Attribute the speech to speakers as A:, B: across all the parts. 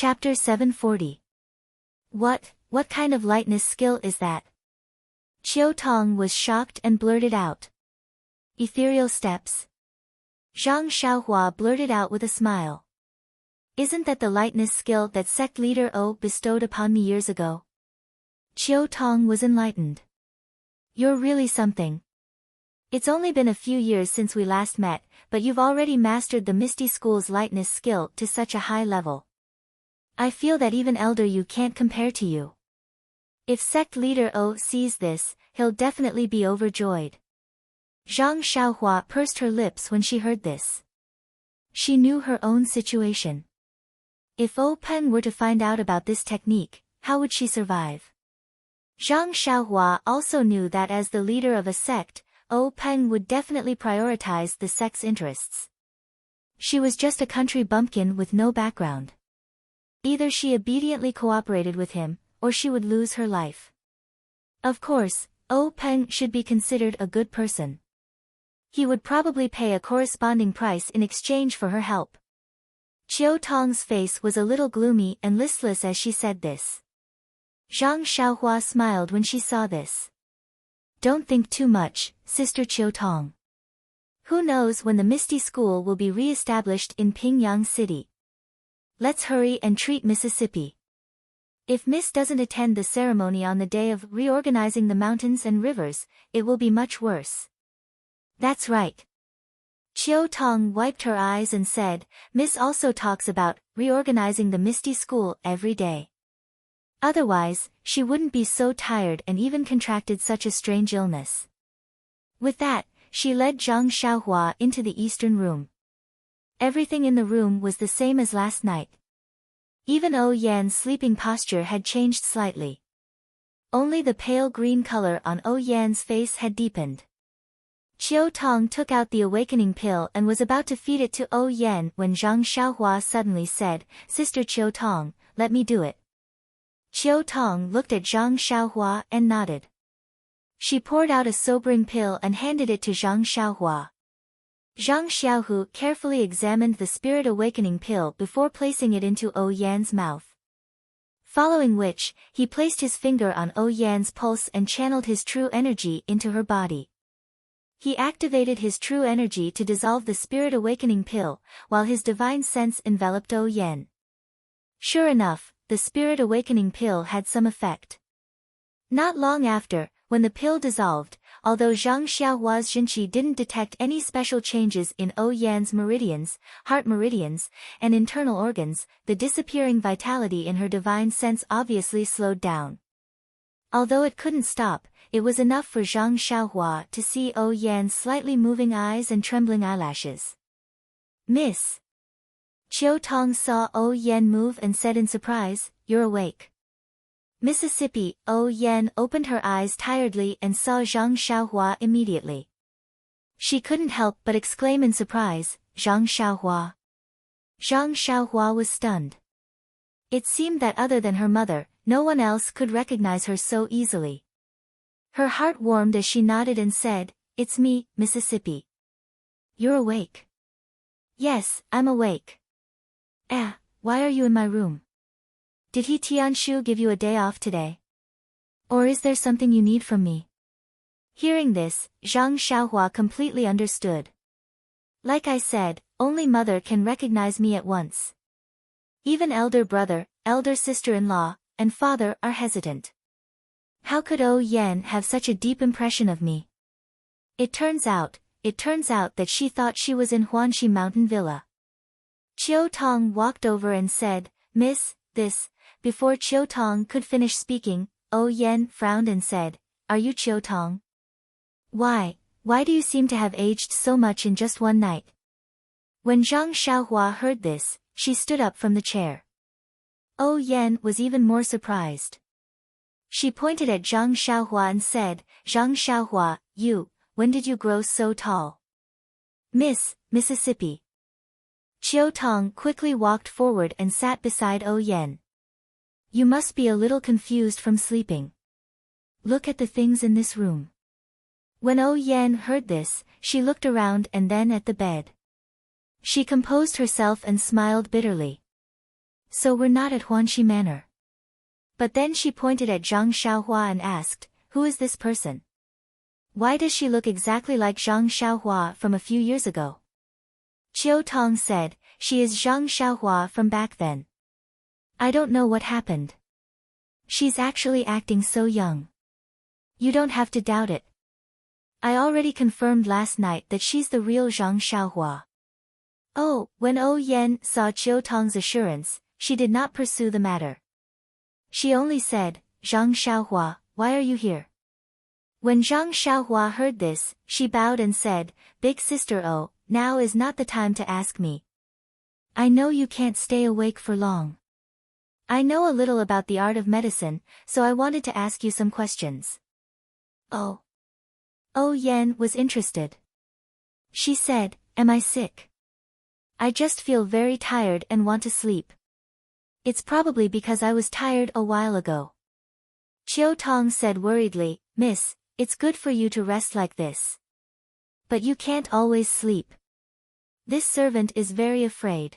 A: Chapter 740. What kind of lightness skill is that? Chiu Tong was shocked and blurted out. Ethereal steps. Zhang Xiaohua blurted out with a smile. Isn't that the lightness skill that sect leader O bestowed upon me years ago? Chiu Tong was enlightened. You're really something. It's only been a few years since we last met, but you've already mastered the Misty School's lightness skill to such a high level. I feel that even Elder Yu can't compare to you. If sect leader O sees this, he'll definitely be overjoyed. Zhang Xiaohua pursed her lips when she heard this. She knew her own situation. If O Peng were to find out about this technique, how would she survive? Zhang Xiaohua also knew that as the leader of a sect, O Peng would definitely prioritize the sect's interests. She was just a country bumpkin with no background. Either she obediently cooperated with him, or she would lose her life. Of course, O Peng should be considered a good person. He would probably pay a corresponding price in exchange for her help. Chiu Tong's face was a little gloomy and listless as she said this. Zhang Xiaohua smiled when she saw this. Don't think too much, Sister Chiu Tong. Who knows when the Misty School will be re-established in Pingyang City. Let's hurry and treat Mississippi. If Miss doesn't attend the ceremony on the day of reorganizing the mountains and rivers, it will be much worse. That's right. Chiu Tong wiped her eyes and said, Miss also talks about reorganizing the Misty School every day. Otherwise, she wouldn't be so tired and even contracted such a strange illness. With that, she led Zhang Xiaohua into the eastern room. Everything in the room was the same as last night. Even O Yan's sleeping posture had changed slightly. Only the pale green color on O Yan's face had deepened. Chiu Tong took out the awakening pill and was about to feed it to O Yan when Zhang Xiaohua suddenly said, Sister Chiu Tong, let me do it. Chiu Tong looked at Zhang Xiaohua and nodded. She poured out a sobering pill and handed it to Zhang Xiaohua. Zhang Xiaohu carefully examined the spirit awakening pill before placing it into O Yan's mouth. Following which, he placed his finger on O Yan's pulse and channeled his true energy into her body. He activated his true energy to dissolve the spirit awakening pill, while his divine sense enveloped O Yan. Sure enough, the spirit awakening pill had some effect. Not long after, when the pill dissolved, although Zhang Xiaohua's Jinqi didn't detect any special changes in O Yan's meridians, heart meridians, and internal organs, the disappearing vitality in her divine sense obviously slowed down. Although it couldn't stop, it was enough for Zhang Xiaohua to see O Yan's slightly moving eyes and trembling eyelashes. Miss. Chiu Tong saw O Yan move and said in surprise, You're awake. Mississippi. O Yan opened her eyes tiredly and saw Zhang Xiaohua immediately. She couldn't help but exclaim in surprise, Zhang Xiaohua. Zhang Xiaohua was stunned. It seemed that other than her mother, no one else could recognize her so easily. Her heart warmed as she nodded and said, It's me, Mississippi. You're awake. Yes, I'm awake. Why are you in my room? Did he Tianshu give you a day off today? Or is there something you need from me? Hearing this, Zhang Xiaohua completely understood. Like I said, only mother can recognize me at once. Even elder brother, elder sister-in-law, and father are hesitant. How could O Yan have such a deep impression of me? It turns out that she thought she was in Huanxi Mountain Villa. Chiu Tong walked over and said, Miss, this. Before Chiu Tong could finish speaking, O Yan frowned and said, Are you Chiu Tong? Why do you seem to have aged so much in just one night? When Zhang Xiaohua heard this, she stood up from the chair. O Yan was even more surprised. She pointed at Zhang Xiaohua and said, Zhang Xiaohua, when did you grow so tall? Miss, Mississippi. Chiu Tong quickly walked forward and sat beside O Yan. You must be a little confused from sleeping. Look at the things in this room. When O Yan heard this, she looked around and then at the bed. She composed herself and smiled bitterly. So we're not at Huanxi Manor. But then she pointed at Zhang Xiaohua and asked, who is this person? Why does she look exactly like Zhang Xiaohua from a few years ago? Qiu Tong said, she is Zhang Xiaohua from back then. I don't know what happened. She's actually acting so young. You don't have to doubt it. I already confirmed last night that she's the real Zhang Xiaohua. Oh, when Yan saw Qiu Tong's assurance, she did not pursue the matter. She only said, Zhang Xiaohua, why are you here? When Zhang Xiaohua heard this, she bowed and said, Big sister, now is not the time to ask me. I know you can't stay awake for long. I know a little about the art of medicine, so I wanted to ask you some questions. Oh. Yan was interested. She said, am I sick? I just feel very tired and want to sleep. It's probably because I was tired a while ago. Qiu Tong said worriedly, Miss, it's good for you to rest like this. But you can't always sleep. This servant is very afraid.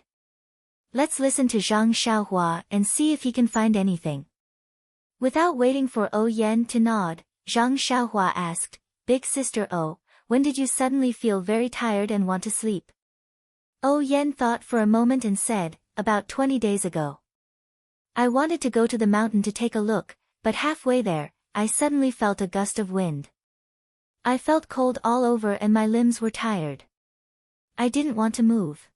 A: Let's listen to Zhang Xiaohua and see if he can find anything. Without waiting for Yan to nod, Zhang Xiaohua asked, Big sister when did you suddenly feel very tired and want to sleep? Yan thought for a moment and said, about 20 days ago. I wanted to go to the mountain to take a look, but halfway there, I suddenly felt a gust of wind. I felt cold all over and my limbs were tired. I didn't want to move.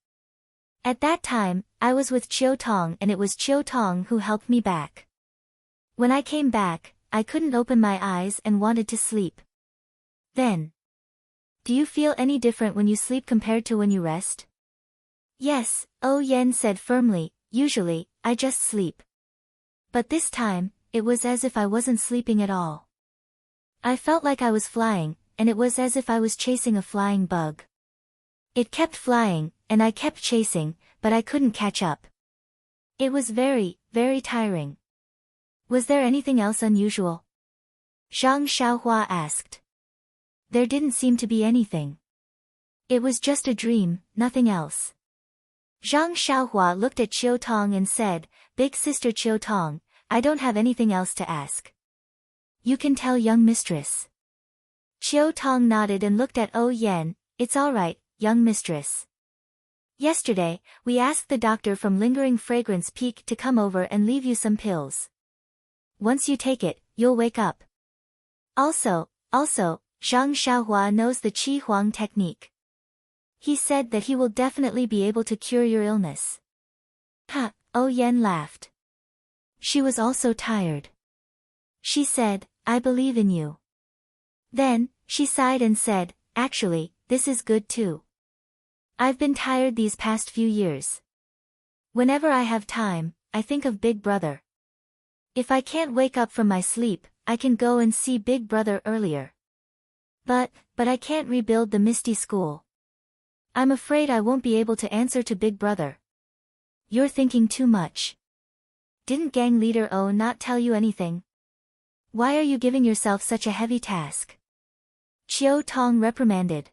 A: At that time, I was with Qiu Tong and it was Qiu Tong who helped me back. When I came back, I couldn't open my eyes and wanted to sleep. Then. Do you feel any different when you sleep compared to when you rest? Yes, Yan said firmly, usually, I just sleep. But this time, it was as if I wasn't sleeping at all. I felt like I was flying, and it was as if I was chasing a flying bug. It kept flying, and I kept chasing, but I couldn't catch up. It was very, very tiring. Was there anything else unusual? Zhang Xiaohua asked. There didn't seem to be anything. It was just a dream, nothing else. Zhang Xiaohua looked at Qiu Tong and said, Big sister Qiu Tong, I don't have anything else to ask. You can tell young mistress. Qiu Tong nodded and looked at Yan, it's all right, young mistress. Yesterday, we asked the doctor from Lingering Fragrance Peak to come over and leave you some pills. Once you take it, you'll wake up. Also, Zhang Xiaohua knows the Qi Huang technique. He said that he will definitely be able to cure your illness. Ha, Yan laughed. She was also tired. She said, I believe in you. Then, she sighed and said, actually, this is good too. I've been tired these past few years. Whenever I have time, I think of Big Brother. If I can't wake up from my sleep, I can go and see Big Brother earlier. But I can't rebuild the Misty School. I'm afraid I won't be able to answer to Big Brother. You're thinking too much. Didn't gang leader not tell you anything? Why are you giving yourself such a heavy task? Qiu Tong reprimanded.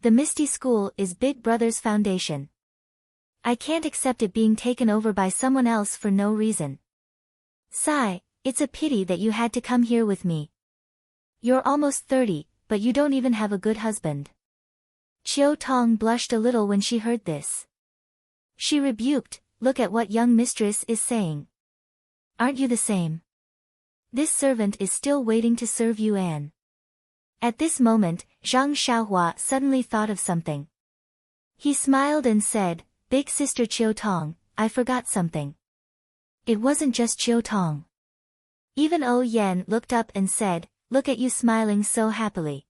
A: The Misty School is Big Brother's foundation. I can't accept it being taken over by someone else for no reason. Sigh, it's a pity that you had to come here with me. You're almost 30, but you don't even have a good husband. Qiu Tong blushed a little when she heard this. She rebuked, look at what young mistress is saying. Aren't you the same? This servant is still waiting to serve you, Anne. At this moment, Zhang Xiaohua suddenly thought of something. He smiled and said, Big sister Qiu Tong, I forgot something. It wasn't just Qiu Tong. Even Yan looked up and said, look at you smiling so happily.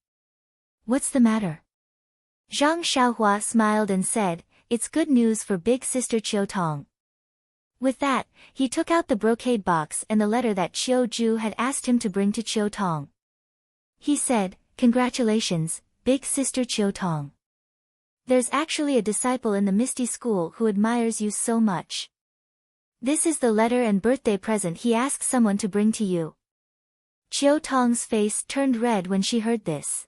A: What's the matter? Zhang Xiaohua smiled and said, it's good news for Big sister Qiu Tong. With that, he took out the brocade box and the letter that Qiu Ju had asked him to bring to Qiu Tong. He said, congratulations, Big sister Qiu Tong. There's actually a disciple in the Misty School who admires you so much. This is the letter and birthday present he asked someone to bring to you. Qiu Tong's face turned red when she heard this.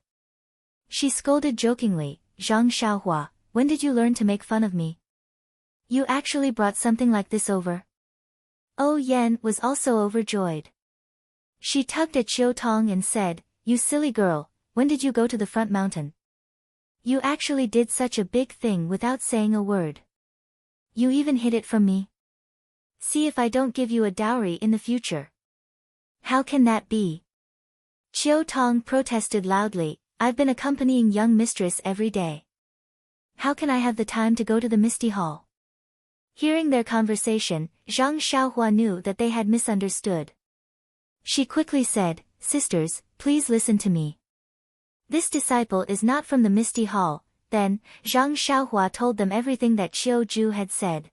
A: She scolded jokingly, Zhang Xiaohua, when did you learn to make fun of me? You actually brought something like this over? Oh Yan was also overjoyed. She tugged at Chiu Tong and said, "You silly girl, when did you go to the front mountain? You actually did such a big thing without saying a word. You even hid it from me. See if I don't give you a dowry in the future." "How can that be?" Chiu Tong protested loudly. "I've been accompanying young mistress every day. How can I have the time to go to the Misty Hall?" Hearing their conversation, Zhang Xiaohua knew that they had misunderstood. She quickly said, "Sisters, please listen to me. This disciple is not from the Misty Hall." Then, Zhang Xiaohua told them everything that Qiu Ju had said.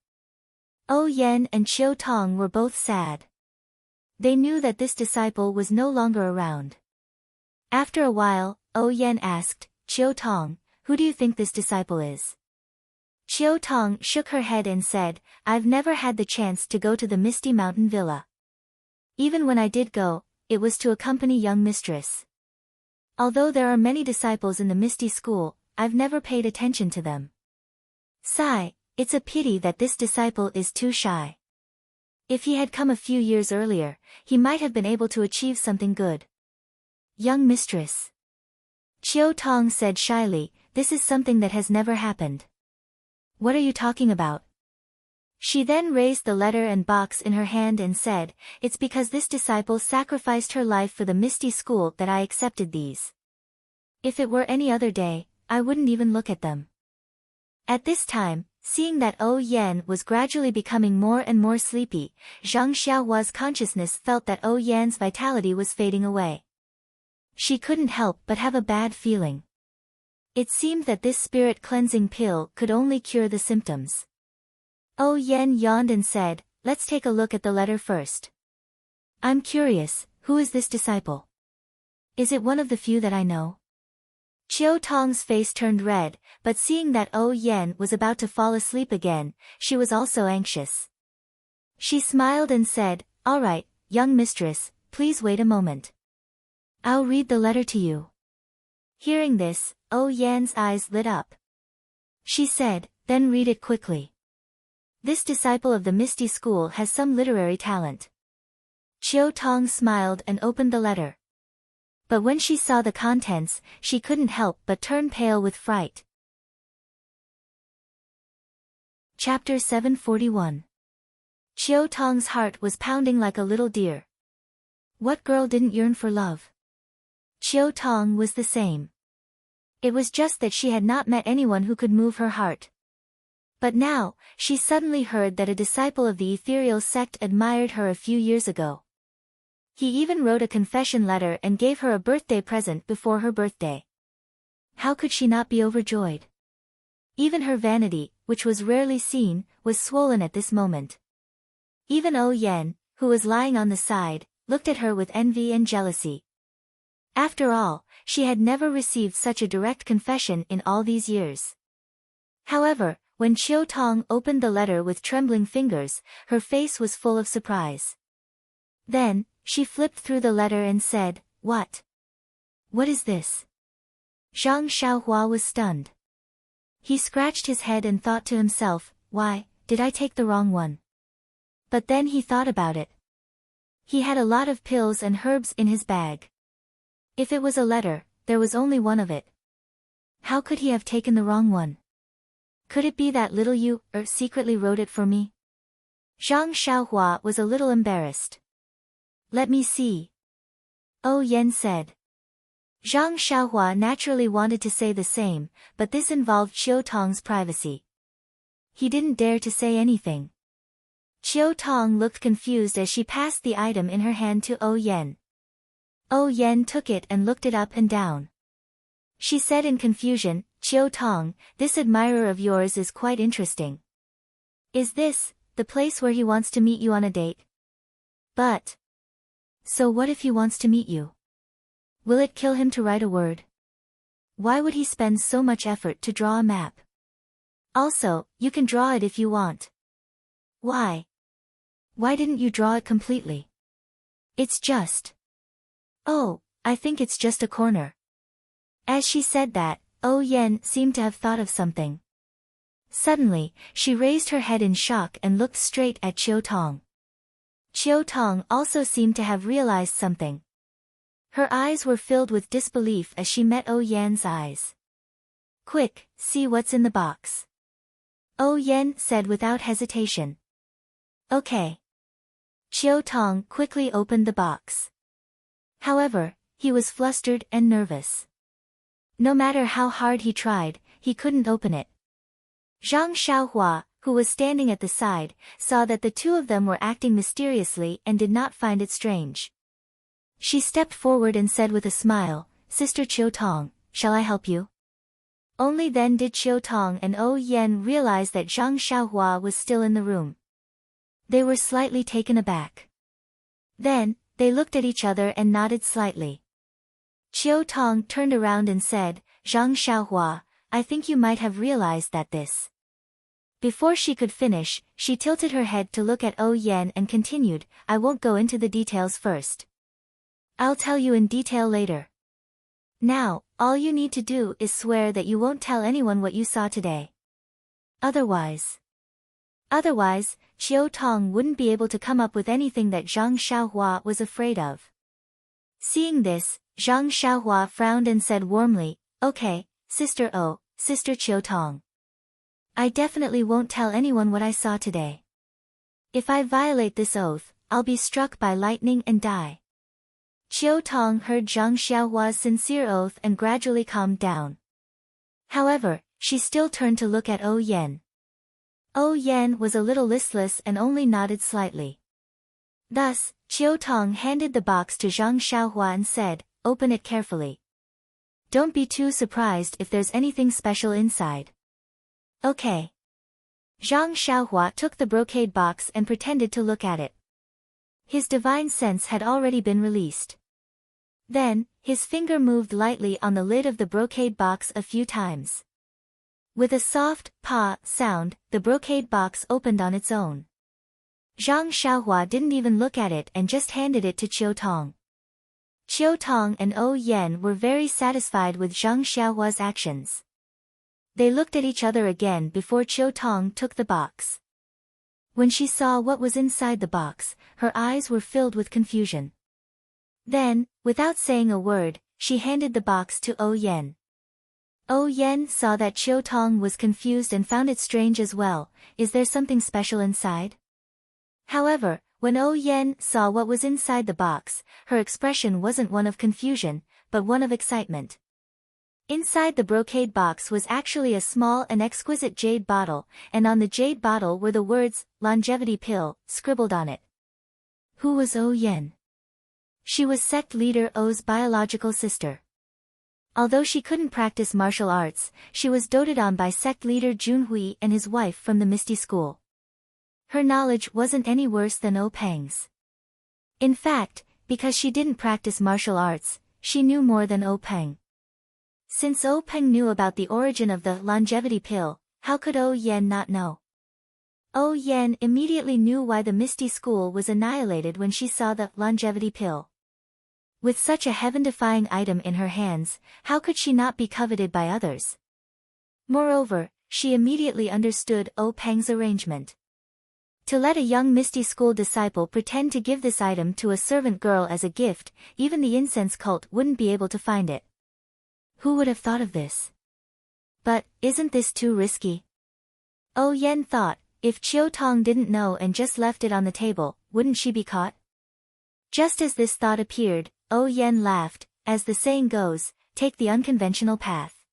A: Oh Yan and Chiu Tong were both sad. They knew that this disciple was no longer around. After a while, Oh Yan asked, "Chiu Tong, who do you think this disciple is?" Chiu Tong shook her head and said, "I've never had the chance to go to the Misty Mountain Villa. Even when I did go, it was to accompany young mistress. Although there are many disciples in the Misty School, I've never paid attention to them. Sigh, it's a pity that this disciple is too shy. If he had come a few years earlier, he might have been able to achieve something good." "Young mistress," Chiu Tong said shyly, "this is something that has never happened. What are you talking about?" She then raised the letter and box in her hand and said, "It's because this disciple sacrificed her life for the Misty School that I accepted these. If it were any other day, I wouldn't even look at them." At this time, seeing that Oh Yan was gradually becoming more and more sleepy, Zhang Xiaohua's consciousness felt that Oh Yan's vitality was fading away. She couldn't help but have a bad feeling. It seemed that this spirit cleansing pill could only cure the symptoms. Oh Yan yawned and said, "Let's take a look at the letter first. I'm curious, who is this disciple? Is it one of the few that I know?" Chiu Tong's face turned red, but seeing that Oh Yan was about to fall asleep again, she was also anxious. She smiled and said, "All right, young mistress, please wait a moment. I'll read the letter to you." Hearing this, Oh Yan's eyes lit up. She said, "Then read it quickly. This disciple of the Misty School has some literary talent." Chiu Tong smiled and opened the letter. But when she saw the contents, she couldn't help but turn pale with fright. Chapter 741. Chiu Tong's heart was pounding like a little deer. What girl didn't yearn for love? Chiu Tong was the same. It was just that she had not met anyone who could move her heart. But now, she suddenly heard that a disciple of the ethereal sect admired her a few years ago. He even wrote a confession letter and gave her a birthday present before her birthday. How could she not be overjoyed? Even her vanity, which was rarely seen, was swollen at this moment. Even Oh Yan, who was lying on the side, looked at her with envy and jealousy. After all, she had never received such a direct confession in all these years. However, when Chiu Tong opened the letter with trembling fingers, her face was full of surprise. Then, she flipped through the letter and said, "What? What is this?" Zhang Xiaohua was stunned. He scratched his head and thought to himself, "Why, did I take the wrong one?" But then he thought about it. He had a lot of pills and herbs in his bag. If it was a letter, there was only one of it. How could he have taken the wrong one? Could it be that little you secretly wrote it for me? Zhang Xiaohua was a little embarrassed. "Let me see," Oh Yan said. Zhang Xiaohua naturally wanted to say the same, but this involved Chiu Tong's privacy. He didn't dare to say anything. Chiu Tong looked confused as she passed the item in her hand to Oh Yan. Oh Yan took it and looked it up and down. She said in confusion, "Chiu Tong, this admirer of yours is quite interesting. Is this the place where he wants to meet you on a date?" "But so what if he wants to meet you? Will it kill him to write a word? Why would he spend so much effort to draw a map? Also, you can draw it if you want. Why? Why didn't you draw it completely? It's just... Oh, I think it's just a corner." As she said that, Oh Yan seemed to have thought of something. Suddenly, she raised her head in shock and looked straight at Chiu Tong. Chiu Tong also seemed to have realized something. Her eyes were filled with disbelief as she met Oh Yan's eyes. "Quick, see what's in the box," Oh Yan said without hesitation. "Okay." Chiu Tong quickly opened the box. However, he was flustered and nervous. No matter how hard he tried, he couldn't open it. Zhang Xiaohua, who was standing at the side, saw that the two of them were acting mysteriously and did not find it strange. She stepped forward and said with a smile, "Sister Chiu Tong, shall I help you?" Only then did Chiu Tong and Oh Yan realize that Zhang Xiaohua was still in the room. They were slightly taken aback. Then, they looked at each other and nodded slightly. Chiu Tong turned around and said, "Zhang Xiaohua, I think you might have realized that this." Before she could finish, she tilted her head to look at Oh Yan and continued, "I won't go into the details first. I'll tell you in detail later. Now, all you need to do is swear that you won't tell anyone what you saw today. Otherwise, Chiu Tong wouldn't be able to come up with anything that Zhang Xiaohua was afraid of." Seeing this, Zhang Xiaohua frowned and said warmly, "Okay, Sister Oh, Sister Chiu Tong. I definitely won't tell anyone what I saw today. If I violate this oath, I'll be struck by lightning and die." Chiu Tong heard Zhang Xiaohua's sincere oath and gradually calmed down. However, she still turned to look at Oh Yan. Oh Yan was a little listless and only nodded slightly. Thus, Chiu Tong handed the box to Zhang Xiaohua and said, "Open it carefully. Don't be too surprised if there's anything special inside." "Okay." Zhang Xiaohua took the brocade box and pretended to look at it. His divine sense had already been released. Then, his finger moved lightly on the lid of the brocade box a few times. With a soft "pa" sound, the brocade box opened on its own. Zhang Xiaohua didn't even look at it and just handed it to Chiu Tong. Chiu Tong and Oh Yan were very satisfied with Zhang Xiaohua's actions. They looked at each other again before Chiu Tong took the box. When she saw what was inside the box, her eyes were filled with confusion. Then, without saying a word, she handed the box to Oh Yan. Oh Yan saw that Chiu Tong was confused and found it strange as well. "Is there something special inside?" However, when Oh Yan saw what was inside the box, her expression wasn't one of confusion, but one of excitement. Inside the brocade box was actually a small and exquisite jade bottle, and on the jade bottle were the words, "Longevity Pill," scribbled on it. Who was Oh Yan? She was sect leader Oh's biological sister. Although she couldn't practice martial arts, she was doted on by sect leader Junhui and his wife from the Misty School. Her knowledge wasn't any worse than Oh Peng's. In fact, because she didn't practice martial arts, she knew more than Oh Peng. Since Oh Peng knew about the origin of the longevity pill, how could Oh Yan not know? Oh Yan immediately knew why the Misty School was annihilated when she saw the longevity pill. With such a heaven-defying item in her hands, how could she not be coveted by others? Moreover, she immediately understood Oh Peng's arrangement. To let a young Misty School disciple pretend to give this item to a servant girl as a gift, even the incense cult wouldn't be able to find it. Who would have thought of this? But, isn't this too risky? Oh Yan thought, if Chiu Tong didn't know and just left it on the table, wouldn't she be caught? Just as this thought appeared, Oh Yan laughed, as the saying goes, take the unconventional path.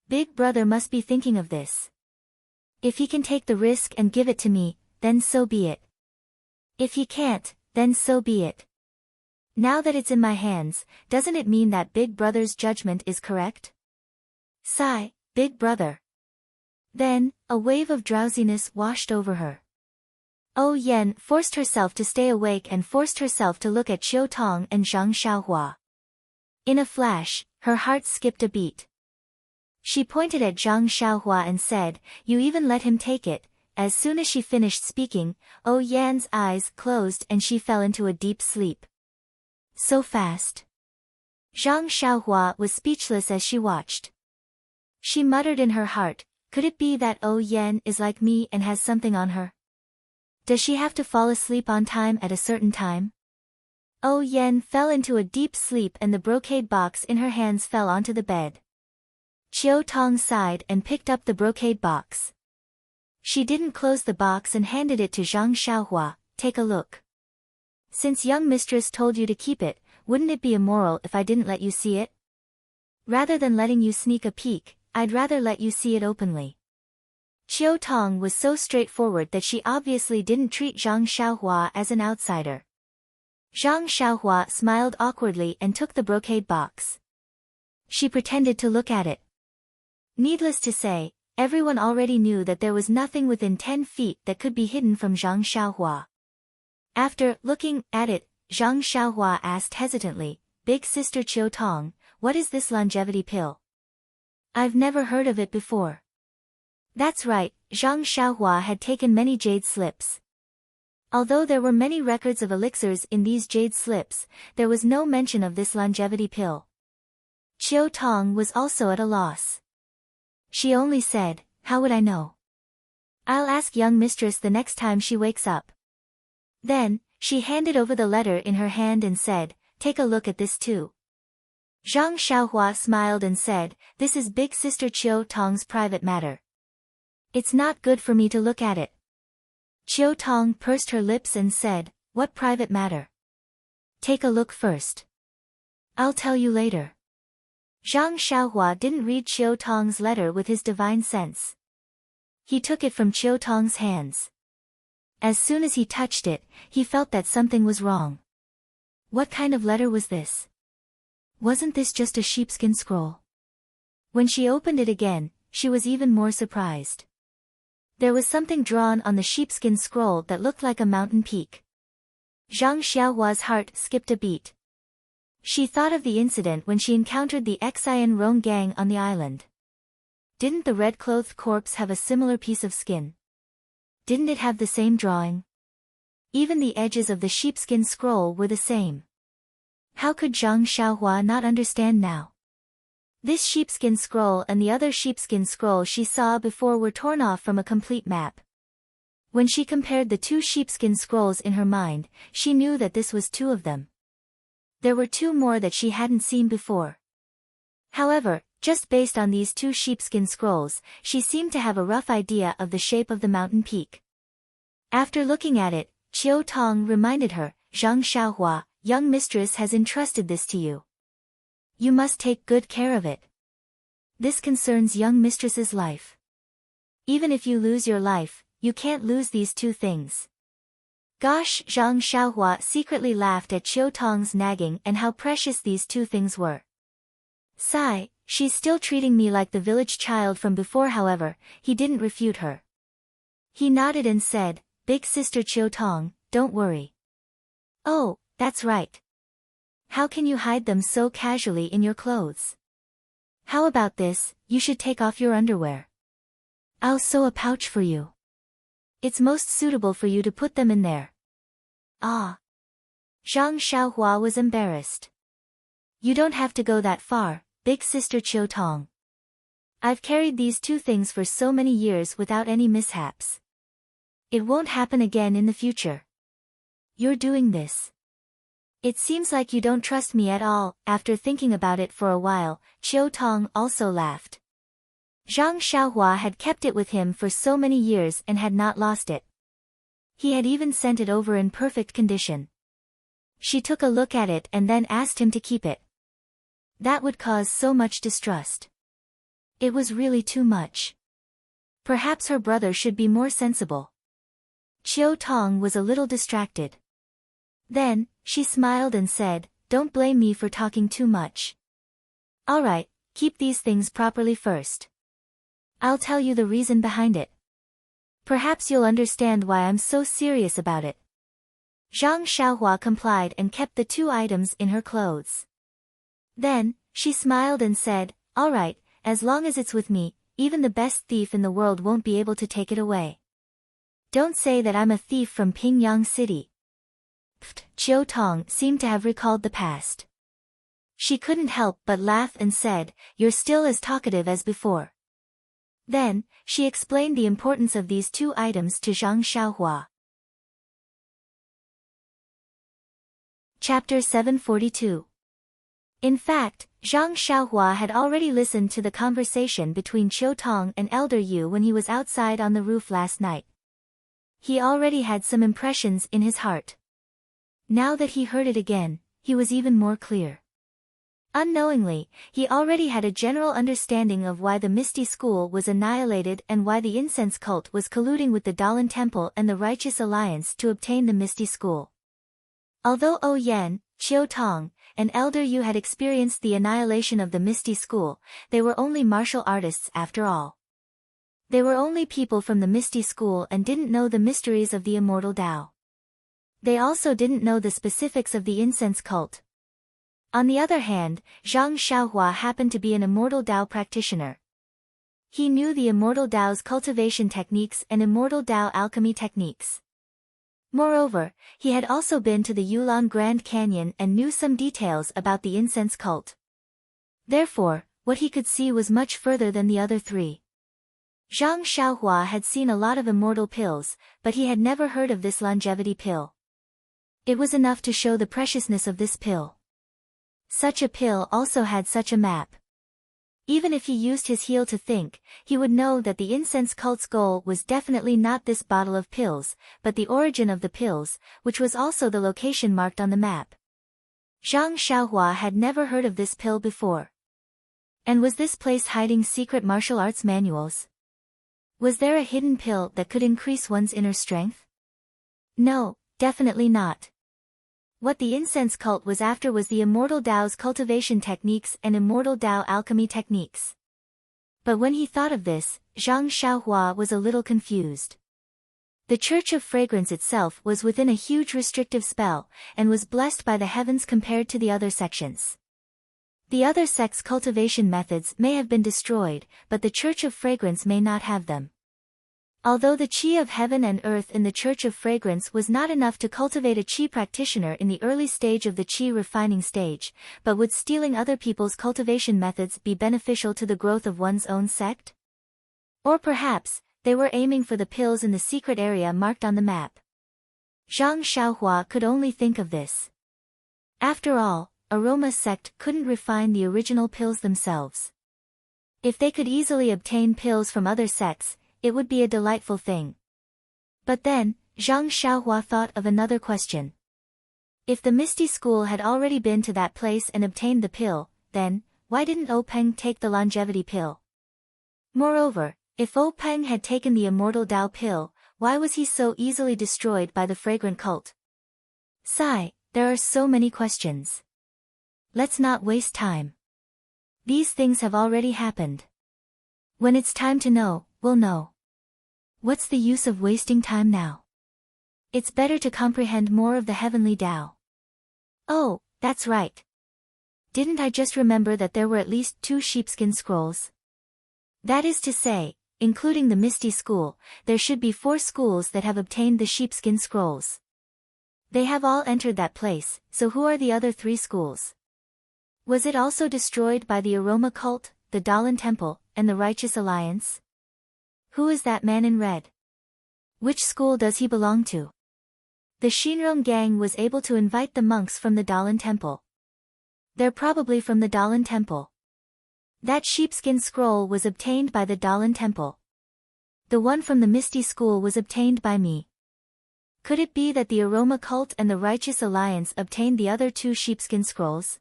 A: Big brother must be thinking of this. If he can take the risk and give it to me, then so be it. If he can't, then so be it. Now that it's in my hands, doesn't it mean that Big Brother's judgment is correct? Sigh, Big Brother. Then, a wave of drowsiness washed over her. Oh Yan forced herself to stay awake and forced herself to look at Chiu Tong and Zhang Xiaohua. In a flash, her heart skipped a beat. She pointed at Zhang Xiaohua and said, "You even let him take it." As soon as she finished speaking, Oh Yan's eyes closed and she fell into a deep sleep. So fast. Zhang Xiaohua was speechless as she watched. She muttered in her heart, Could it be that Oh Yen is like me and has something on her? Does she have to fall asleep on time at a certain time? Oh Yen fell into a deep sleep and the brocade box in her hands fell onto the bed. Chiao Tong sighed and picked up the brocade box. She didn't close the box and handed it to Zhang Xiaohua. Take a look. Since young mistress told you to keep it, wouldn't it be immoral if I didn't let you see it? Rather than letting you sneak a peek, I'd rather let you see it openly. Chiao Tong was so straightforward that she obviously didn't treat Zhang Xiaohua as an outsider. Zhang Xiaohua smiled awkwardly and took the brocade box. She pretended to look at it. Needless to say, everyone already knew that there was nothing within 10 feet that could be hidden from Zhang Xiaohua. After looking at it, Zhang Xiaohua asked hesitantly, Big Sister Chiao Tong, what is this longevity pill? I've never heard of it before. That's right, Zhang Xiaohua had taken many jade slips. Although there were many records of elixirs in these jade slips, there was no mention of this longevity pill. Chiao Tong was also at a loss. She only said, how would I know? I'll ask young mistress the next time she wakes up. Then, she handed over the letter in her hand and said, take a look at this too. Zhang Xiaohua smiled and said, this is Big Sister Chiao Tong's private matter. It's not good for me to look at it. Chiao Tong pursed her lips and said, what private matter? Take a look first. I'll tell you later. Zhang Xiaohua didn't read Chiao Tong's letter with his divine sense. He took it from Chiao Tong's hands. As soon as he touched it, he felt that something was wrong. What kind of letter was this? Wasn't this just a sheepskin scroll? When she opened it again, she was even more surprised. There was something drawn on the sheepskin scroll that looked like a mountain peak. Zhang Xiaohua's heart skipped a beat. She thought of the incident when she encountered the Xian Rong gang on the island. Didn't the red-clothed corpse have a similar piece of skin? Didn't it have the same drawing? Even the edges of the sheepskin scroll were the same. How could Zhang Xiaohua not understand now? This sheepskin scroll and the other sheepskin scroll she saw before were torn off from a complete map. When she compared the two sheepskin scrolls in her mind, she knew that this was two of them. There were two more that she hadn't seen before. However, just based on these two sheepskin scrolls, she seemed to have a rough idea of the shape of the mountain peak. After looking at it, Chiao Tong reminded her, Zhang Xiaohua, young mistress has entrusted this to you. You must take good care of it. This concerns young mistress's life. Even if you lose your life, you can't lose these two things. Gosh, Zhang Xiaohua secretly laughed at Chiao Tong's nagging and how precious these two things were. Sigh, she's still treating me like the village child from before. However, he didn't refute her. He nodded and said, Big Sister Chiao Tong, don't worry. Oh, that's right. How can you hide them so casually in your clothes? How about this, you should take off your underwear. I'll sew a pouch for you. It's most suitable for you to put them in there. Ah. Zhang Xiaohua was embarrassed. You don't have to go that far, Big Sister Chiao Tong. I've carried these two things for so many years without any mishaps. It won't happen again in the future. You're doing this. It seems like you don't trust me at all. After thinking about it for a while, Chiao Tong also laughed. Zhang Xiaohua had kept it with him for so many years and had not lost it. He had even sent it over in perfect condition. She took a look at it and then asked him to keep it. That would cause so much distrust. It was really too much. Perhaps her brother should be more sensible. Chiao Tong was a little distracted. Then, she smiled and said, don't blame me for talking too much. Alright, keep these things properly first. I'll tell you the reason behind it. Perhaps you'll understand why I'm so serious about it. Zhang Xiaohua complied and kept the two items in her clothes. Then, she smiled and said, alright, as long as it's with me, even the best thief in the world won't be able to take it away. Don't say that I'm a thief from Pingyang City. Chiao Tong seemed to have recalled the past. She couldn't help but laugh and said, you're still as talkative as before. Then, she explained the importance of these two items to Zhang Xiaohua. Chapter 742. In fact, Zhang Xiaohua had already listened to the conversation between Qiu Tong and Elder Yu when he was outside on the roof last night. He already had some impressions in his heart. Now that he heard it again, he was even more clear. Unknowingly, he already had a general understanding of why the Misty School was annihilated and why the incense cult was colluding with the Dalan Temple and the Righteous Alliance to obtain the Misty School. Although O Yan, Qiu Tong, and Elder Yu had experienced the annihilation of the Misty School, they were only martial artists after all. They were only people from the Misty School and didn't know the mysteries of the immortal Tao. They also didn't know the specifics of the incense cult. On the other hand, Zhang Xiaohua happened to be an immortal Tao practitioner. He knew the immortal Tao's cultivation techniques and immortal Tao alchemy techniques. Moreover, he had also been to the Yulon Grand Canyon and knew some details about the incense cult. Therefore, what he could see was much further than the other three. Zhang Xiaohua had seen a lot of immortal pills, but he had never heard of this longevity pill. It was enough to show the preciousness of this pill. Such a pill also had such a map. Even if he used his heel to think, he would know that the incense cult's goal was definitely not this bottle of pills, but the origin of the pills, which was also the location marked on the map. Zhang Xiaohua had never heard of this pill before. And was this place hiding secret martial arts manuals? Was there a hidden pill that could increase one's inner strength? No, definitely not. What the incense cult was after was the immortal Tao's cultivation techniques and immortal Tao alchemy techniques. But when he thought of this, Zhang Xiaohua was a little confused. The Church of Fragrance itself was within a huge restrictive spell, and was blessed by the heavens compared to the other sections. The other sects' cultivation methods may have been destroyed, but the Church of Fragrance may not have them. Although the qi of heaven and earth in the Church of Fragrance was not enough to cultivate a qi practitioner in the early stage of the qi refining stage, but would stealing other people's cultivation methods be beneficial to the growth of one's own sect? Or perhaps, they were aiming for the pills in the secret area marked on the map. Zhang Xiaohua could only think of this. After all, Aroma sect couldn't refine the original pills themselves. If they could easily obtain pills from other sects, it would be a delightful thing. But then, Zhang Xiaohua thought of another question. If the Misty School had already been to that place and obtained the pill, then, why didn't O Peng take the longevity pill? Moreover, if O Peng had taken the immortal Tao pill, why was he so easily destroyed by the fragrant cult? Sigh, there are so many questions. Let's not waste time. These things have already happened. When it's time to know, we'll know. What's the use of wasting time now? It's better to comprehend more of the heavenly Tao. Oh, that's right. Didn't I just remember that there were at least 2 sheepskin scrolls? That is to say, including the Misty School, there should be 4 schools that have obtained the sheepskin scrolls. They have all entered that place, so who are the other 3 schools? Was it also destroyed by the Aroma cult, the Dalan Temple, and the Righteous Alliance? Who is that man in red? Which school does he belong to? The Shinrong gang was able to invite the monks from the Dalan Temple. They're probably from the Dalan Temple. That sheepskin scroll was obtained by the Dalan Temple. The one from the Misty School was obtained by me. Could it be that the Aroma cult and the Righteous Alliance obtained the other 2 sheepskin scrolls?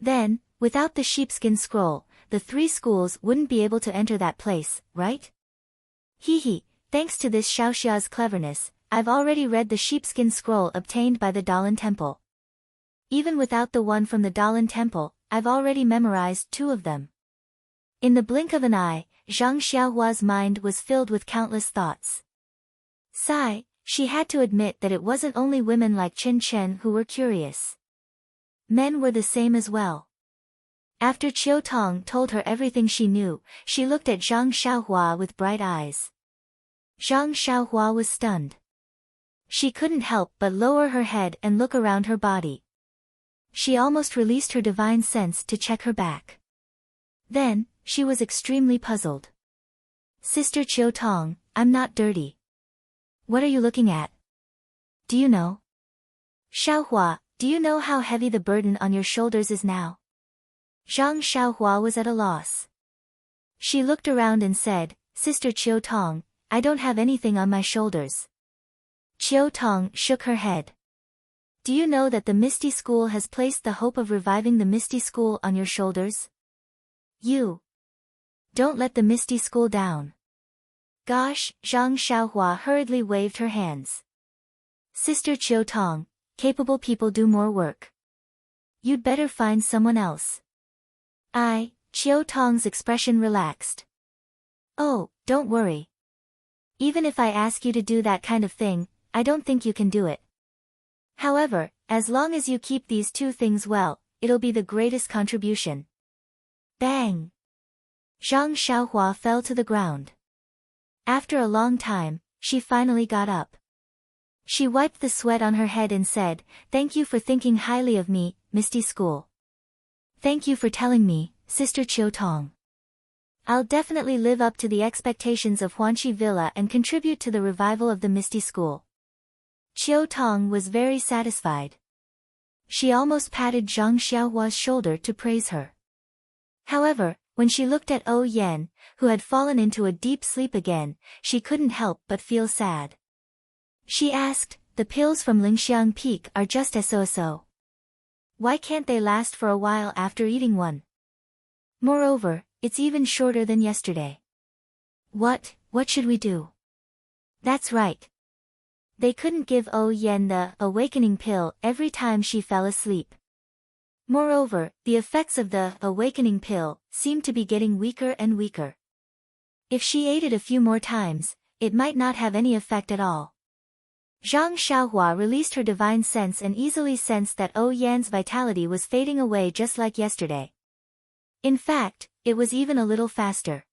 A: Then, without the sheepskin scroll, the 3 schools wouldn't be able to enter that place, right? Hee, thanks to this Xiaoxia's cleverness, I've already read the sheepskin scroll obtained by the Dalan Temple. Even without the one from the Dalan Temple, I've already memorized 2 of them. In the blink of an eye, Zhang Xiaohua's mind was filled with countless thoughts. Sigh, she had to admit that it wasn't only women like Chen Chen who were curious. Men were the same as well. After Qiu Tong told her everything she knew, she looked at Zhang Xiaohua with bright eyes. Zhang Xiaohua was stunned. She couldn't help but lower her head and look around her body. She almost released her divine sense to check her back. Then, she was extremely puzzled. Sister Chiu Tong, I'm not dirty. What are you looking at? Do you know? Xiaohua, do you know how heavy the burden on your shoulders is now? Zhang Xiaohua was at a loss. She looked around and said, Sister Chiu Tong, I don't have anything on my shoulders. Chiu Tong shook her head. Do you know that the Misty School has placed the hope of reviving the Misty School on your shoulders? You don't let the Misty School down. Gosh, Zhang Xiaohua hurriedly waved her hands. Sister Chiu Tong, capable people do more work. You'd better find someone else. Chiu Tong's expression relaxed. Oh, don't worry. Even if I ask you to do that kind of thing, I don't think you can do it. However, as long as you keep these two things well, it'll be the greatest contribution. Bang! Zhang Xiaohua fell to the ground. After a long time, she finally got up. She wiped the sweat on her head and said, Thank you for thinking highly of me, Misty School. Thank you for telling me, Sister Chiu Tong. I'll definitely live up to the expectations of Huanqi Villa and contribute to the revival of the Misty School. Chiu Tong was very satisfied. She almost patted Zhang Xiaohua's shoulder to praise her. However, when she looked at Oh Yan, who had fallen into a deep sleep again, she couldn't help but feel sad. She asked, The pills from Lingxiang Peak are just so. Why can't they last for a while after eating one? Moreover, it's even shorter than yesterday. What should we do? That's right. They couldn't give Oh Yan the awakening pill every time she fell asleep. Moreover, the effects of the awakening pill seemed to be getting weaker and weaker. If she ate it a few more times, it might not have any effect at all. Zhang Xiaohua released her divine sense and easily sensed that Oh Yan's vitality was fading away just like yesterday. In fact, it was even a little faster.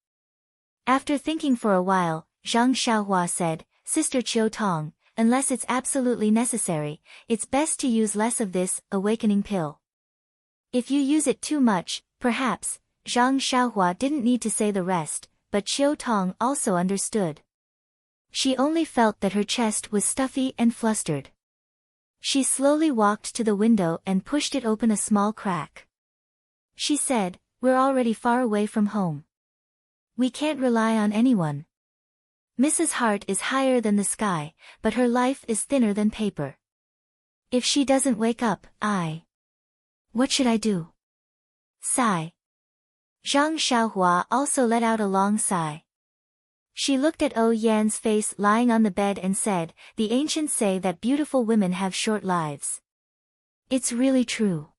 A: After thinking for a while, Zhang Xiaohua said, Sister Chiu Tong, unless it's absolutely necessary, it's best to use less of this awakening pill. If you use it too much, perhaps. Zhang Xiaohua didn't need to say the rest, but Chiu Tong also understood. She only felt that her chest was stuffy and flustered. She slowly walked to the window and pushed it open a small crack. She said, We're already far away from home. We can't rely on anyone. Mrs. Hart is higher than the sky, but her life is thinner than paper. If she doesn't wake up, what should I do? Sigh. Zhang Xiaohua also let out a long sigh. She looked at Oh Yan's face lying on the bed and said, The ancients say that beautiful women have short lives. It's really true.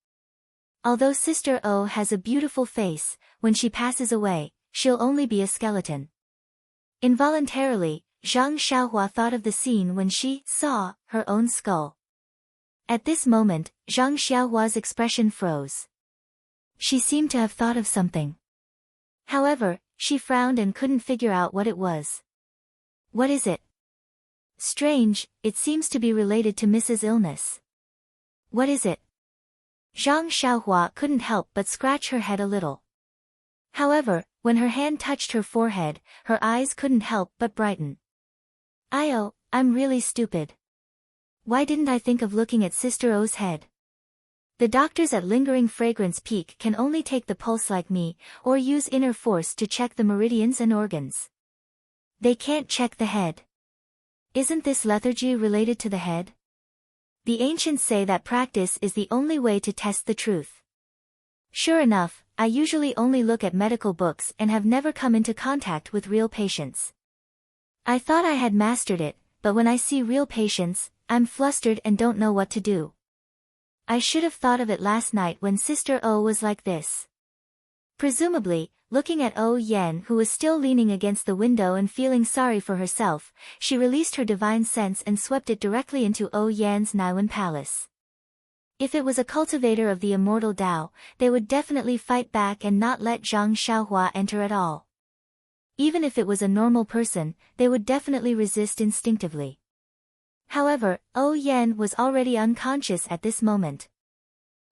A: Although Sister Oh has a beautiful face, when she passes away, she'll only be a skeleton. Involuntarily, Zhang Xiaohua thought of the scene when she saw her own skull. At this moment, Zhang Xiaohua's expression froze. She seemed to have thought of something. However, she frowned and couldn't figure out what it was. What is it? Strange, it seems to be related to Mrs. Illness. What is it? Zhang Xiaohua couldn't help but scratch her head a little. However, when her hand touched her forehead, her eyes couldn't help but brighten. I'm really stupid. Why didn't I think of looking at Sister O's head? The doctors at Lingering Fragrance Peak can only take the pulse like me, or use inner force to check the meridians and organs. They can't check the head. Isn't this lethargy related to the head? The ancients say that practice is the only way to test the truth. Sure enough, I usually only look at medical books and have never come into contact with real patients. I thought I had mastered it, but when I see real patients, I'm flustered and don't know what to do. I should have thought of it last night when Sister O was like this. Presumably, looking at Oh Yan, who was still leaning against the window and feeling sorry for herself, she released her divine sense and swept it directly into Oh Yan's Naiwan palace. If it was a cultivator of the immortal Tao, they would definitely fight back and not let Zhang Xiaohua enter at all. Even if it was a normal person, they would definitely resist instinctively. However, Oh Yan was already unconscious at this moment.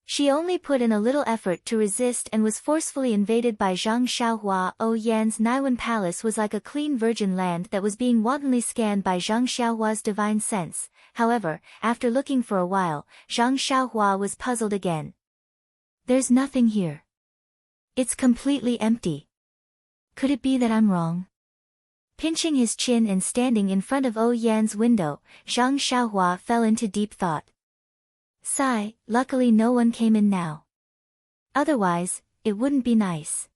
A: She only put in a little effort to resist and was forcefully invaded by Zhang Xiaohua. Yan's Naiwan Palace was like a clean virgin land that was being wantonly scanned by Zhang Xiaohua's divine sense. However, after looking for a while, Zhang Xiaohua was puzzled again. There's nothing here. It's completely empty. Could it be that I'm wrong? Pinching his chin and standing in front of Yan's window, Zhang Xiaohua fell into deep thought. Sigh, luckily no one came in now. Otherwise, it wouldn't be nice.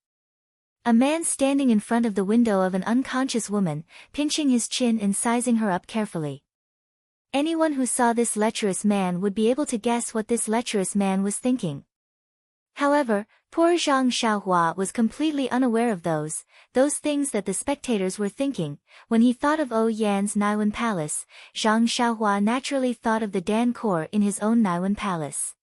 A: A man standing in front of the window of an unconscious woman, pinching his chin and sizing her up carefully. Anyone who saw this lecherous man would be able to guess what this lecherous man was thinking. However, poor Zhang Xiaohua was completely unaware of those things that the spectators were thinking. When he thought of Yan's Naiwan Palace, Zhang Xiaohua naturally thought of the Dan core in his own Naiwan Palace.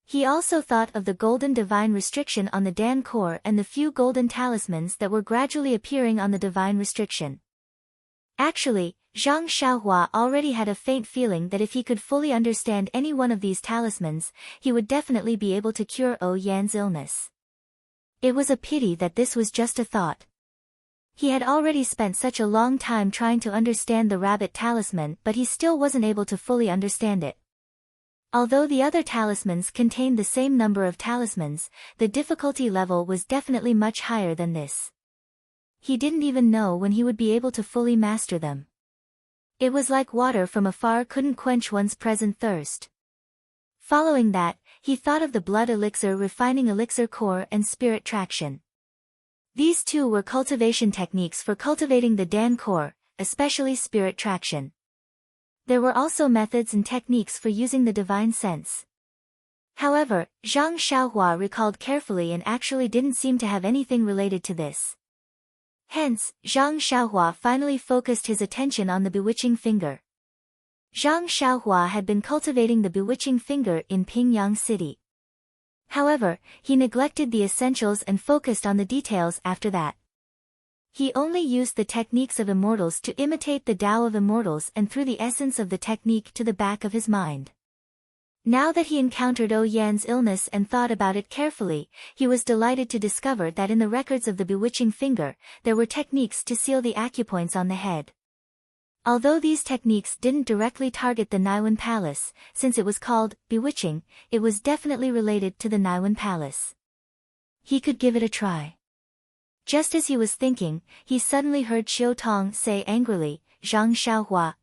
A: He also thought of the golden divine restriction on the Dan core and the few golden talismans that were gradually appearing on the divine restriction. Actually, Zhang Xiaohua already had a faint feeling that if he could fully understand any one of these talismans, he would definitely be able to cure Yan's illness. It was a pity that this was just a thought. He had already spent such a long time trying to understand the rabbit talisman, but he still wasn't able to fully understand it. Although the other talismans contained the same number of talismans, the difficulty level was definitely much higher than this. He didn't even know when he would be able to fully master them. It was like water from afar couldn't quench one's present thirst. Following that, he thought of the blood elixir refining elixir core and spirit traction. These two were cultivation techniques for cultivating the Dan core, especially spirit traction. There were also methods and techniques for using the divine sense. However, Zhang Xiaohua recalled carefully and actually didn't seem to have anything related to this. Hence, Zhang Xiaohua finally focused his attention on the bewitching finger. Zhang Xiaohua had been cultivating the bewitching finger in Pingyang City. However, he neglected the essentials and focused on the details after that. He only used the techniques of immortals to imitate the Tao of immortals and threw the essence of the technique to the back of his mind. Now that he encountered Yan's illness and thought about it carefully, he was delighted to discover that in the records of the bewitching finger, there were techniques to seal the acupoints on the head. Although these techniques didn't directly target the Naiwan Palace, since it was called bewitching, it was definitely related to the Naiwan Palace. He could give it a try. Just as he was thinking, he suddenly heard Qiu Tong say angrily, "Zhang Xiaohua,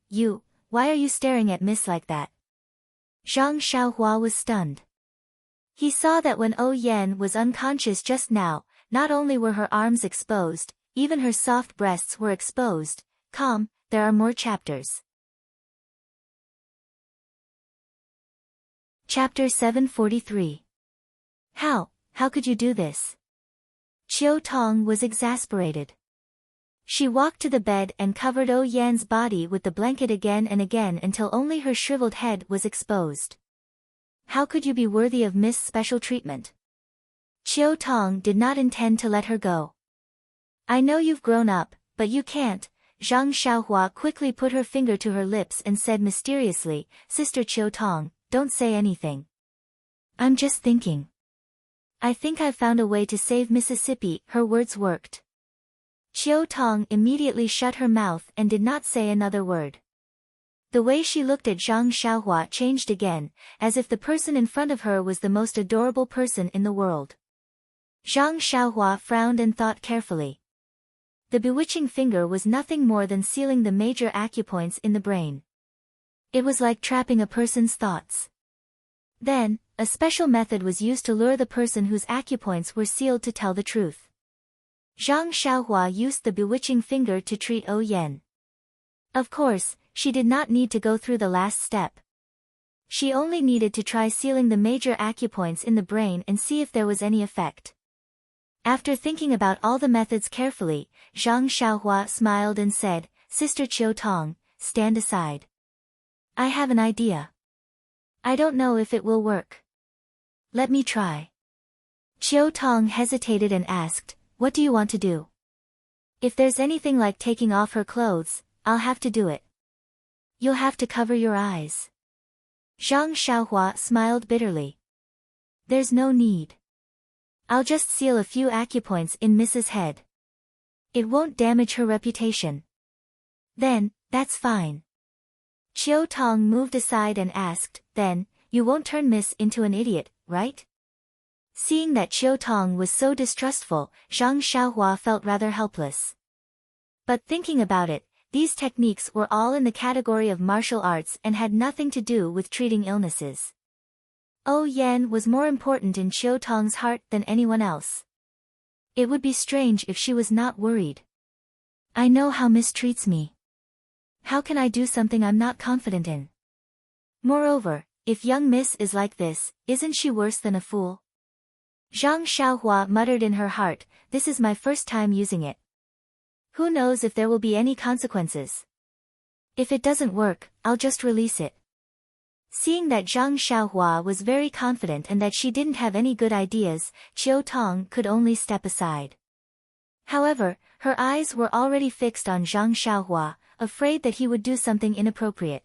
A: why are you staring at Miss like that?" Zhang Xiaohua was stunned. He saw that when Yan was unconscious just now, not only were her arms exposed, even her soft breasts were exposed. There are more chapters. Chapter 743. How could you do this? Qiu Tong was exasperated. She walked to the bed and covered Yan's body with the blanket again and again until only her shriveled head was exposed. How could you be worthy of Miss Special treatment? Qiu Tong did not intend to let her go. I know you've grown up, but you can't. Zhang Xiaohua quickly put her finger to her lips and said mysteriously, Sister Qiu Tong, don't say anything. I'm just thinking. I think I've found a way to save Mississippi. Her words worked. Qiu Tong immediately shut her mouth and did not say another word. The way she looked at Zhang Xiaohua changed again, as if the person in front of her was the most adorable person in the world. Zhang Xiaohua frowned and thought carefully. The bewitching finger was nothing more than sealing the major acupoints in the brain. It was like trapping a person's thoughts. Then, a special method was used to lure the person whose acupoints were sealed to tell the truth. Zhang Xiaohua used the bewitching finger to treat Yan. Of course, she did not need to go through the last step. She only needed to try sealing the major acupoints in the brain and see if there was any effect. After thinking about all the methods carefully, Zhang Xiaohua smiled and said, Sister Qiu Tong, stand aside. I have an idea. I don't know if it will work. Let me try. Qiu Tong hesitated and asked, what do you want to do? If there's anything like taking off her clothes, I'll have to do it. You'll have to cover your eyes. Zhang Xiaohua smiled bitterly. There's no need. I'll just seal a few acupoints in Mrs. Head. It won't damage her reputation. Then, that's fine. Chiu Tong moved aside and asked, then, you won't turn Miss into an idiot, right? Seeing that Chiu Tong was so distrustful, Zhang Xiaohua felt rather helpless. But thinking about it, these techniques were all in the category of martial arts and had nothing to do with treating illnesses. Yan was more important in Chiu Tong's heart than anyone else. It would be strange if she was not worried. I know how Miss treats me. How can I do something I'm not confident in? Moreover, if young Miss is like this, isn't she worse than a fool? Zhang Xiaohua muttered in her heart, this is my first time using it. Who knows if there will be any consequences? If it doesn't work, I'll just release it. Seeing that Zhang Xiaohua was very confident and that she didn't have any good ideas, Chiu Tong could only step aside. However, her eyes were already fixed on Zhang Xiaohua, afraid that he would do something inappropriate.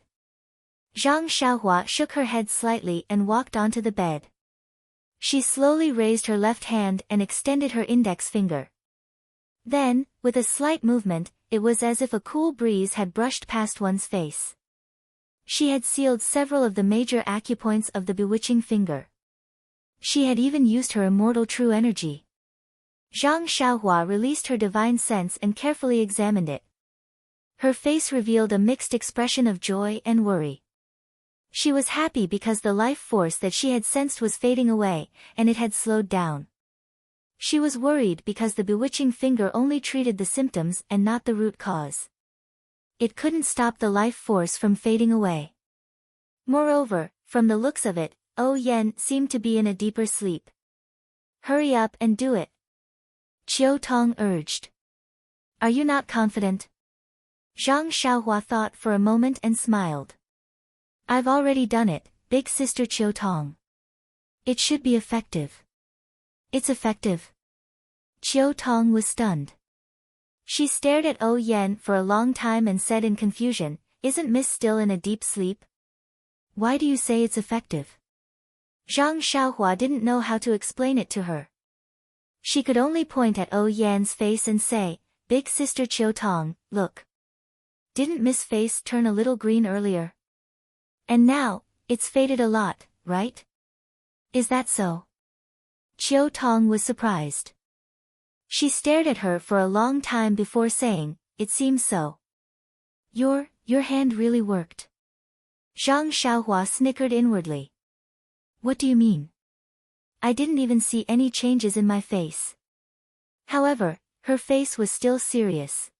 A: Zhang Xiaohua shook her head slightly and walked onto the bed. She slowly raised her left hand and extended her index finger. Then, with a slight movement, it was as if a cool breeze had brushed past one's face. She had sealed several of the major acupoints of the bewitching finger. She had even used her immortal true energy. Zhang Xiaohua released her divine sense and carefully examined it. Her face revealed a mixed expression of joy and worry. She was happy because the life force that she had sensed was fading away, and it had slowed down. She was worried because the bewitching finger only treated the symptoms and not the root cause. It couldn't stop the life force from fading away. Moreover, from the looks of it, Yan seemed to be in a deeper sleep. Hurry up and do it. Chiu Tong urged. Are you not confident? Zhang Xiaohua thought for a moment and smiled. I've already done it, big sister Chiu Tong. It should be effective. It's effective. Chiu Tong was stunned. She stared at Yan for a long time and said in confusion, isn't Miss still in a deep sleep? Why do you say it's effective? Zhang Xiaohua didn't know how to explain it to her. She could only point at Yan's face and say, big sister Chiu Tong, look. Didn't Miss' face turn a little green earlier? And now, it's faded a lot, right? Is that so? Chiu Tong was surprised. She stared at her for a long time before saying, it seems so. Your hand really worked. Zhang Xiaohua snickered inwardly. What do you mean? I didn't even see any changes in my face. However, her face was still serious.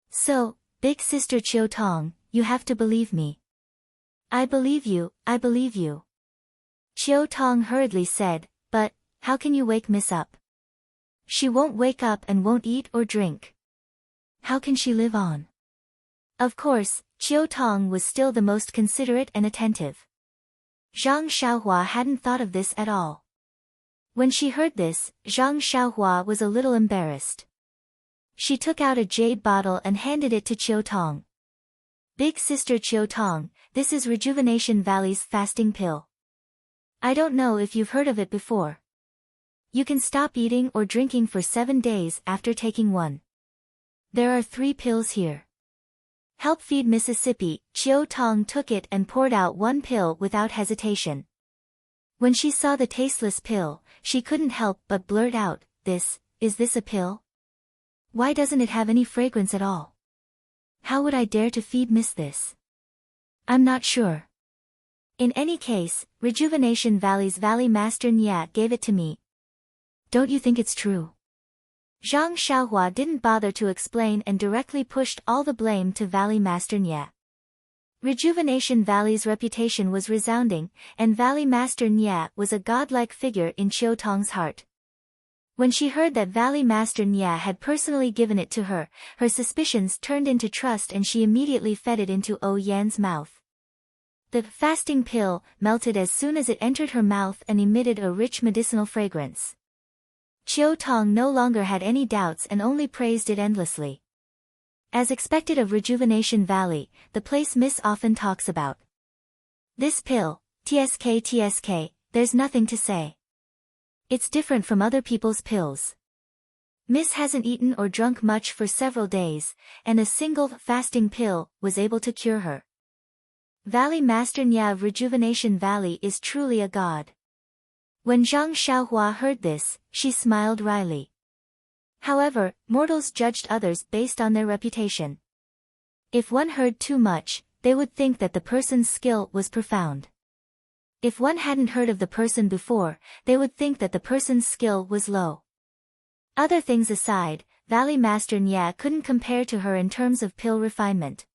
A: So, big sister Chiu Tong, you have to believe me. I believe you, I believe you. Chiu Tong hurriedly said, but, how can you wake Miss up? She won't wake up and won't eat or drink. How can she live on? Of course, Chiu Tong was still the most considerate and attentive. Zhang Xiaohua hadn't thought of this at all. When she heard this, Zhang Xiaohua was a little embarrassed. She took out a jade bottle and handed it to Chiu Tong. Big sister Chiu Tong, this is Rejuvenation Valley's fasting pill. I don't know if you've heard of it before. You can stop eating or drinking for 7 days after taking one. There are 3 pills here. Help feed Mississippi. Chiu Tong took it and poured out 1 pill without hesitation. When she saw the tasteless pill, she couldn't help but blurt out, is this a pill? Why doesn't it have any fragrance at all? How would I dare to feed Miss this? I'm not sure. In any case, Rejuvenation Valley's Valley Master Nya gave it to me. Don't you think it's true? Zhang Xiaohua didn't bother to explain and directly pushed all the blame to Valley Master Nya. Rejuvenation Valley's reputation was resounding, and Valley Master Nya was a godlike figure in Chiu Tong's heart. When she heard that Valley Master Nya had personally given it to her, her suspicions turned into trust and she immediately fed it into Yan's mouth. The fasting pill melted as soon as it entered her mouth and emitted a rich medicinal fragrance. Chiu Tong no longer had any doubts and only praised it endlessly. As expected of Rejuvenation Valley, the place Miss often talks about. This pill, TSK, there's nothing to say. It's different from other people's pills. Miss hasn't eaten or drunk much for several days, and a single fasting pill was able to cure her. Valley Master Nya of Rejuvenation Valley is truly a god. When Zhang Xiaohua heard this, she smiled wryly. However, mortals judged others based on their reputation. If one heard too much, they would think that the person's skill was profound. If one hadn't heard of the person before, they would think that the person's skill was low. Other things aside, Valley Master Nya couldn't compare to her in terms of pill refinement.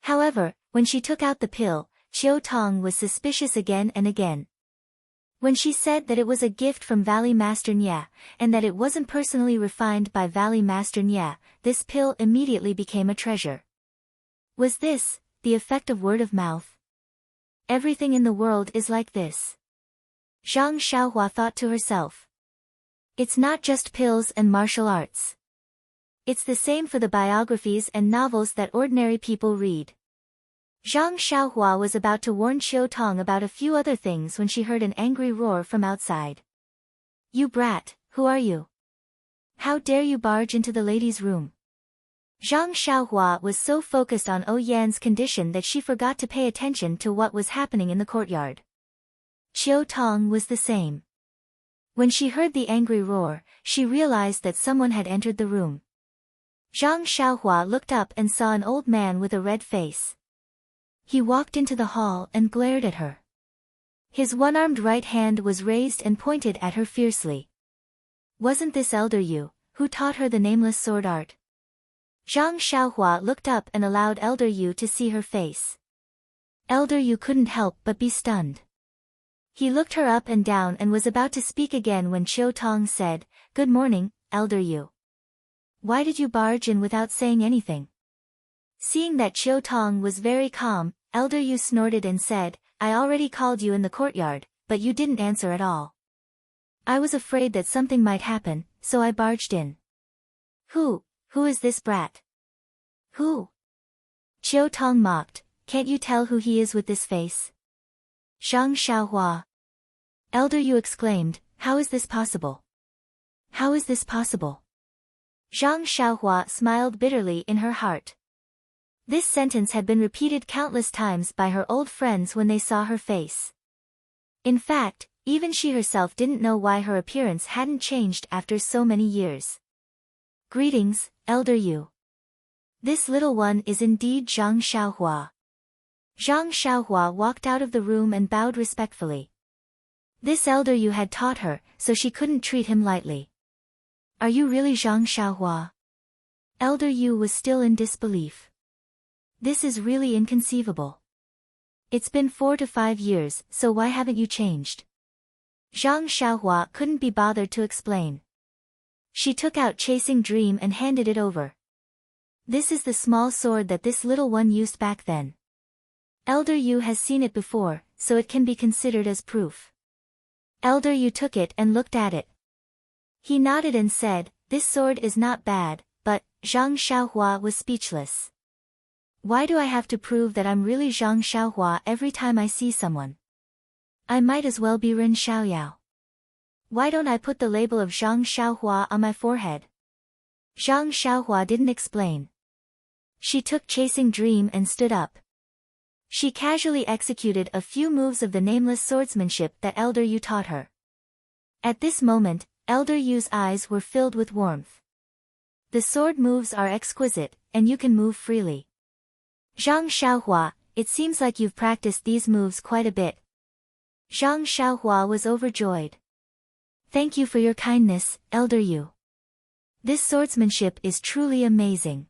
A: However, when she took out the pill, Qiu Tong was suspicious again and again. When she said that it was a gift from Valley Master Nya, and that it wasn't personally refined by Valley Master Nya, this pill immediately became a treasure. Was this the effect of word of mouth? Everything in the world is like this. Zhang Xiaohua thought to herself. It's not just pills and martial arts. It's the same for the biographies and novels that ordinary people read. Zhang Xiaohua was about to warn Qiu Tong about a few other things when she heard an angry roar from outside. You brat, who are you? How dare you barge into the lady's room? Zhang Xiaohua was so focused on Yan's condition that she forgot to pay attention to what was happening in the courtyard. Qiu Tong was the same. When she heard the angry roar, she realized that someone had entered the room. Zhang Xiaohua looked up and saw an old man with a red face. He walked into the hall and glared at her. His one-armed right hand was raised and pointed at her fiercely. Wasn't this Elder Yu, who taught her the nameless sword art? Zhang Xiaohua looked up and allowed Elder Yu to see her face. Elder Yu couldn't help but be stunned. He looked her up and down and was about to speak again when Qiu Tong said, Good morning, Elder Yu. Why did you barge in without saying anything? Seeing that Qiu Tong was very calm, Elder Yu snorted and said, I already called you in the courtyard, but you didn't answer at all. I was afraid that something might happen, so I barged in. Who is this brat? Who? Qiu Tong mocked, can't you tell who he is with this face? Zhang Xiaohua. Elder Yu exclaimed, how is this possible? How is this possible? Zhang Xiaohua smiled bitterly in her heart. This sentence had been repeated countless times by her old friends when they saw her face. In fact, even she herself didn't know why her appearance hadn't changed after so many years. Greetings, Elder Yu. This little one is indeed Zhang Xiaohua. Zhang Xiaohua walked out of the room and bowed respectfully. This Elder Yu had taught her, so she couldn't treat him lightly. Are you really Zhang Xiaohua? Elder Yu was still in disbelief. This is really inconceivable. It's been 4 to 5 years, so why haven't you changed? Zhang Xiaohua couldn't be bothered to explain. She took out Chasing Dream and handed it over. This is the small sword that this little one used back then. Elder Yu has seen it before, so it can be considered as proof. Elder Yu took it and looked at it. He nodded and said, this sword is not bad, but Zhang Xiaohua was speechless. Why do I have to prove that I'm really Zhang Xiaohua every time I see someone? I might as well be Ren Xiaoyao. Why don't I put the label of Zhang Xiaohua on my forehead? Zhang Xiaohua didn't explain. She took Chasing Dream and stood up. She casually executed a few moves of the nameless swordsmanship that Elder Yu taught her. At this moment, Elder Yu's eyes were filled with warmth. The sword moves are exquisite, and you can move freely. Zhang Xiaohua, it seems like you've practiced these moves quite a bit. Zhang Xiaohua was overjoyed. Thank you for your kindness, Elder Yu. This swordsmanship is truly amazing.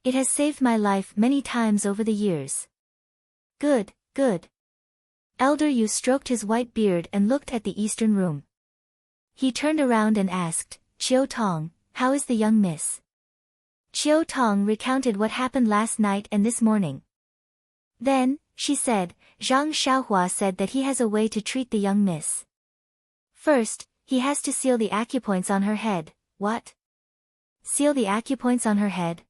A: It has saved my life many times over the years. Good, good. Elder Yu stroked his white beard and looked at the eastern room. He turned around and asked, Qiu Tong, how is the young miss? Qiu Tong recounted what happened last night and this morning. Then, she said, Zhang Xiaohua said that he has a way to treat the young miss. First, he has to seal the acupoints on her head. What? Seal the acupoints on her head?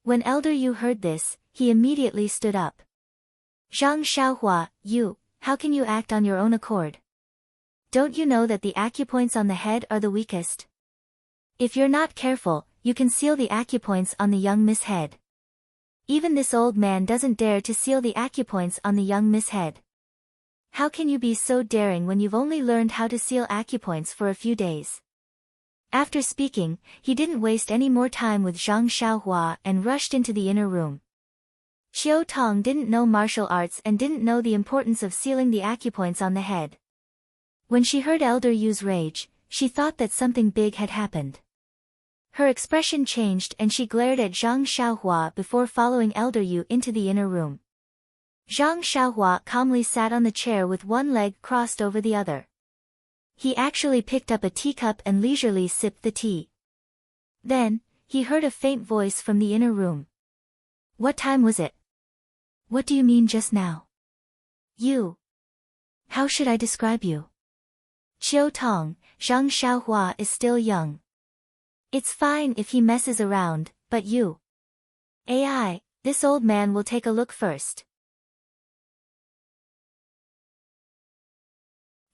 A: When Elder Yu heard this, he immediately stood up. Zhang Xiaohua, how can you act on your own accord? Don't you know that the acupoints on the head are the weakest? If you're not careful, you can seal the acupoints on the young Miss head. Even this old man doesn't dare to seal the acupoints on the young Miss head. How can you be so daring when you've only learned how to seal acupoints for a few days? After speaking, he didn't waste any more time with Zhang Xiaohua and rushed into the inner room. Qiu Tong didn't know martial arts and didn't know the importance of sealing the acupoints on the head. When she heard Elder Yu's rage, she thought that something big had happened. Her expression changed and she glared at Zhang Xiaohua before following Elder Yu into the inner room. Zhang Xiaohua calmly sat on the chair with one leg crossed over the other. He actually picked up a teacup and leisurely sipped the tea. Then, he heard a faint voice from the inner room. What time was it? What do you mean just now? You. How should I describe you? Qiu Tong, Zhang Xiaohua is still young. It's fine if he messes around, but you. AI, this old man will take a look first.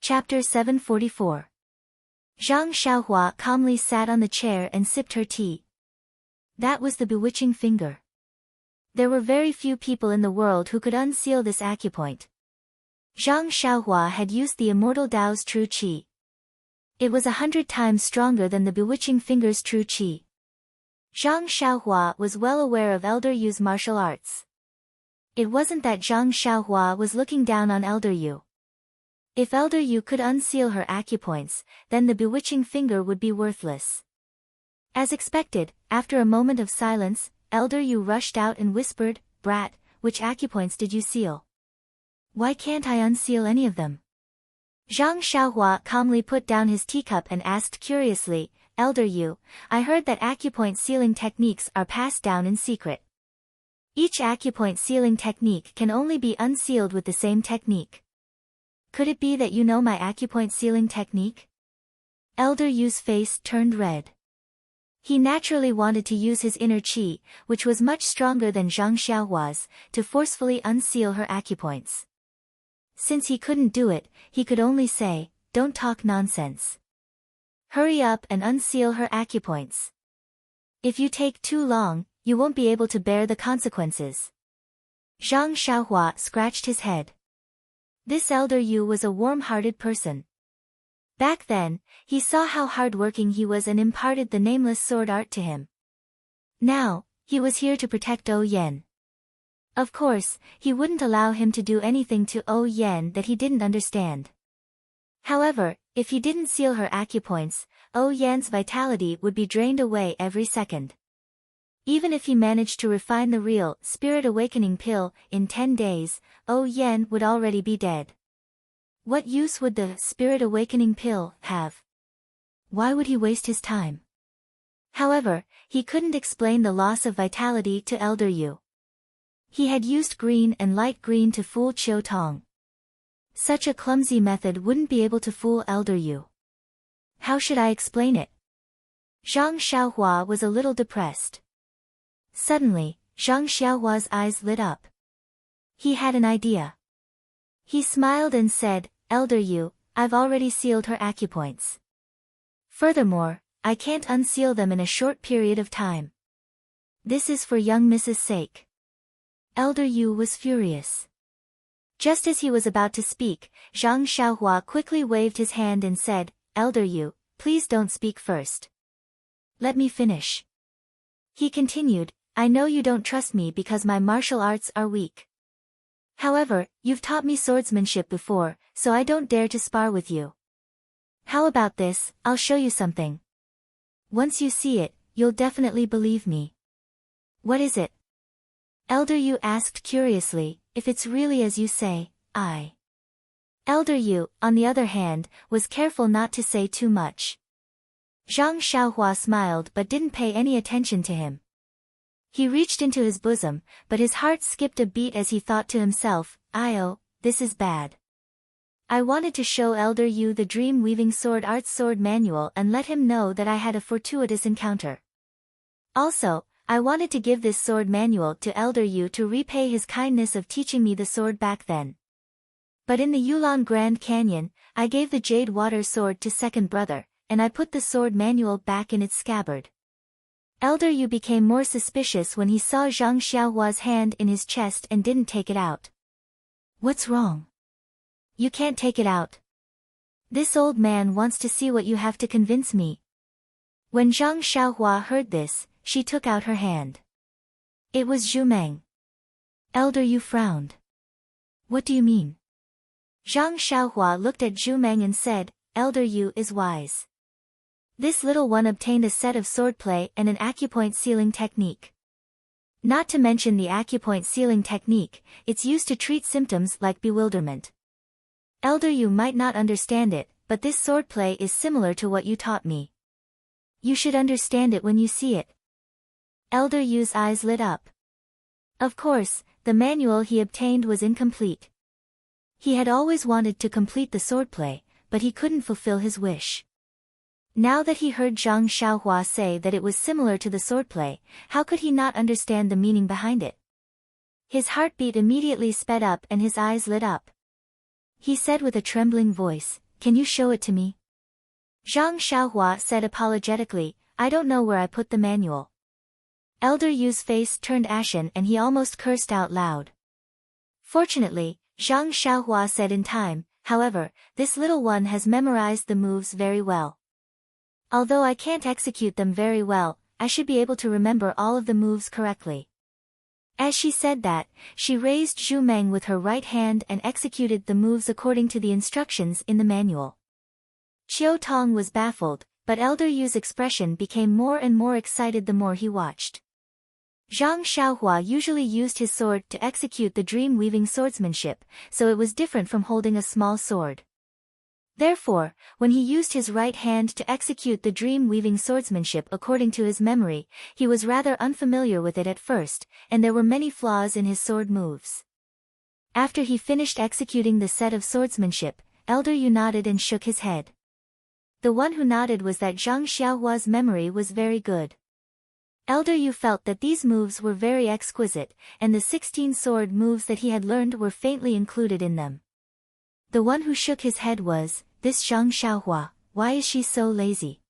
A: Chapter 744. Zhang Xiaohua calmly sat on the chair and sipped her tea. That was the bewitching finger. There were very few people in the world who could unseal this acupoint. Zhang Xiaohua had used the immortal Tao's true qi. It was 100 times stronger than the bewitching finger's true qi. Zhang Xiaohua was well aware of Elder Yu's martial arts. It wasn't that Zhang Xiaohua was looking down on Elder Yu. If Elder Yu could unseal her acupoints, then the bewitching finger would be worthless. As expected, after a moment of silence, Elder Yu rushed out and whispered, "Brat, which acupoints did you seal? Why can't I unseal any of them?" Zhang Xiaohua calmly put down his teacup and asked curiously, "Elder Yu, I heard that acupoint sealing techniques are passed down in secret. Each acupoint sealing technique can only be unsealed with the same technique. Could it be that you know my acupoint sealing technique?" Elder Yu's face turned red. He naturally wanted to use his inner qi, which was much stronger than Zhang Xiaohua's, to forcefully unseal her acupoints. Since he couldn't do it, he could only say, "Don't talk nonsense. Hurry up and unseal her acupoints. If you take too long, you won't be able to bear the consequences." Zhang Xiaohua scratched his head. This Elder Yu was a warm-hearted person. Back then, he saw how hard-working he was and imparted the nameless sword art to him. Now, he was here to protect O Yen. Of course, he wouldn't allow him to do anything to O Yen that he didn't understand. However, if he didn't seal her acupoints, O Yan's vitality would be drained away every second. Even if he managed to refine the real Spirit Awakening pill in 10 days, O Yen would already be dead. What use would the Spirit Awakening pill have? Why would he waste his time? However, he couldn't explain the loss of vitality to Elder Yu. He had used green and light green to fool Qiu Tong. Such a clumsy method wouldn't be able to fool Elder Yu. How should I explain it? Zhang Xiaohua was a little depressed. Suddenly, Zhang Xiaohua's eyes lit up. He had an idea. He smiled and said, "Elder Yu, I've already sealed her acupoints. Furthermore, I can't unseal them in a short period of time. This is for young Mrs.'s sake." Elder Yu was furious. Just as he was about to speak, Zhang Xiaohua quickly waved his hand and said, "Elder Yu, please don't speak first. Let me finish." He continued, "I know you don't trust me because my martial arts are weak. However, you've taught me swordsmanship before, so I don't dare to spar with you. How about this, I'll show you something. Once you see it, you'll definitely believe me." "What is it?" Elder Yu asked curiously. "If it's really as you say, I..." Elder Yu, on the other hand, was careful not to say too much. Zhang Xiaohua smiled but didn't pay any attention to him. He reached into his bosom, but his heart skipped a beat as he thought to himself, "Oh, this is bad. I wanted to show Elder Yu the dream-weaving sword arts sword manual and let him know that I had a fortuitous encounter. Also, I wanted to give this sword manual to Elder Yu to repay his kindness of teaching me the sword back then. But in the Yulon Grand Canyon, I gave the Jade Water Sword to second brother, and I put the sword manual back in its scabbard. Elder Yu became more suspicious when he saw Zhang Xiaohua's hand in his chest and didn't take it out. What's wrong? You can't take it out. This old man wants to see what you have to convince me. When Zhang Xiaohua heard this, she took out her hand. It was Zhu Meng. Elder Yu frowned. What do you mean? Zhang Xiaohua looked at Zhu Meng and said, Elder Yu is wise. This little one obtained a set of swordplay and an acupoint sealing technique. Not to mention the acupoint sealing technique, it's used to treat symptoms like bewilderment. Elder Yu might not understand it, but this swordplay is similar to what you taught me. You should understand it when you see it. Elder Yu's eyes lit up. Of course, the manual he obtained was incomplete. He had always wanted to complete the swordplay, but he couldn't fulfill his wish. Now that he heard Zhang Xiaohua say that it was similar to the swordplay, how could he not understand the meaning behind it? His heartbeat immediately sped up and his eyes lit up. He said with a trembling voice, Can you show it to me? Zhang Xiaohua said apologetically, I don't know where I put the manual. Elder Yu's face turned ashen and he almost cursed out loud. Fortunately, Zhang Xiaohua said in time, however, this little one has memorized the moves very well. Although I can't execute them very well, I should be able to remember all of the moves correctly. As she said that, she raised Zhu Meng with her right hand and executed the moves according to the instructions in the manual. Qiu Tong was baffled, but Elder Yu's expression became more and more excited the more he watched. Zhang Xiaohua usually used his sword to execute the dream-weaving swordsmanship, so it was different from holding a small sword. Therefore, when he used his right hand to execute the dream-weaving swordsmanship according to his memory, he was rather unfamiliar with it at first, and there were many flaws in his sword moves. After he finished executing the set of swordsmanship, Elder Yu nodded and shook his head. The one who nodded was that Zhang Xiaohua's memory was very good. Elder Yu felt that these moves were very exquisite, and the 16 sword moves that he had learned were faintly included in them. The one who shook his head was, this Zhang Xiaohua, why is she so lazy?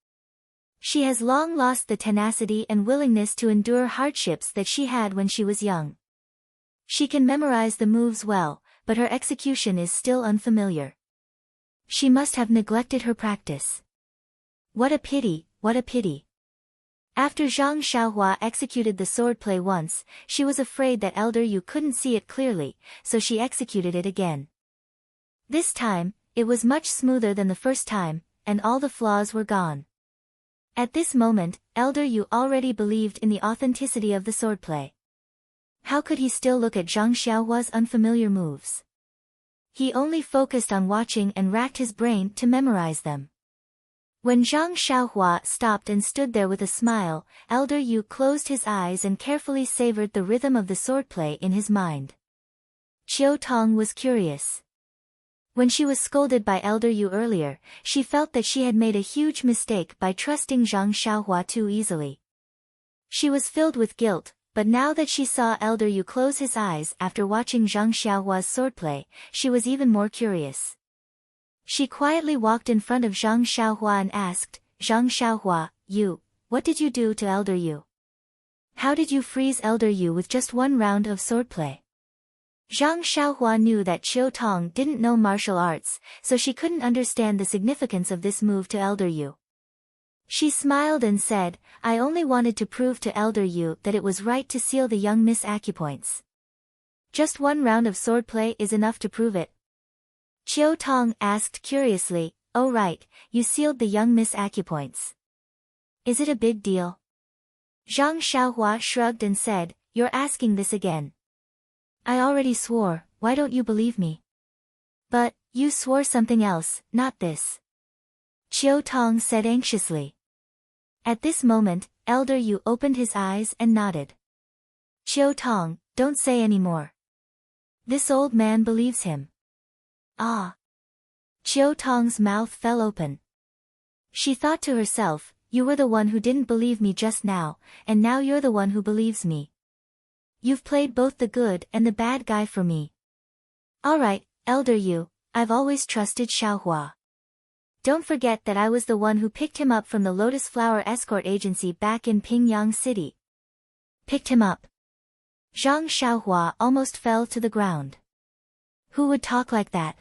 A: She has long lost the tenacity and willingness to endure hardships that she had when she was young. She can memorize the moves well, but her execution is still unfamiliar. She must have neglected her practice. What a pity, what a pity. After Zhang Xiaohua executed the swordplay once, she was afraid that Elder Yu couldn't see it clearly, so she executed it again. This time, it was much smoother than the first time, and all the flaws were gone. At this moment, Elder Yu already believed in the authenticity of the swordplay. How could he still look at Zhang Xiaohua's unfamiliar moves? He only focused on watching and racked his brain to memorize them. When Zhang Xiaohua stopped and stood there with a smile, Elder Yu closed his eyes and carefully savored the rhythm of the swordplay in his mind. Qiu Tong was curious. When she was scolded by Elder Yu earlier, she felt that she had made a huge mistake by trusting Zhang Xiaohua too easily. She was filled with guilt, but now that she saw Elder Yu close his eyes after watching Zhang Xiaohua's swordplay, she was even more curious. She quietly walked in front of Zhang Xiaohua and asked, Zhang Xiaohua, what did you do to Elder Yu? How did you freeze Elder Yu with just one round of swordplay? Zhang Xiaohua knew that Qiu Tong didn't know martial arts, so she couldn't understand the significance of this move to Elder Yu. She smiled and said, I only wanted to prove to Elder Yu that it was right to seal the young Miss acupoints. Just one round of swordplay is enough to prove it. Qiu Tong asked curiously, Oh right, you sealed the young Miss acupoints. Is it a big deal? Zhang Xiaohua shrugged and said, You're asking this again. I already swore, why don't you believe me? But, you swore something else, not this. Qiu Tong said anxiously. At this moment, Elder Yu opened his eyes and nodded. Qiu Tong, don't say any more. This old man believes him. Ah. Qiu Tong's mouth fell open. She thought to herself, you were the one who didn't believe me just now, and now you're the one who believes me. You've played both the good and the bad guy for me. Alright, Elder Yu, I've always trusted Xiaohua. Don't forget that I was the one who picked him up from the Lotus Flower Escort Agency back in Pingyang City. Picked him up. Zhang Xiaohua almost fell to the ground. Who would talk like that?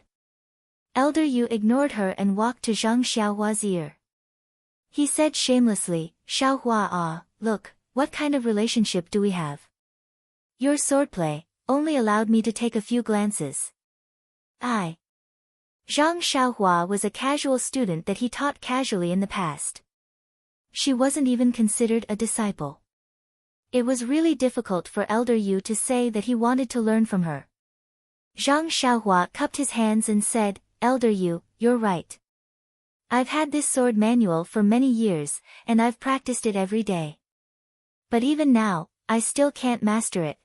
A: Elder Yu ignored her and walked to Zhang Xiaohua's ear. He said shamelessly, Xiaohua, look, what kind of relationship do we have? Your swordplay only allowed me to take a few glances. Zhang Xiaohua was a casual student that he taught casually in the past. She wasn't even considered a disciple. It was really difficult for Elder Yu to say that he wanted to learn from her. Zhang Xiaohua cupped his hands and said, Elder Yu, you're right. I've had this sword manual for many years, and I've practiced it every day. But even now, I still can't master it.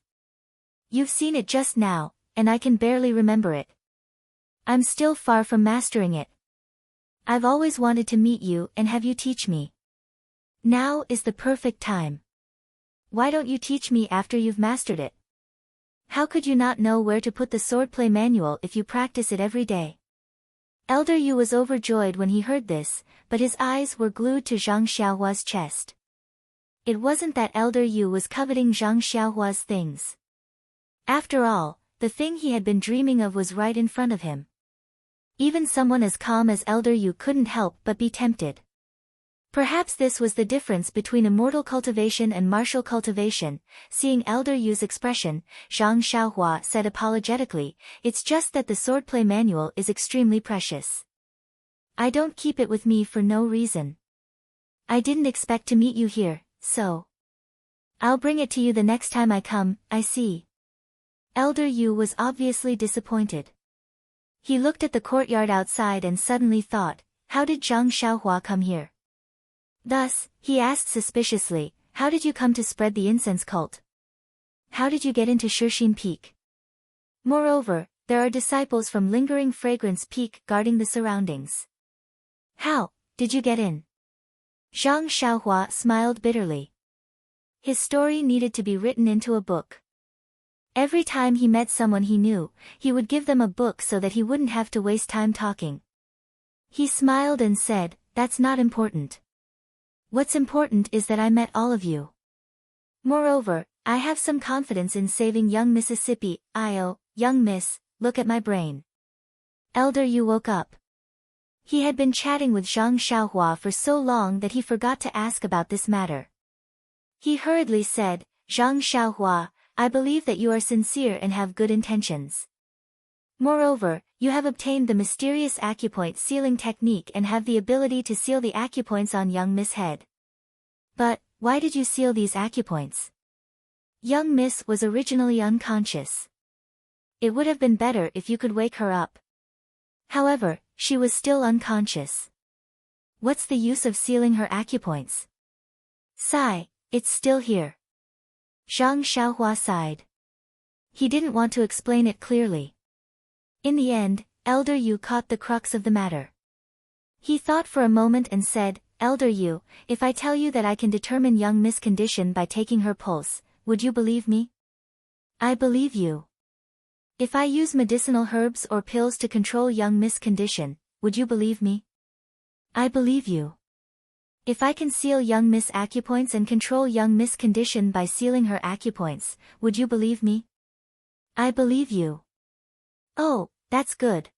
A: You've seen it just now, and I can barely remember it. I'm still far from mastering it. I've always wanted to meet you and have you teach me. Now is the perfect time. Why don't you teach me after you've mastered it? How could you not know where to put the swordplay manual if you practice it every day? Elder Yu was overjoyed when he heard this, but his eyes were glued to Zhang Xiaohua's chest. It wasn't that Elder Yu was coveting Zhang Xiaohua's things. After all, the thing he had been dreaming of was right in front of him. Even someone as calm as Elder Yu couldn't help but be tempted. Perhaps this was the difference between immortal cultivation and martial cultivation. Seeing Elder Yu's expression, Zhang Xiaohua said apologetically, it's just that the swordplay manual is extremely precious. I don't keep it with me for no reason. I didn't expect to meet you here, so I'll bring it to you the next time I come. I see. Elder Yu was obviously disappointed. He looked at the courtyard outside and suddenly thought, how did Zhang Xiaohua come here? Thus, he asked suspiciously, how did you come to spread the incense cult? How did you get into Shixin Peak? Moreover, there are disciples from Lingering Fragrance Peak guarding the surroundings. How did you get in? Zhang Xiaohua smiled bitterly. His story needed to be written into a book. Every time he met someone he knew, he would give them a book so that he wouldn't have to waste time talking. He smiled and said, that's not important. What's important is that I met all of you. Moreover, I have some confidence in saving young Mississippi. Young miss, look at my brain. Elder Yu woke up. He had been chatting with Zhang Xiaohua for so long that he forgot to ask about this matter. He hurriedly said, Zhang Xiaohua, I believe that you are sincere and have good intentions. Moreover, you have obtained the mysterious acupoint sealing technique and have the ability to seal the acupoints on young Miss' head. But, why did you seal these acupoints? Young Miss was originally unconscious. It would have been better if you could wake her up. However, she was still unconscious. What's the use of sealing her acupoints? Sigh, it's still here. Zhang Xiaohua sighed. He didn't want to explain it clearly. In the end, Elder Yu caught the crux of the matter. He thought for a moment and said, Elder Yu, if I tell you that I can determine young Miss' condition by taking her pulse, would you believe me? I believe you. If I use medicinal herbs or pills to control young Miss' condition, would you believe me? I believe you. If I can seal young Miss' acupoints and control young Miss' condition by sealing her acupoints, would you believe me? I believe you. Oh, that's good.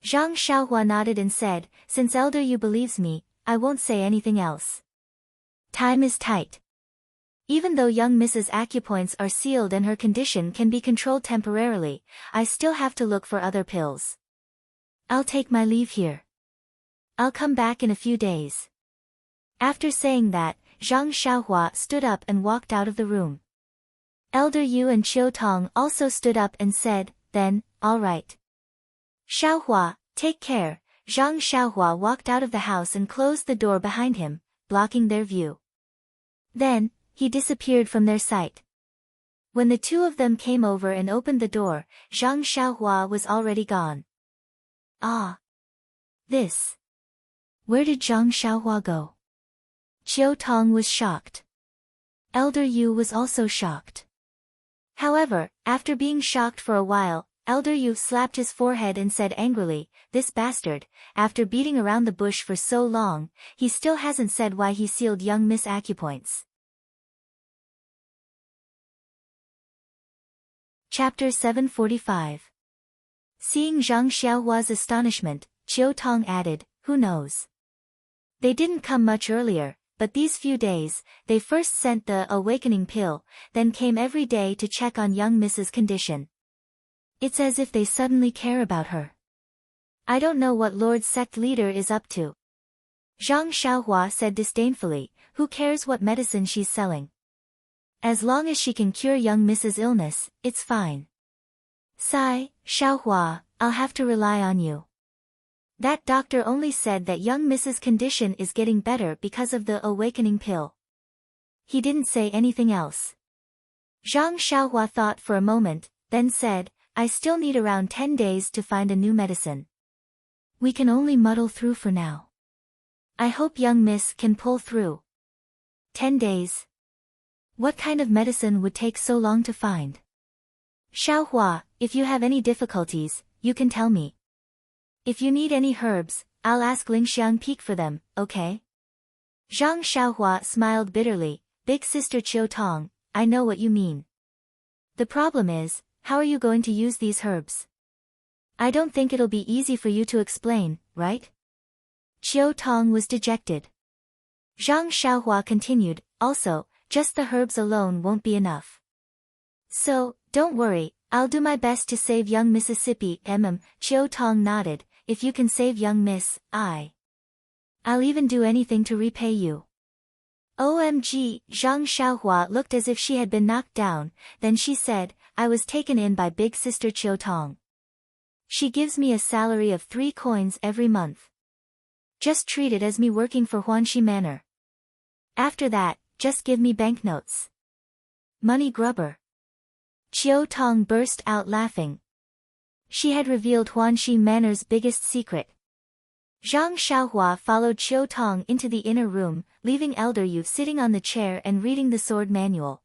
A: Zhang Xiaohua nodded and said, since Elder Yu believes me, I won't say anything else. Time is tight. Even though young Mrs. acupoints are sealed and her condition can be controlled temporarily, I still have to look for other pills. I'll take my leave here. I'll come back in a few days. After saying that, Zhang Xiaohua stood up and walked out of the room. Elder Yu and Qiu Tong also stood up and said, then, all right. Xiaohua, take care. Zhang Xiaohua walked out of the house and closed the door behind him, blocking their view. Then, he disappeared from their sight. When the two of them came over and opened the door, Zhang Xiaohua was already gone. Ah! This! Where did Zhang Xiaohua go? Qiu Tong was shocked. Elder Yu was also shocked. However, after being shocked for a while, Elder Yu slapped his forehead and said angrily, "This bastard, after beating around the bush for so long, he still hasn't said why he sealed young Miss Acupoints." Chapter 745. Seeing Zhang Xiaohua's astonishment, Qiu Tong added, "Who knows? They didn't come much earlier, but these few days, they first sent the awakening pill, then came every day to check on young Mrs.'s condition. It's as if they suddenly care about her. I don't know what Lord Sect Leader is up to." Zhang Xiaohua said disdainfully, "Who cares what medicine she's selling? As long as she can cure young Mrs.'s illness, it's fine." "Sigh, Xiaohua, I'll have to rely on you. That doctor only said that young Mrs.'s condition is getting better because of the awakening pill. He didn't say anything else." Zhang Xiaohua thought for a moment, then said, "I still need around 10 days to find a new medicine. We can only muddle through for now. I hope young Miss can pull through." 10 days? What kind of medicine would take so long to find? "Xiaohua, if you have any difficulties, you can tell me. If you need any herbs, I'll ask Lingxiang Peak for them, okay?" Zhang Xiaohua smiled bitterly, "Big sister Qiu Tong, I know what you mean. The problem is, how are you going to use these herbs? I don't think it'll be easy for you to explain, right?" Qiu Tong was dejected. Zhang Xiaohua continued, "Also, just the herbs alone won't be enough. So, don't worry, I'll do my best to save young Mississippi." Qiu Tong nodded, "If you can save young Miss, I'll even do anything to repay you." OMG, Zhang Xiaohua looked as if she had been knocked down, then she said, "I was taken in by big sister Qiu Tong. She gives me a salary of 3 coins every month. Just treat it as me working for Huanxi Manor. After that, just give me banknotes. Money grubber." Qiu Tong burst out laughing. She had revealed Huanxi Manor's biggest secret. Zhang Xiaohua followed Qiu Tong into the inner room, leaving Elder Yu sitting on the chair and reading the sword manual.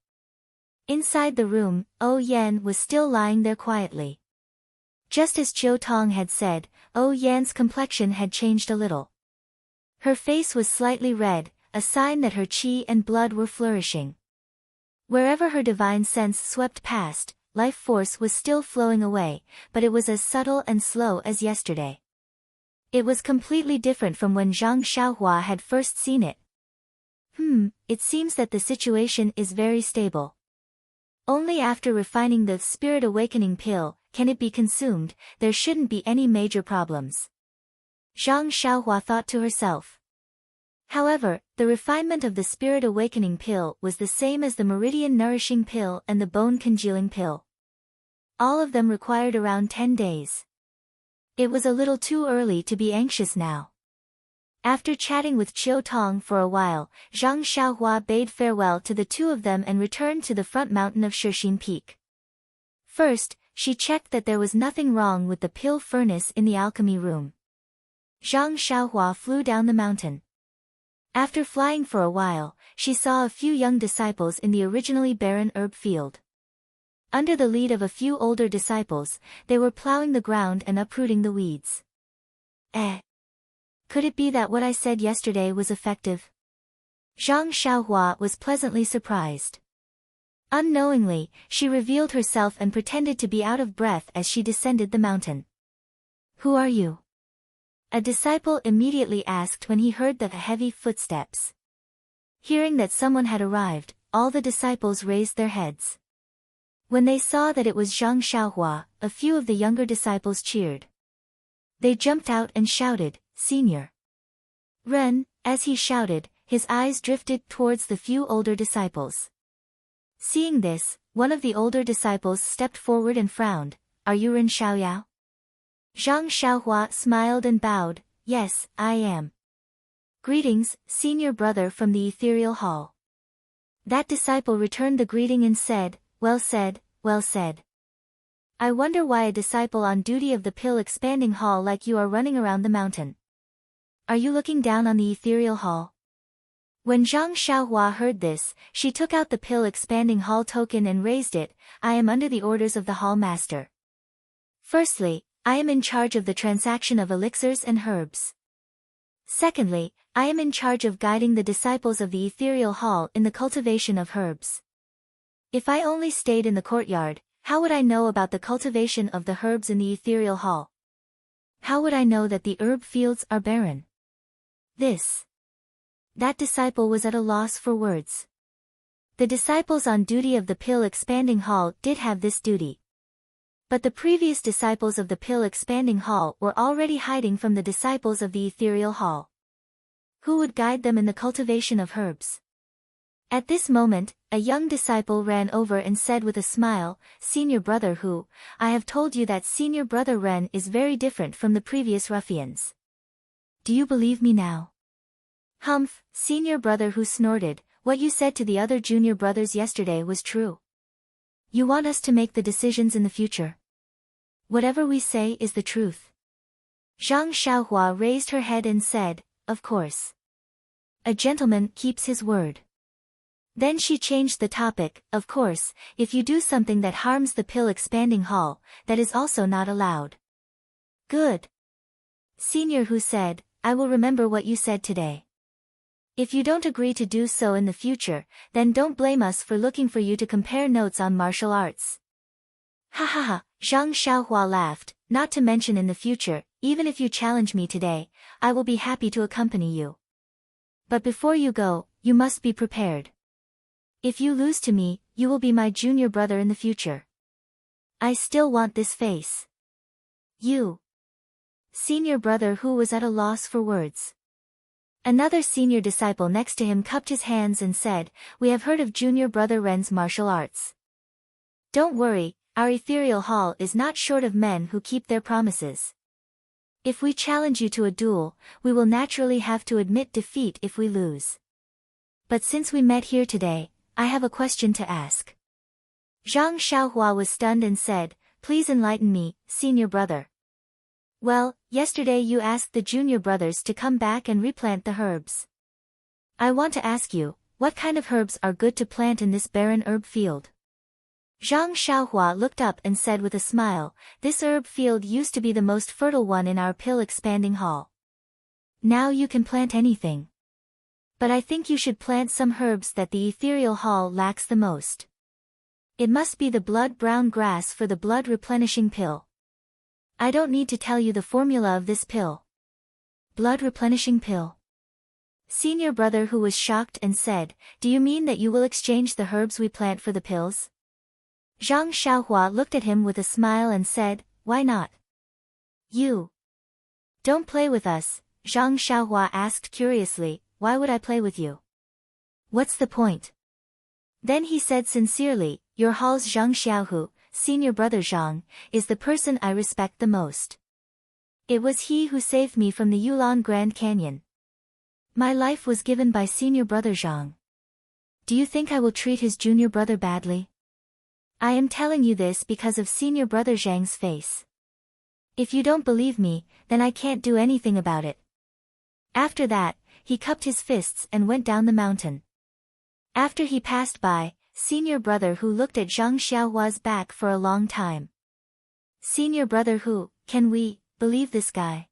A: Inside the room, Yan was still lying there quietly. Just as Qiu Tong had said, Yan's complexion had changed a little. Her face was slightly red, a sign that her qi and blood were flourishing. Wherever her divine sense swept past, life force was still flowing away, but it was as subtle and slow as yesterday. It was completely different from when Zhang Xiaohua had first seen it. It seems that the situation is very stable. Only after refining the Spirit Awakening pill can it be consumed. There shouldn't be any major problems. Zhang Xiaohua thought to herself. However, the refinement of the Spirit Awakening pill was the same as the Meridian Nourishing pill and the Bone Congealing pill. All of them required around 10 days. It was a little too early to be anxious now. After chatting with Qiu Tong for a while, Zhang Xiaohua bade farewell to the two of them and returned to the front mountain of Shixin Peak. First, she checked that there was nothing wrong with the pill furnace in the alchemy room. Zhang Xiaohua flew down the mountain. After flying for a while, she saw a few young disciples in the originally barren herb field. Under the lead of a few older disciples, they were plowing the ground and uprooting the weeds. Could it be that what I said yesterday was effective? Zhang Xiaohua was pleasantly surprised. Unknowingly, she revealed herself and pretended to be out of breath as she descended the mountain. "Who are you?" a disciple immediately asked when he heard the heavy footsteps. Hearing that someone had arrived, all the disciples raised their heads. When they saw that it was Zhang Xiaohua, a few of the younger disciples cheered. They jumped out and shouted, "Senior Ren!" As he shouted, his eyes drifted towards the few older disciples. Seeing this, one of the older disciples stepped forward and frowned, "Are you Ren Xiaoyao?" Zhang Xiaohua smiled and bowed, "Yes, I am." "Greetings, senior brother from the ethereal hall." That disciple returned the greeting and said, "Well said, well said. I wonder why a disciple on duty of the pill expanding hall like you are running around the mountain. Are you looking down on the ethereal hall?" When Zhang Xiaohua heard this, she took out the pill expanding hall token and raised it, "I am under the orders of the hall master." Firstly, I am in charge of the transaction of elixirs and herbs. Secondly, I am in charge of guiding the disciples of the ethereal hall in the cultivation of herbs. If I only stayed in the courtyard, how would I know about the cultivation of the herbs in the ethereal hall? How would I know that the herb fields are barren? That disciple was at a loss for words. The disciples on duty of the pill expanding hall did have this duty. But the previous disciples of the pill expanding hall were already hiding from the disciples of the ethereal hall. Who would guide them in the cultivation of herbs? At this moment, a young disciple ran over and said with a smile, "Senior brother Hu, I have told you that senior brother Ren is very different from the previous ruffians. Do you believe me now?" "Humph," senior brother Hu snorted, "what you said to the other junior brothers yesterday was true. You want us to make the decisions in the future. Whatever we say is the truth." Zhang Xiaohua raised her head and said, "Of course. A gentleman keeps his word." Then she changed the topic, "Of course, if you do something that harms the pill expanding hall, that is also not allowed." "Good." Senior Hu said, "I will remember what you said today. If you don't agree to do so in the future, then don't blame us for looking for you to compare notes on martial arts." "Ha ha ha," Zhang Xiaohua laughed, "not to mention in the future, even if you challenge me today, I will be happy to accompany you. But before you go, you must be prepared. If you lose to me, you will be my junior brother in the future. I still want this face." "You." Senior brother Hu was at a loss for words. Another senior disciple next to him cupped his hands and said, "We have heard of junior brother Ren's martial arts. Don't worry, our ethereal hall is not short of men who keep their promises. If we challenge you to a duel, we will naturally have to admit defeat if we lose. But since we met here today, I have a question to ask." Zhang Xiaohua was stunned and said, "Please enlighten me, senior brother." "Well, yesterday you asked the junior brothers to come back and replant the herbs. I want to ask you, what kind of herbs are good to plant in this barren herb field?" Zhang Xiaohua looked up and said with a smile, "This herb field used to be the most fertile one in our pill expanding hall. Now you can plant anything. But I think you should plant some herbs that the ethereal hall lacks the most. It must be the blood-brown grass for the blood-replenishing pill. I don't need to tell you the formula of this pill." "Blood-replenishing pill?" Senior brother Hu was shocked and said, "Do you mean that you will exchange the herbs we plant for the pills?" Zhang Xiaohua looked at him with a smile and said, "Why not?" "You don't play with us," Zhang Xiaohua asked curiously, "Why would I play with you? What's the point?" Then he said sincerely, "Your hall's Zhang Xiaohu, senior brother Zhang, is the person I respect the most. It was he who saved me from the Yulon Grand Canyon. My life was given by senior brother Zhang. Do you think I will treat his junior brother badly? I am telling you this because of senior brother Zhang's face. If you don't believe me, then I can't do anything about it." After that, he cupped his fists and went down the mountain. After he passed by, senior brother Hu looked at Zhang Xiaohua's back for a long time. "Senior brother Hu, can we believe this guy?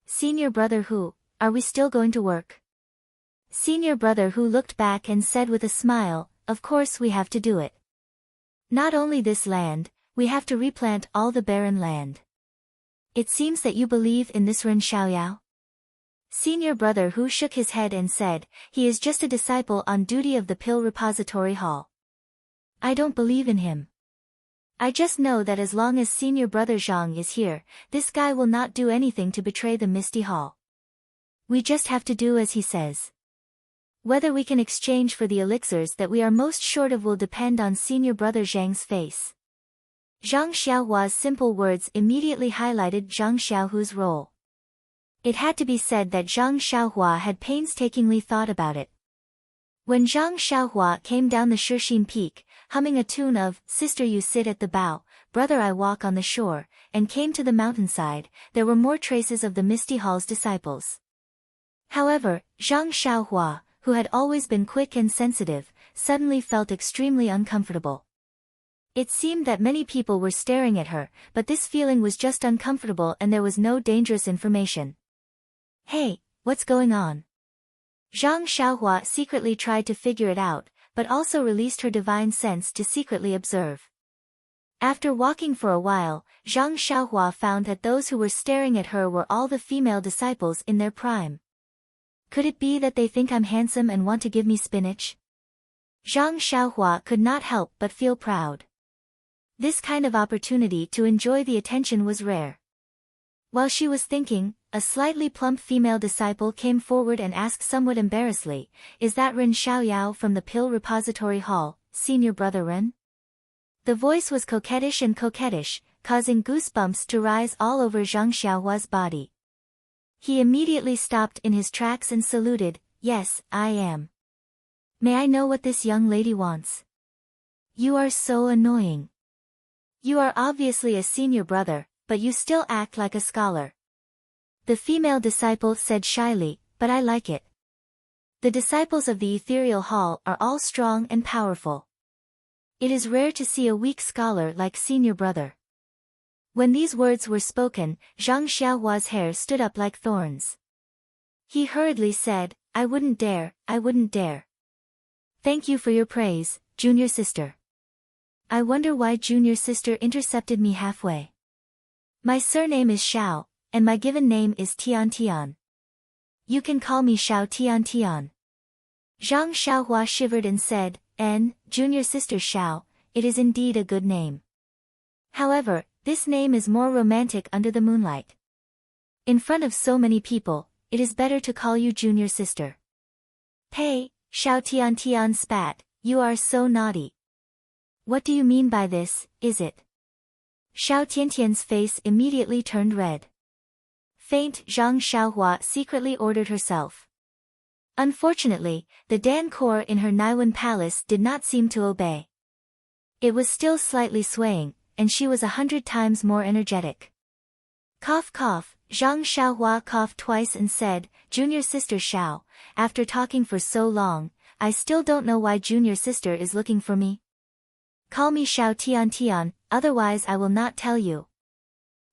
A: Senior brother Hu, are we still going to work?" Senior brother Hu looked back and said with a smile, "Of course we have to do it. Not only this land, we have to replant all the barren land. It seems that you believe in this Ren Xiaoyao?" Senior brother Hu shook his head and said, "He is just a disciple on duty of the pill repository hall. I don't believe in him. I just know that as long as senior brother Zhang is here, this guy will not do anything to betray the Misty Hall. We just have to do as he says. Whether we can exchange for the elixirs that we are most short of will depend on senior brother Zhang's face." Zhang Xiaohua's simple words immediately highlighted Zhang Xiaohu's role. It had to be said that Zhang Xiaohua had painstakingly thought about it. When Zhang Xiaohua came down the Shixin Peak, humming a tune of "Sister You Sit at the Bow, Brother I Walk on the Shore," and came to the mountainside, there were more traces of the Misty Hall's disciples. However, Zhang Xiaohua, who had always been quick and sensitive, suddenly felt extremely uncomfortable. It seemed that many people were staring at her, but this feeling was just uncomfortable and there was no dangerous information. Hey, what's going on? Zhang Xiaohua secretly tried to figure it out, but also released her divine sense to secretly observe. After walking for a while, Zhang Xiaohua found that those who were staring at her were all the female disciples in their prime. Could it be that they think I'm handsome and want to give me spinach? Zhang Xiaohua could not help but feel proud. This kind of opportunity to enjoy the attention was rare. While she was thinking, a slightly plump female disciple came forward and asked somewhat embarrassedly, "Is that Ren Xiaoyao from the Pill Repository Hall, senior brother Ren?" The voice was coquettish and coquettish, causing goosebumps to rise all over Zhang Xiaohua's body. He immediately stopped in his tracks and saluted, "Yes, I am. May I know what this young lady wants?" "You are so annoying. You are obviously a senior brother, but you still act like a scholar." The female disciple said shyly, "But I like it. The disciples of the ethereal hall are all strong and powerful. It is rare to see a weak scholar like senior brother." When these words were spoken, Zhang Xiaohua's hair stood up like thorns. He hurriedly said, I wouldn't dare. "Thank you for your praise, junior sister. I wonder why junior sister intercepted me halfway. My surname is Xiao, and my given name is Tian Tian. You can call me Xiao Tian Tian." Zhang Xiaohua shivered and said, Junior sister Xiao, it is indeed a good name. However, this name is more romantic under the moonlight. In front of so many people, it is better to call you junior sister." "Hey," Xiao Tian Tian spat, "you are so naughty. What do you mean by this, is it?" Xiao Tiantian's face immediately turned red. Faint, Zhang Xiaohua secretly ordered herself. Unfortunately, the Dan core in her Naiwan palace did not seem to obey. It was still slightly swaying, and she was 100 times more energetic. Cough cough, Zhang Xiaohua coughed twice and said, "Junior sister Xiao, after talking for so long, I still don't know why junior sister is looking for me. Call me Xiao Tian Tian, otherwise I will not tell you."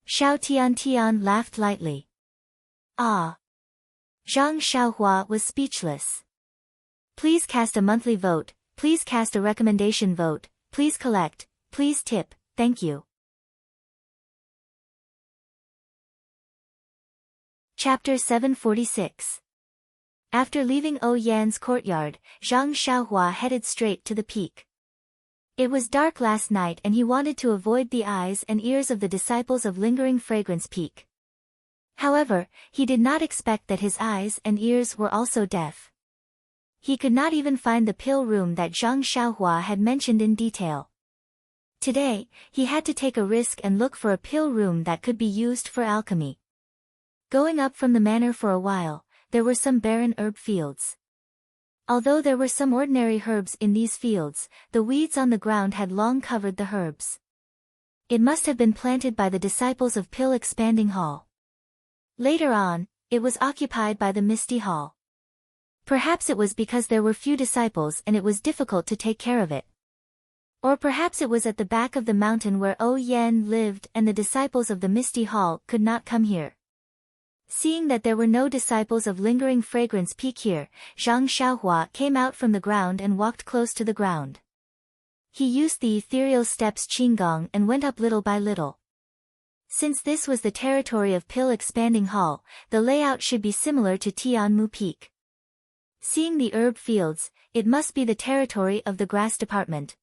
A: Xiao Tian Tian laughed lightly. Ah! Zhang Xiaohua was speechless. Please cast a monthly vote, please cast a recommendation vote, please collect, please tip, thank you. Chapter 746. After leaving Yan's courtyard, Zhang Xiaohua headed straight to the peak. It was dark last night and he wanted to avoid the eyes and ears of the disciples of Lingering Fragrance Peak. However, he did not expect that his eyes and ears were also deaf. He could not even find the pill room that Zhang Xiaohua had mentioned in detail. Today, he had to take a risk and look for a pill room that could be used for alchemy. Going up from the manor for a while, there were some barren herb fields. Although there were some ordinary herbs in these fields, the weeds on the ground had long covered the herbs. It must have been planted by the disciples of Pill Expanding Hall. Later on, it was occupied by the Misty Hall. Perhaps it was because there were few disciples and it was difficult to take care of it. Or perhaps it was at the back of the mountain where Yan lived and the disciples of the Misty Hall could not come here. Seeing that there were no disciples of Lingering Fragrance Peak here, Zhang Xiaohua came out from the ground and walked close to the ground. He used the ethereal steps Qinggong and went up little by little. Since this was the territory of Pill Expanding Hall, the layout should be similar to Tianmu Peak. Seeing the herb fields, it must be the territory of the grass department.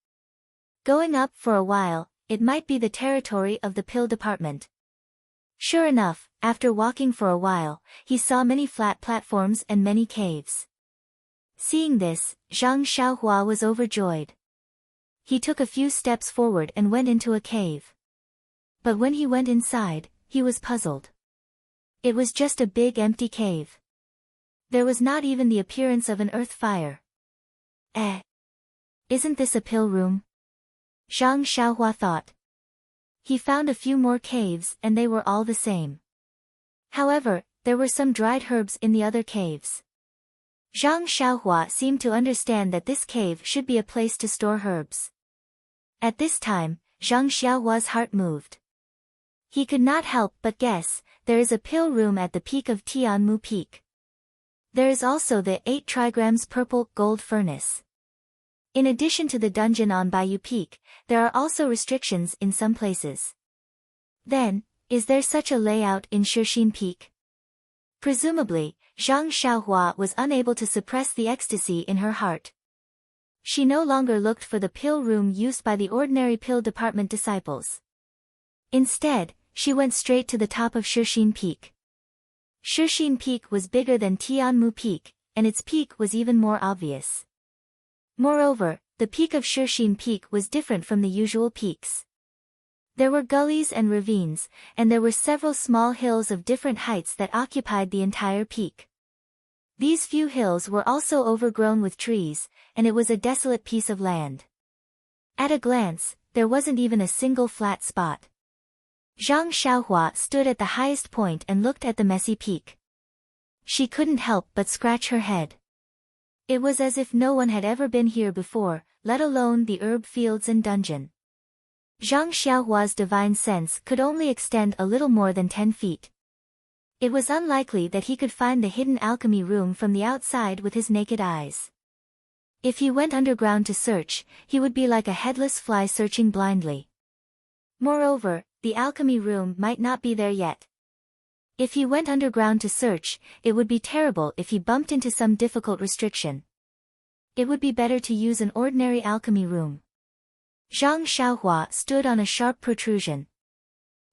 A: Going up for a while, it might be the territory of the pill department. Sure enough, after walking for a while, he saw many flat platforms and many caves. Seeing this, Zhang Xiaohua was overjoyed. He took a few steps forward and went into a cave. But when he went inside, he was puzzled. It was just a big empty cave. There was not even the appearance of an earth fire. Isn't this a pill room? Zhang Xiaohua thought. He found a few more caves and they were all the same. However, there were some dried herbs in the other caves. Zhang Xiaohua seemed to understand that this cave should be a place to store herbs. At this time, Zhang Xiaohua's heart moved. He could not help but guess, there is a pill room at the peak of Tianmu Peak. There is also the 8 trigrams purple gold furnace. In addition to the dungeon on Baiyu Peak, there are also restrictions in some places. Then, is there such a layout in Shixin Peak? Presumably, Zhang Xiaohua was unable to suppress the ecstasy in her heart. She no longer looked for the pill room used by the ordinary pill department disciples. Instead, she went straight to the top of Shixin Peak. Shixin Peak was bigger than Tianmu Peak, and its peak was even more obvious. Moreover, the peak of Shixin Peak was different from the usual peaks. There were gullies and ravines, and there were several small hills of different heights that occupied the entire peak. These few hills were also overgrown with trees, and it was a desolate piece of land. At a glance, there wasn't even a single flat spot. Zhang Xiaohua stood at the highest point and looked at the messy peak. She couldn't help but scratch her head. It was as if no one had ever been here before, let alone the herb fields and dungeon. Zhang Xiaohua's divine sense could only extend a little more than 10 feet. It was unlikely that he could find the hidden alchemy room from the outside with his naked eyes. If he went underground to search, he would be like a headless fly searching blindly. Moreover, the alchemy room might not be there yet. If he went underground to search, it would be terrible if he bumped into some difficult restriction. It would be better to use an ordinary alchemy room. Zhang Xiaohua stood on a sharp protrusion.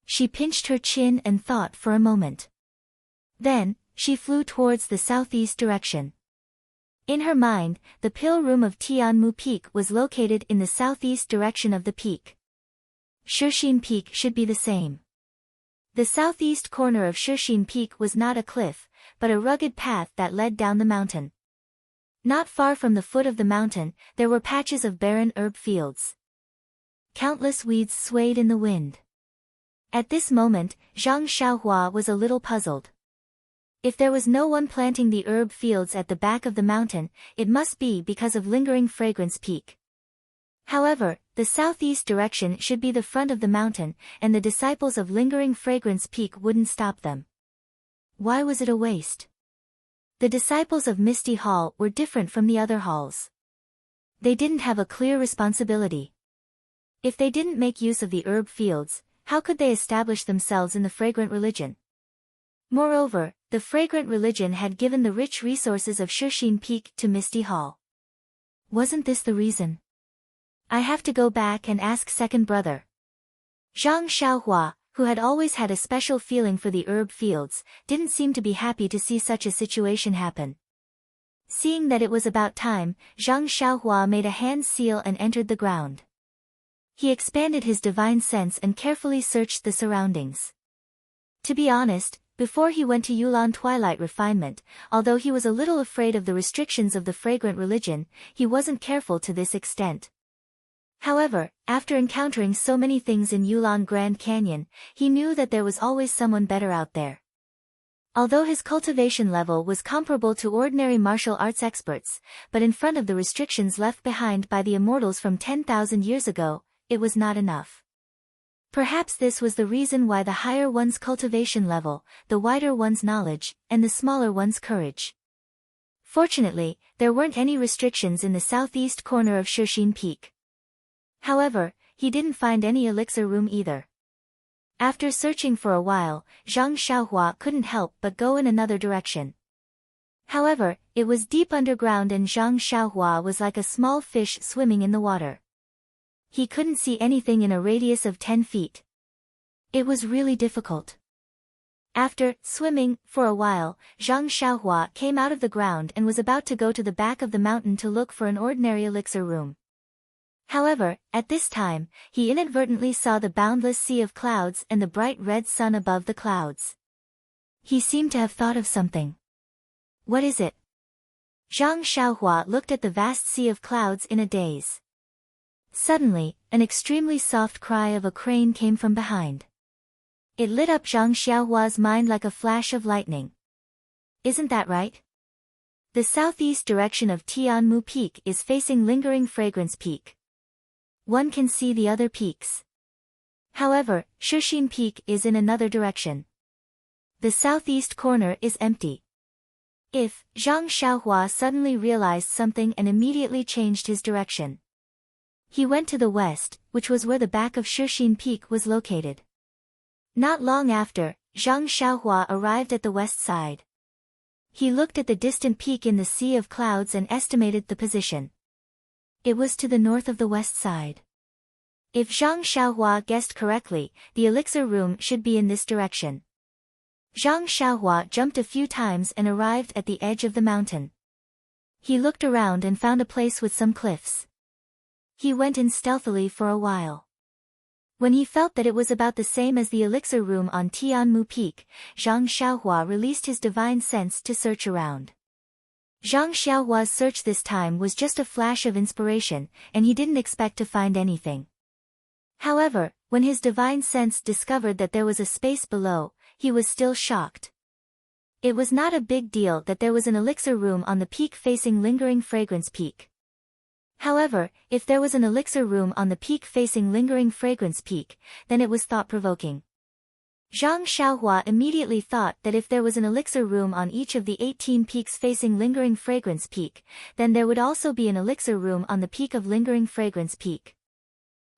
A: She pinched her chin and thought for a moment. Then, she flew towards the southeast direction. In her mind, the pill room of Tianmu Peak was located in the southeast direction of the peak. Shixin Peak should be the same. The southeast corner of Shixin Peak was not a cliff, but a rugged path that led down the mountain. Not far from the foot of the mountain, there were patches of barren herb fields. Countless weeds swayed in the wind. At this moment, Zhang Xiaohua was a little puzzled. If there was no one planting the herb fields at the back of the mountain, it must be because of Lingering Fragrance Peak. However, the southeast direction should be the front of the mountain, and the disciples of Lingering Fragrance Peak wouldn't stop them. Why was it a waste? The disciples of Misty Hall were different from the other halls. They didn't have a clear responsibility. If they didn't make use of the herb fields, how could they establish themselves in the fragrant religion? Moreover, the fragrant religion had given the rich resources of Shixin Peak to Misty Hall. Wasn't this the reason? I have to go back and ask second brother. Zhang Xiaohua, who had always had a special feeling for the herb fields, didn't seem to be happy to see such a situation happen. Seeing that it was about time, Zhang Xiaohua made a hand seal and entered the ground. He expanded his divine sense and carefully searched the surroundings. To be honest, before he went to Yulan Twilight Refinement, although he was a little afraid of the restrictions of the fragrant religion, he wasn't careful to this extent. However, after encountering so many things in Yulan Grand Canyon, he knew that there was always someone better out there. Although his cultivation level was comparable to ordinary martial arts experts, but in front of the restrictions left behind by the immortals from 10,000 years ago, it was not enough. Perhaps this was the reason why the higher one's cultivation level, the wider one's knowledge, and the smaller one's courage. Fortunately, there weren't any restrictions in the southeast corner of Shixin Peak. However, he didn't find any elixir room either. After searching for a while, Zhang Xiaohua couldn't help but go in another direction. However, it was deep underground and Zhang Xiaohua was like a small fish swimming in the water. He couldn't see anything in a radius of 10 feet. It was really difficult. After swimming for a while, Zhang Xiaohua came out of the ground and was about to go to the back of the mountain to look for an ordinary elixir room. However, at this time, he inadvertently saw the boundless sea of clouds and the bright red sun above the clouds. He seemed to have thought of something. What is it? Zhang Xiaohua looked at the vast sea of clouds in a daze. Suddenly, an extremely soft cry of a crane came from behind. It lit up Zhang Xiaohua's mind like a flash of lightning. Isn't that right? The southeast direction of Tianmu Peak is facing Lingering Fragrance Peak. One can see the other peaks. However, Shixin Peak is in another direction. The southeast corner is empty. If Zhang Xiaohua suddenly realized something and immediately changed his direction. He went to the west, which was where the back of Shixin Peak was located. Not long after, Zhang Xiaohua arrived at the west side. He looked at the distant peak in the sea of clouds and estimated the position. It was to the north of the west side. If Zhang Xiaohua guessed correctly, the elixir room should be in this direction. Zhang Xiaohua jumped a few times and arrived at the edge of the mountain. He looked around and found a place with some cliffs. He went in stealthily for a while. When he felt that it was about the same as the elixir room on Tianmu Peak, Zhang Xiaohua released his divine sense to search around. Zhang Xiaohua's search this time was just a flash of inspiration, and he didn't expect to find anything. However, when his divine sense discovered that there was a space below, he was still shocked. It was not a big deal that there was an elixir room on the peak facing Lingering Fragrance Peak. However, if there was an elixir room on the peak facing Lingering Fragrance Peak, then it was thought-provoking. Zhang Xiaohua immediately thought that if there was an elixir room on each of the 18 peaks facing Lingering Fragrance Peak, then there would also be an elixir room on the peak of Lingering Fragrance Peak.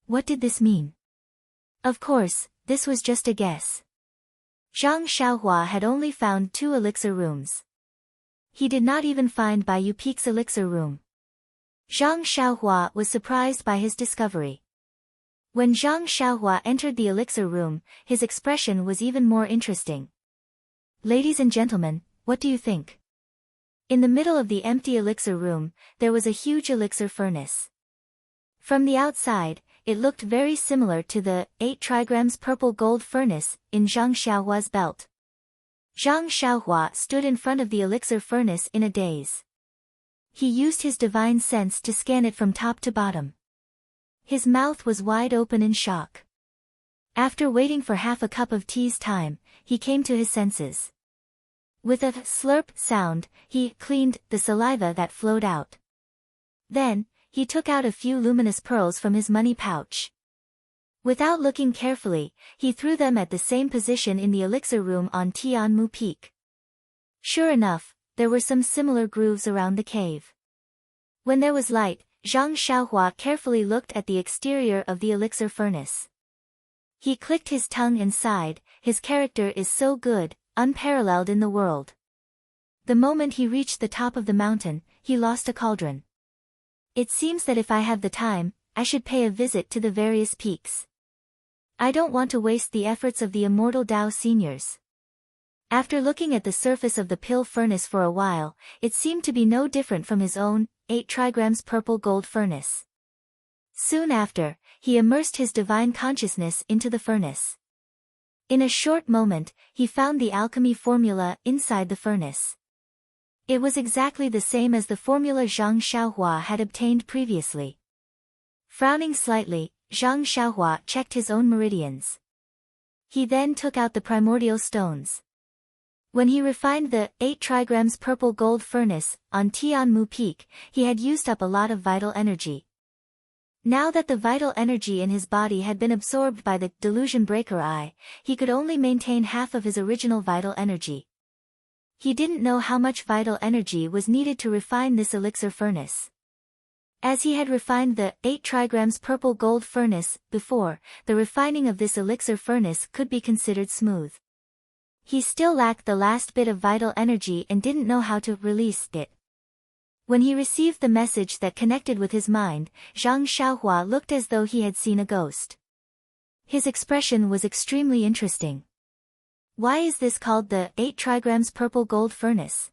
A: What did this mean? Of course, this was just a guess. Zhang Xiaohua had only found 2 elixir rooms. He did not even find Baiyu Peak's elixir room. Zhang Xiaohua was surprised by his discovery. When Zhang Xiaohua entered the elixir room, his expression was even more interesting. Ladies and gentlemen, what do you think? In the middle of the empty elixir room, there was a huge elixir furnace. From the outside, it looked very similar to the 8 trigrams purple gold furnace in Zhang Xiaohua's belt. Zhang Xiaohua stood in front of the elixir furnace in a daze. He used his divine sense to scan it from top to bottom. His mouth was wide open in shock. After waiting for half a cup of tea's time, he came to his senses. With a slurp sound, he cleaned the saliva that flowed out. Then, he took out a few luminous pearls from his money pouch. Without looking carefully, he threw them at the same position in the elixir room on Tianmu Peak. Sure enough, there were some similar grooves around the cave. When there was light, Zhang Xiaohua carefully looked at the exterior of the elixir furnace. He clicked his tongue and sighed, his character is so good, unparalleled in the world. The moment he reached the top of the mountain, he lost a cauldron. It seems that if I have the time, I should pay a visit to the various peaks. I don't want to waste the efforts of the immortal Dao seniors. After looking at the surface of the pill furnace for a while, it seemed to be no different from his own 8 trigrams purple gold furnace. Soon after, he immersed his divine consciousness into the furnace. In a short moment, he found the alchemy formula inside the furnace. It was exactly the same as the formula Zhang Xiaohua had obtained previously. Frowning slightly, Zhang Xiaohua checked his own meridians. He then took out the primordial stones. When he refined the 8 trigrams purple gold furnace on Tianmu Peak, he had used up a lot of vital energy. Now that the vital energy in his body had been absorbed by the delusion breaker eye, he could only maintain half of his original vital energy. He didn't know how much vital energy was needed to refine this elixir furnace. As he had refined the 8 trigrams purple gold furnace before, the refining of this elixir furnace could be considered smooth. He still lacked the last bit of vital energy and didn't know how to release it. When he received the message that connected with his mind, Zhang Xiaohua looked as though he had seen a ghost. His expression was extremely interesting. Why is this called the 8 trigrams purple gold furnace?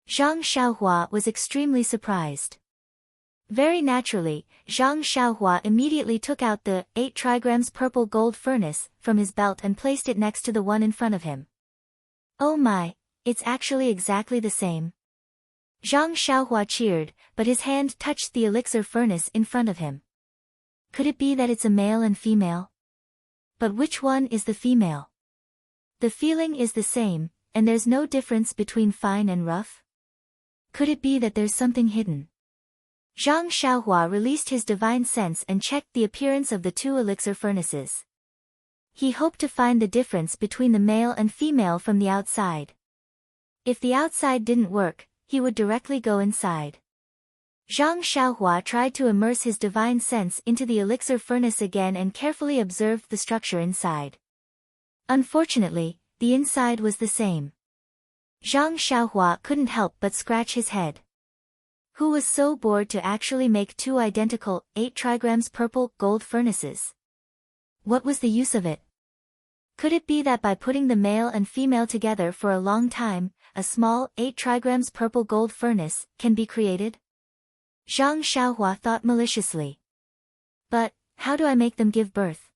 A: Zhang Xiaohua was extremely surprised. Very naturally, Zhang Xiaohua immediately took out the 8 trigrams purple gold furnace from his belt and placed it next to the one in front of him. Oh my, it's actually exactly the same. Zhang Xiaohua cheered, but his hand touched the elixir furnace in front of him. Could it be that it's a male and female? But which one is the female? The feeling is the same, and there's no difference between fine and rough? Could it be that there's something hidden? Zhang Xiaohua released his divine sense and checked the appearance of the two elixir furnaces. He hoped to find the difference between the male and female from the outside. If the outside didn't work, he would directly go inside. Zhang Xiaohua tried to immerse his divine sense into the elixir furnace again and carefully observed the structure inside. Unfortunately, the inside was the same. Zhang Xiaohua couldn't help but scratch his head. Who was so bored to actually make two identical, 8 trigrams purple gold furnaces? What was the use of it? Could it be that by putting the male and female together for a long time, a small, 8 trigrams purple gold furnace can be created? Zhang Xiaohua thought maliciously. But, how do I make them give birth?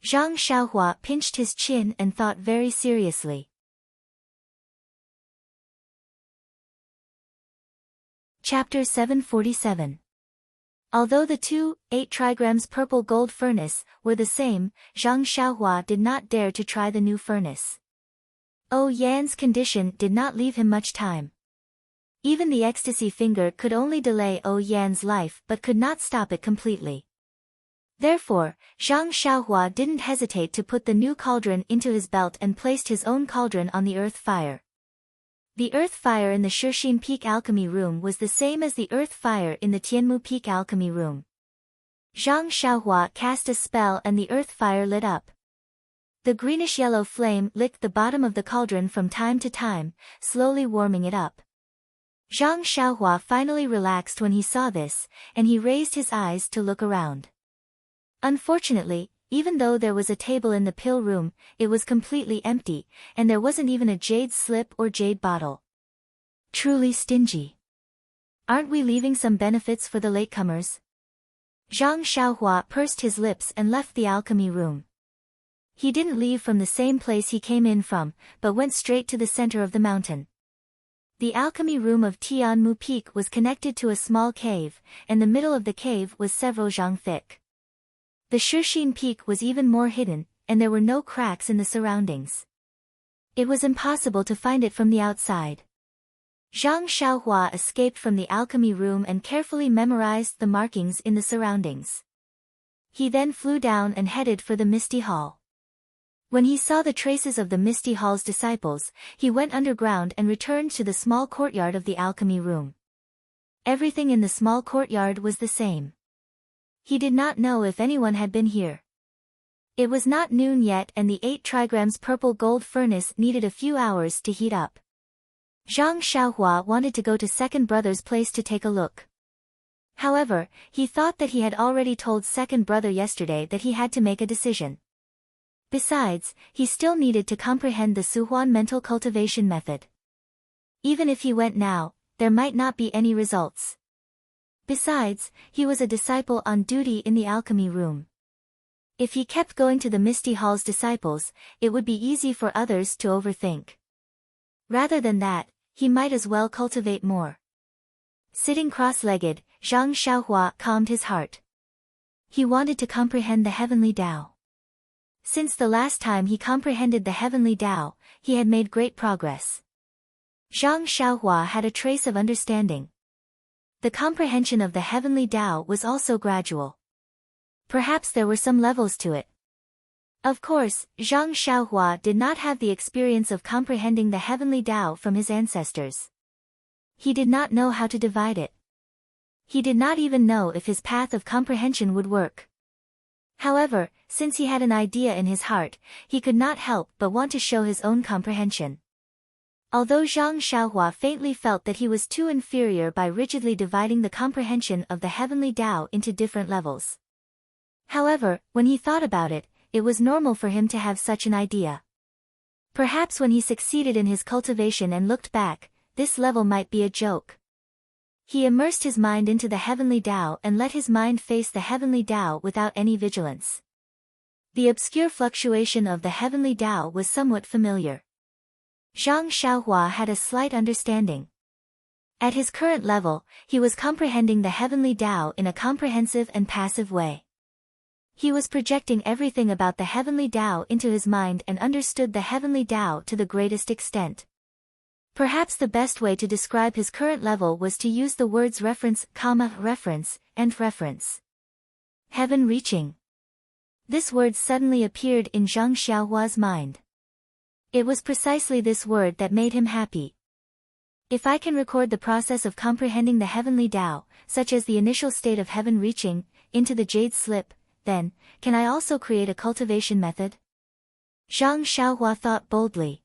A: Zhang Xiaohua pinched his chin and thought very seriously. Chapter 747. Although the two, 8 trigrams purple gold furnace, were the same, Zhang Xiaohua did not dare to try the new furnace. Oh Yan's condition did not leave him much time. Even the ecstasy finger could only delay Oh Yan's life but could not stop it completely. Therefore, Zhang Xiaohua didn't hesitate to put the new cauldron into his belt and placed his own cauldron on the earth fire. The earth fire in the Shixin Peak Alchemy Room was the same as the earth fire in the Tianmu Peak Alchemy Room. Zhang Xiaohua cast a spell and the earth fire lit up. The greenish-yellow flame licked the bottom of the cauldron from time to time, slowly warming it up. Zhang Xiaohua finally relaxed when he saw this, and he raised his eyes to look around. Unfortunately, even though there was a table in the pill room, it was completely empty, and there wasn't even a jade slip or jade bottle. Truly stingy. Aren't we leaving some benefits for the latecomers? Zhang Xiaohua pursed his lips and left the alchemy room. He didn't leave from the same place he came in from, but went straight to the center of the mountain. The alchemy room of Tianmu Peak was connected to a small cave, and the middle of the cave was several zhang thick. The Shixin Peak was even more hidden, and there were no cracks in the surroundings. It was impossible to find it from the outside. Zhang Xiaohua escaped from the alchemy room and carefully memorized the markings in the surroundings. He then flew down and headed for the Misty Hall. When he saw the traces of the Misty Hall's disciples, he went underground and returned to the small courtyard of the alchemy room. Everything in the small courtyard was the same. He did not know if anyone had been here. It was not noon yet and the 8 trigrams purple gold furnace needed a few hours to heat up. Zhang Xiaohua wanted to go to second brother's place to take a look. However, he thought that he had already told second brother yesterday that he had to make a decision. Besides, he still needed to comprehend the Suhuan mental cultivation method. Even if he went now, there might not be any results. Besides, he was a disciple on duty in the alchemy room. If he kept going to the Misty Hall's disciples, it would be easy for others to overthink. Rather than that, he might as well cultivate more. Sitting cross-legged, Zhang Xiaohua calmed his heart. He wanted to comprehend the heavenly Tao. Since the last time he comprehended the heavenly Tao, he had made great progress. Zhang Xiaohua had a trace of understanding. The comprehension of the heavenly Tao was also gradual. Perhaps there were some levels to it. Of course, Zhang Xiaohua did not have the experience of comprehending the heavenly Tao from his ancestors. He did not know how to divide it. He did not even know if his path of comprehension would work. However, since he had an idea in his heart, he could not help but want to show his own comprehension. Although Zhang Xiaohua faintly felt that he was too inferior by rigidly dividing the comprehension of the heavenly Tao into different levels. However, when he thought about it, it was normal for him to have such an idea. Perhaps when he succeeded in his cultivation and looked back, this level might be a joke. He immersed his mind into the heavenly Tao and let his mind face the heavenly Tao without any vigilance. The obscure fluctuation of the heavenly Tao was somewhat familiar. Zhang Xiaohua had a slight understanding. At his current level, he was comprehending the heavenly Tao in a comprehensive and passive way. He was projecting everything about the heavenly Tao into his mind and understood the heavenly Tao to the greatest extent. Perhaps the best way to describe his current level was to use the words reference, reference, and reference. Heaven reaching. This word suddenly appeared in Zhang Xiaohua's mind. It was precisely this word that made him happy. If I can record the process of comprehending the heavenly Tao, such as the initial state of heaven reaching, into the jade slip, then, can I also create a cultivation method? Zhang Xiaohua thought boldly.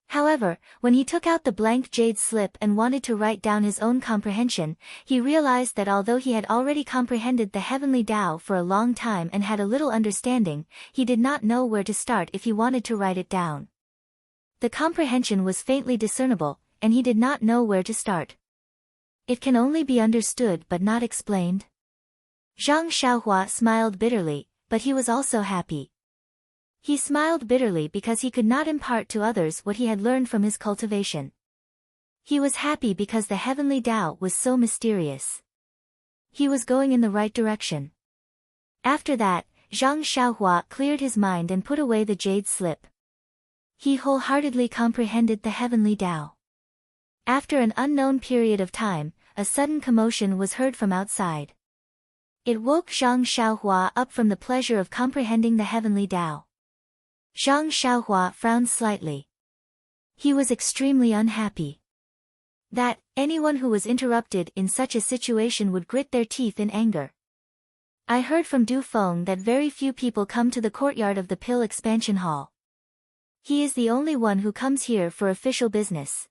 A: However, when he took out the blank jade slip and wanted to write down his own comprehension, he realized that although he had already comprehended the heavenly Tao for a long time and had a little understanding, he did not know where to start if he wanted to write it down. The comprehension was faintly discernible, and he did not know where to start. It can only be understood but not explained. Zhang Xiaohua smiled bitterly, but he was also happy. He smiled bitterly because he could not impart to others what he had learned from his cultivation. He was happy because the heavenly Tao was so mysterious. He was going in the right direction. After that, Zhang Xiaohua cleared his mind and put away the jade slip. He wholeheartedly comprehended the heavenly Tao. After an unknown period of time, a sudden commotion was heard from outside. It woke Zhang Xiaohua up from the pleasure of comprehending the heavenly Tao. Zhang Xiaohua frowned slightly. He was extremely unhappy. That anyone who was interrupted in such a situation would grit their teeth in anger. I heard from Du Feng that very few people come to the courtyard of the Pill Expansion Hall. He is the only one who comes here for official business.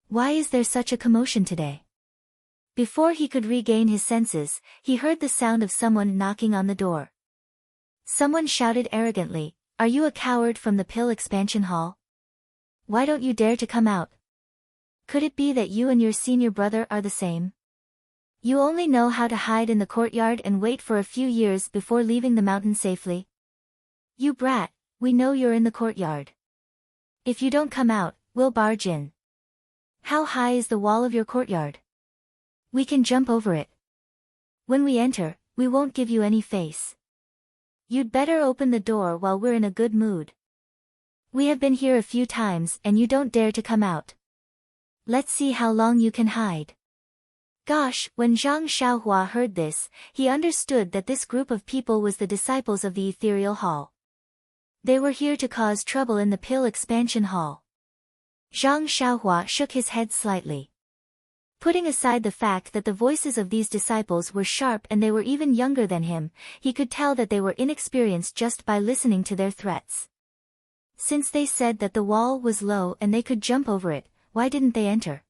A: Why is there such a commotion today? Before he could regain his senses, he heard the sound of someone knocking on the door. Someone shouted arrogantly, "Are you a coward from the Pill Expansion Hall? Why don't you dare to come out? Could it be that you and your senior brother are the same? You only know how to hide in the courtyard and wait for a few years before leaving the mountain safely? You brat, we know you're in the courtyard. If you don't come out, we'll barge in. How high is the wall of your courtyard? We can jump over it. When we enter, we won't give you any face. You'd better open the door while we're in a good mood. We have been here a few times and you don't dare to come out. Let's see how long you can hide." Gosh, when Zhang Xiaohua heard this, he understood that this group of people was the disciples of the Ethereal Hall. They were here to cause trouble in the Pill Expansion Hall. Zhang Xiaohua shook his head slightly. Putting aside the fact that the voices of these disciples were sharp and they were even younger than him, he could tell that they were inexperienced just by listening to their threats. Since they said that the wall was low and they could jump over it, why didn't they enter?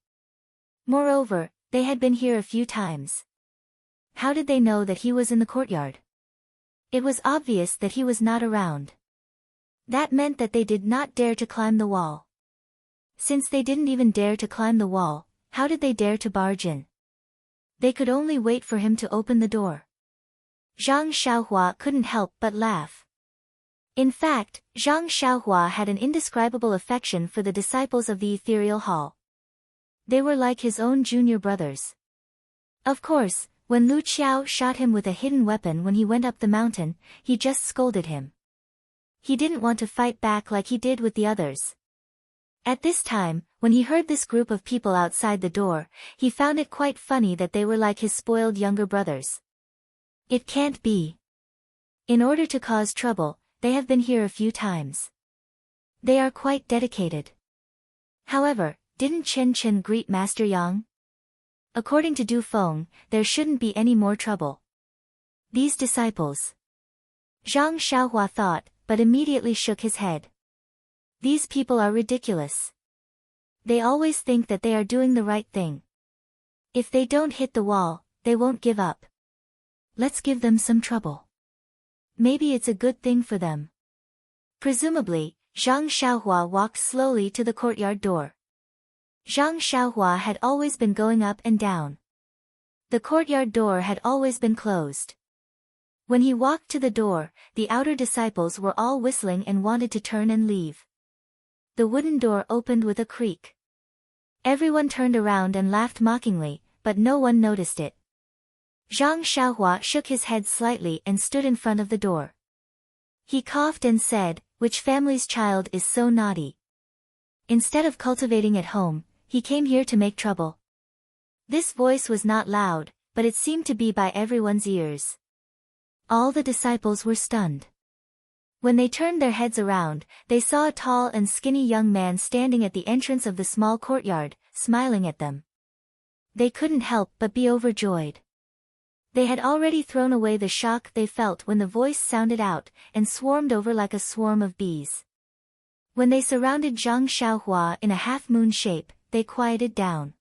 A: Moreover, they had been here a few times. How did they know that he was in the courtyard? It was obvious that he was not around. That meant that they did not dare to climb the wall. Since they didn't even dare to climb the wall, how did they dare to barge in? They could only wait for him to open the door. Zhang Xiaohua couldn't help but laugh. In fact, Zhang Xiaohua had an indescribable affection for the disciples of the Ethereal Hall. They were like his own junior brothers. Of course, when Lu Qiao shot him with a hidden weapon when he went up the mountain, he just scolded him. He didn't want to fight back like he did with the others. At this time, when he heard this group of people outside the door, he found it quite funny that they were like his spoiled younger brothers. It can't be. In order to cause trouble, they have been here a few times. They are quite dedicated. However, didn't Chen Chen greet Master Yang? According to Du Feng, there shouldn't be any more trouble. These disciples. Zhang Xiaohua thought, but immediately shook his head. These people are ridiculous. They always think that they are doing the right thing. If they don't hit the wall, they won't give up. Let's give them some trouble. Maybe it's a good thing for them. Presumably, Zhang Xiaohua walked slowly to the courtyard door. Zhang Xiaohua had always been going up and down. The courtyard door had always been closed. When he walked to the door, the outer disciples were all whistling and wanted to turn and leave. The wooden door opened with a creak. Everyone turned around and laughed mockingly, but no one noticed it. Zhang Xiaohua shook his head slightly and stood in front of the door. He coughed and said, "Which family's child is so naughty?" Instead of cultivating at home, he came here to make trouble. This voice was not loud, but it seemed to be by everyone's ears. All the disciples were stunned. When they turned their heads around, they saw a tall and skinny young man standing at the entrance of the small courtyard, smiling at them. They couldn't help but be overjoyed. They had already thrown away the shock they felt when the voice sounded out, and swarmed over like a swarm of bees. When they surrounded Zhang Xiaohua in a half-moon shape, they quieted down.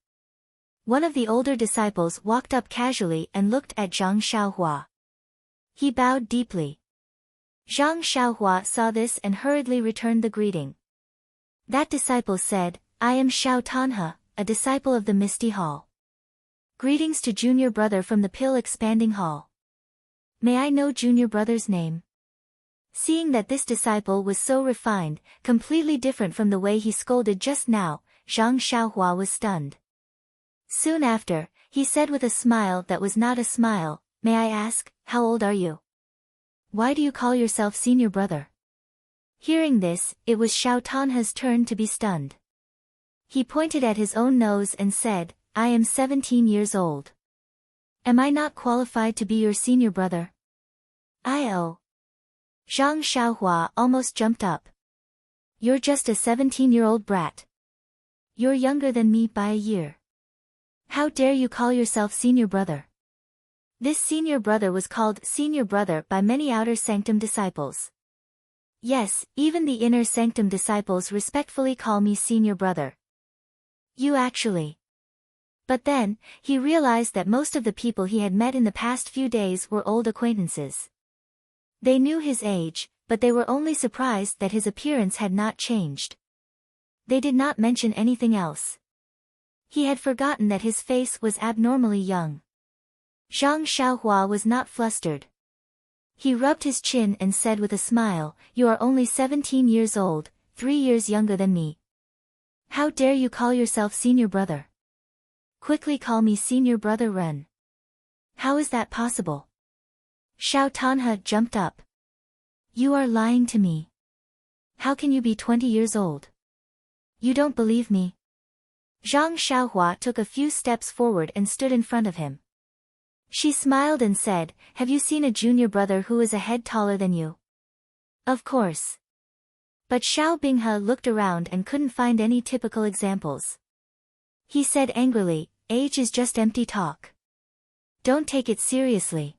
A: One of the older disciples walked up casually and looked at Zhang Xiaohua. He bowed deeply. Zhang Xiaohua saw this and hurriedly returned the greeting. That disciple said, "I am Xiao Tanhe, a disciple of the Misty Hall. Greetings to junior brother from the Pill Expanding Hall. May I know junior brother's name?" Seeing that this disciple was so refined, completely different from the way he scolded just now, Zhang Xiaohua was stunned. Soon after, he said with a smile that was not a smile, "May I ask, how old are you? Why do you call yourself senior brother?" Hearing this, it was Xiao Tanhe's turn to be stunned. He pointed at his own nose and said, "I am 17 years old. Am I not qualified to be your senior brother?" "Oh." Zhang Xiaohua almost jumped up. "You're just a 17-year-old brat. You're younger than me by a year. How dare you call yourself senior brother?" This senior brother was called senior brother by many outer sanctum disciples. Yes, even the inner sanctum disciples respectfully call me senior brother. You actually. But then, he realized that most of the people he had met in the past few days were old acquaintances. They knew his age, but they were only surprised that his appearance had not changed. They did not mention anything else. He had forgotten that his face was abnormally young. Zhang Xiaohua was not flustered. He rubbed his chin and said with a smile, "You are only 17 years old, 3 years younger than me. How dare you call yourself senior brother? Quickly call me senior brother Ren." "How is that possible?" Xiao Tanhe jumped up. "You are lying to me. How can you be 20 years old? You don't believe me." Zhang Xiaohua took a few steps forward and stood in front of him. She smiled and said, "Have you seen a junior brother who is a head taller than you?" "Of course." But Xiao Binghe looked around and couldn't find any typical examples. He said angrily, "Age is just empty talk. Don't take it seriously.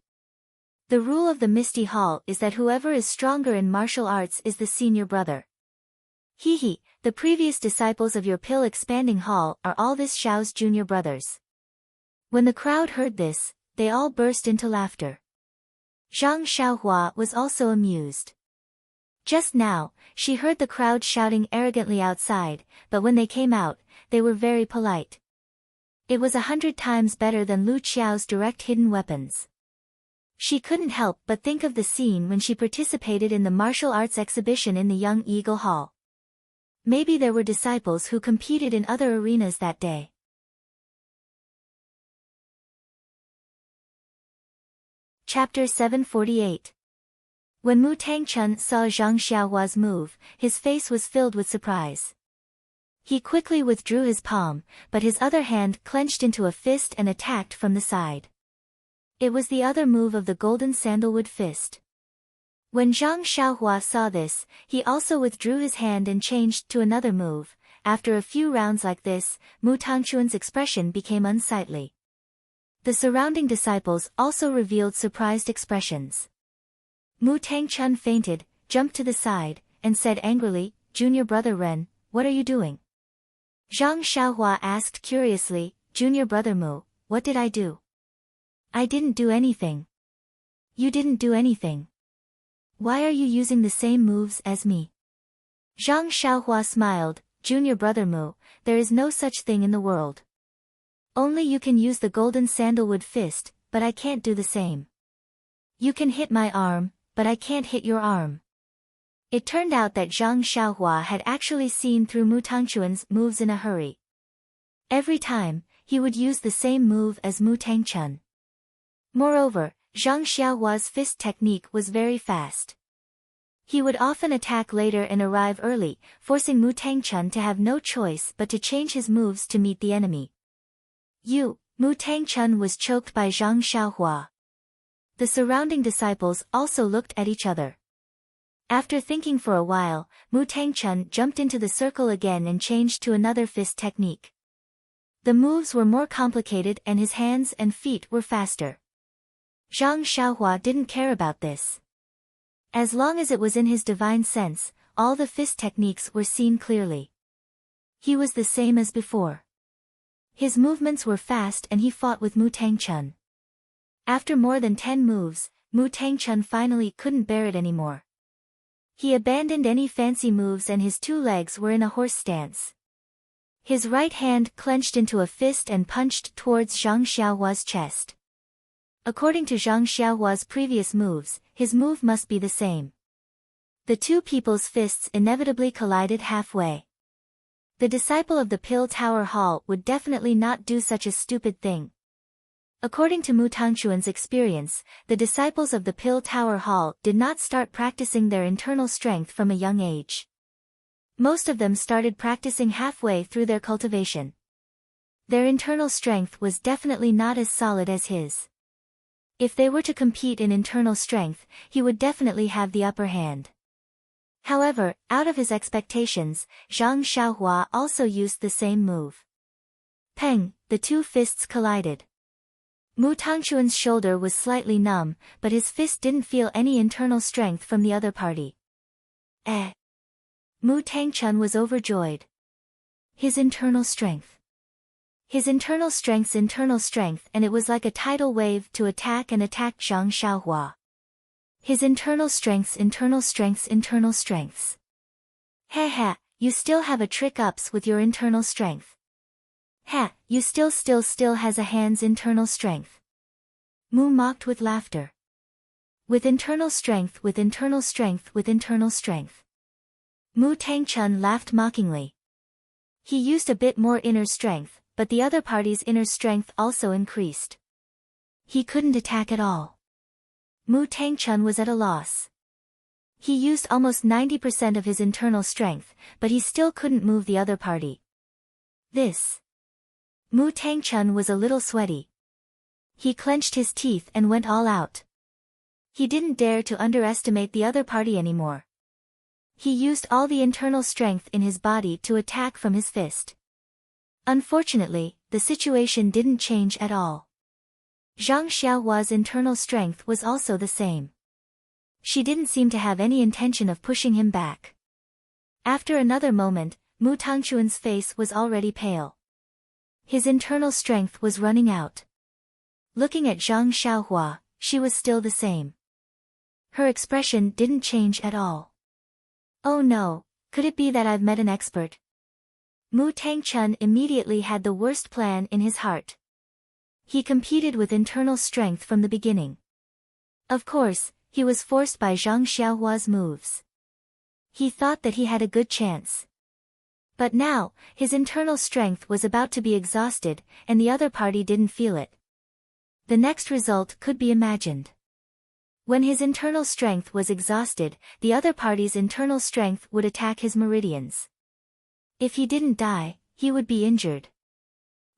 A: The rule of the Misty Hall is that whoever is stronger in martial arts is the senior brother. Hee, the previous disciples of your Pill Expanding Hall are all this Xiao's junior brothers." When the crowd heard this, they all burst into laughter. Zhang Xiaohua was also amused. Just now, she heard the crowd shouting arrogantly outside, but when they came out, they were very polite. It was 100 times better than Lu Qiao's direct hidden weapons. She couldn't help but think of the scene when she participated in the martial arts exhibition in the Young Eagle Hall. Maybe there were disciples who competed in other arenas that day. Chapter 748. When Mu Tangchun saw Zhang Xiaohua's move, his face was filled with surprise. He quickly withdrew his palm, but his other hand clenched into a fist and attacked from the side. It was the other move of the golden sandalwood fist. When Zhang Xiaohua saw this, he also withdrew his hand and changed to another move. After a few rounds like this, Mu Tangchun's expression became unsightly. The surrounding disciples also revealed surprised expressions. Mu Tangchun fainted, jumped to the side, and said angrily, "Junior brother Ren, what are you doing?" Zhang Xiaohua asked curiously, "Junior brother Mu, what did I do?" "I didn't do anything." "You didn't do anything. Why are you using the same moves as me?" Zhang Xiaohua smiled, "Junior brother Mu, there is no such thing in the world. Only you can use the golden sandalwood fist, but I can't do the same. You can hit my arm, but I can't hit your arm." It turned out that Zhang Xiaohua had actually seen through Mu Tangchun's moves in a hurry. Every time, he would use the same move as Mu Tangchun. Moreover, Zhang Xiaohua's fist technique was very fast. He would often attack later and arrive early, forcing Mu Tangchun to have no choice but to change his moves to meet the enemy. Mu Tangchun was choked by Zhang Xiaohua. The surrounding disciples also looked at each other. After thinking for a while, Mu Tangchun jumped into the circle again and changed to another fist technique. The moves were more complicated and his hands and feet were faster. Zhang Xiaohua didn't care about this. As long as it was in his divine sense, all the fist techniques were seen clearly. He was the same as before. His movements were fast and he fought with Mu Tangchun. After more than 10 moves, Mu Tangchun finally couldn't bear it anymore. He abandoned any fancy moves and his two legs were in a horse stance. His right hand clenched into a fist and punched towards Zhang Xiaohua's chest. According to Zhang Xiaohua's previous moves, his move must be the same. The two people's fists inevitably collided halfway. The disciple of the Pill Tower Hall would definitely not do such a stupid thing. According to Mu Tangchun's experience, the disciples of the Pill Tower Hall did not start practicing their internal strength from a young age. Most of them started practicing halfway through their cultivation. Their internal strength was definitely not as solid as his. If they were to compete in internal strength, he would definitely have the upper hand. However, out of his expectations, Zhang Xiaohua also used the same move. Peng, the two fists collided. Mu Tangchun's shoulder was slightly numb, but his fist didn't feel any internal strength from the other party. Mu Tangchun was overjoyed. His internal strength. His internal strength's internal strength, and it was like a tidal wave to attack and attack Zhang Xiaohua. His internal strengths internal strengths internal strengths. Ha, you still have a trick ups with your internal strength. Ha, you still has a hand's internal strength. Mu mocked with laughter. With internal strength with internal strength with internal strength. Mu Tangchun laughed mockingly. He used a bit more inner strength, but the other party's inner strength also increased. He couldn't attack at all. Mu Tangchun was at a loss. He used almost 90% of his internal strength, but he still couldn't move the other party. Mu Tangchun was a little sweaty. He clenched his teeth and went all out. He didn't dare to underestimate the other party anymore. He used all the internal strength in his body to attack from his fist. Unfortunately, the situation didn't change at all. Zhang Xiaohua's internal strength was also the same. She didn't seem to have any intention of pushing him back. After another moment, Mu Tangchun's face was already pale. His internal strength was running out. Looking at Zhang Xiaohua, she was still the same. Her expression didn't change at all. Oh no, could it be that I've met an expert? Mu Tangchun immediately had the worst plan in his heart. He competed with internal strength from the beginning. Of course, he was forced by Zhang Xiaohua's moves. He thought that he had a good chance. But now, his internal strength was about to be exhausted, and the other party didn't feel it. The next result could be imagined. When his internal strength was exhausted, the other party's internal strength would attack his meridians. If he didn't die, he would be injured.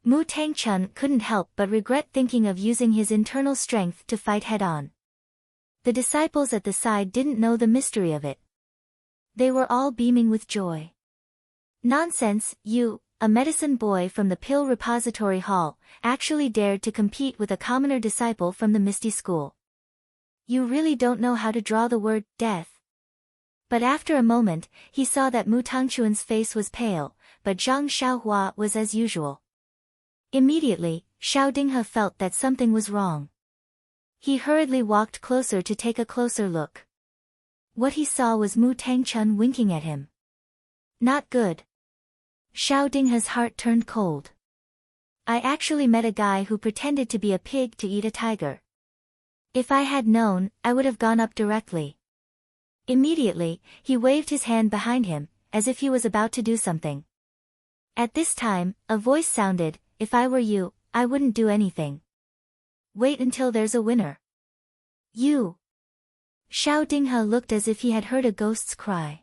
A: Mu Tangchun couldn't help but regret thinking of using his internal strength to fight head-on. The disciples at the side didn't know the mystery of it. They were all beaming with joy. Nonsense, you, a medicine boy from the Pill Repository Hall, actually dared to compete with a commoner disciple from the Misty School. You really don't know how to draw the word, death. But after a moment, he saw that Mu Tangchun's face was pale, but Zhang Xiaohua was as usual. Immediately, Xiao Dinghe felt that something was wrong. He hurriedly walked closer to take a closer look. What he saw was Mu Tangchun winking at him. Not good. Xiao Dinghe's heart turned cold. I actually met a guy who pretended to be a pig to eat a tiger. If I had known, I would have gone up directly. Immediately, he waved his hand behind him, as if he was about to do something. At this time, a voice sounded, if I were you, I wouldn't do anything. Wait until there's a winner. You. Xiao Dinghe looked as if he had heard a ghost's cry.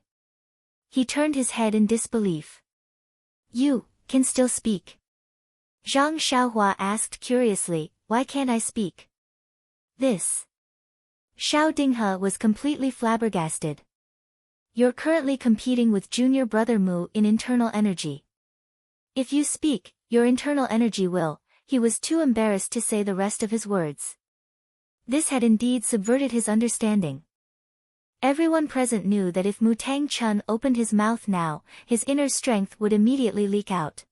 A: He turned his head in disbelief. You can still speak? Zhang Xiaohua asked curiously, why can't I speak? This. Xiao Dinghe was completely flabbergasted. You're currently competing with junior brother Mu in internal energy. If you speak, your internal energy will. He was too embarrassed to say the rest of his words. This had indeed subverted his understanding. Everyone present knew that if Mu Tangchun opened his mouth now, his inner strength would immediately leak out.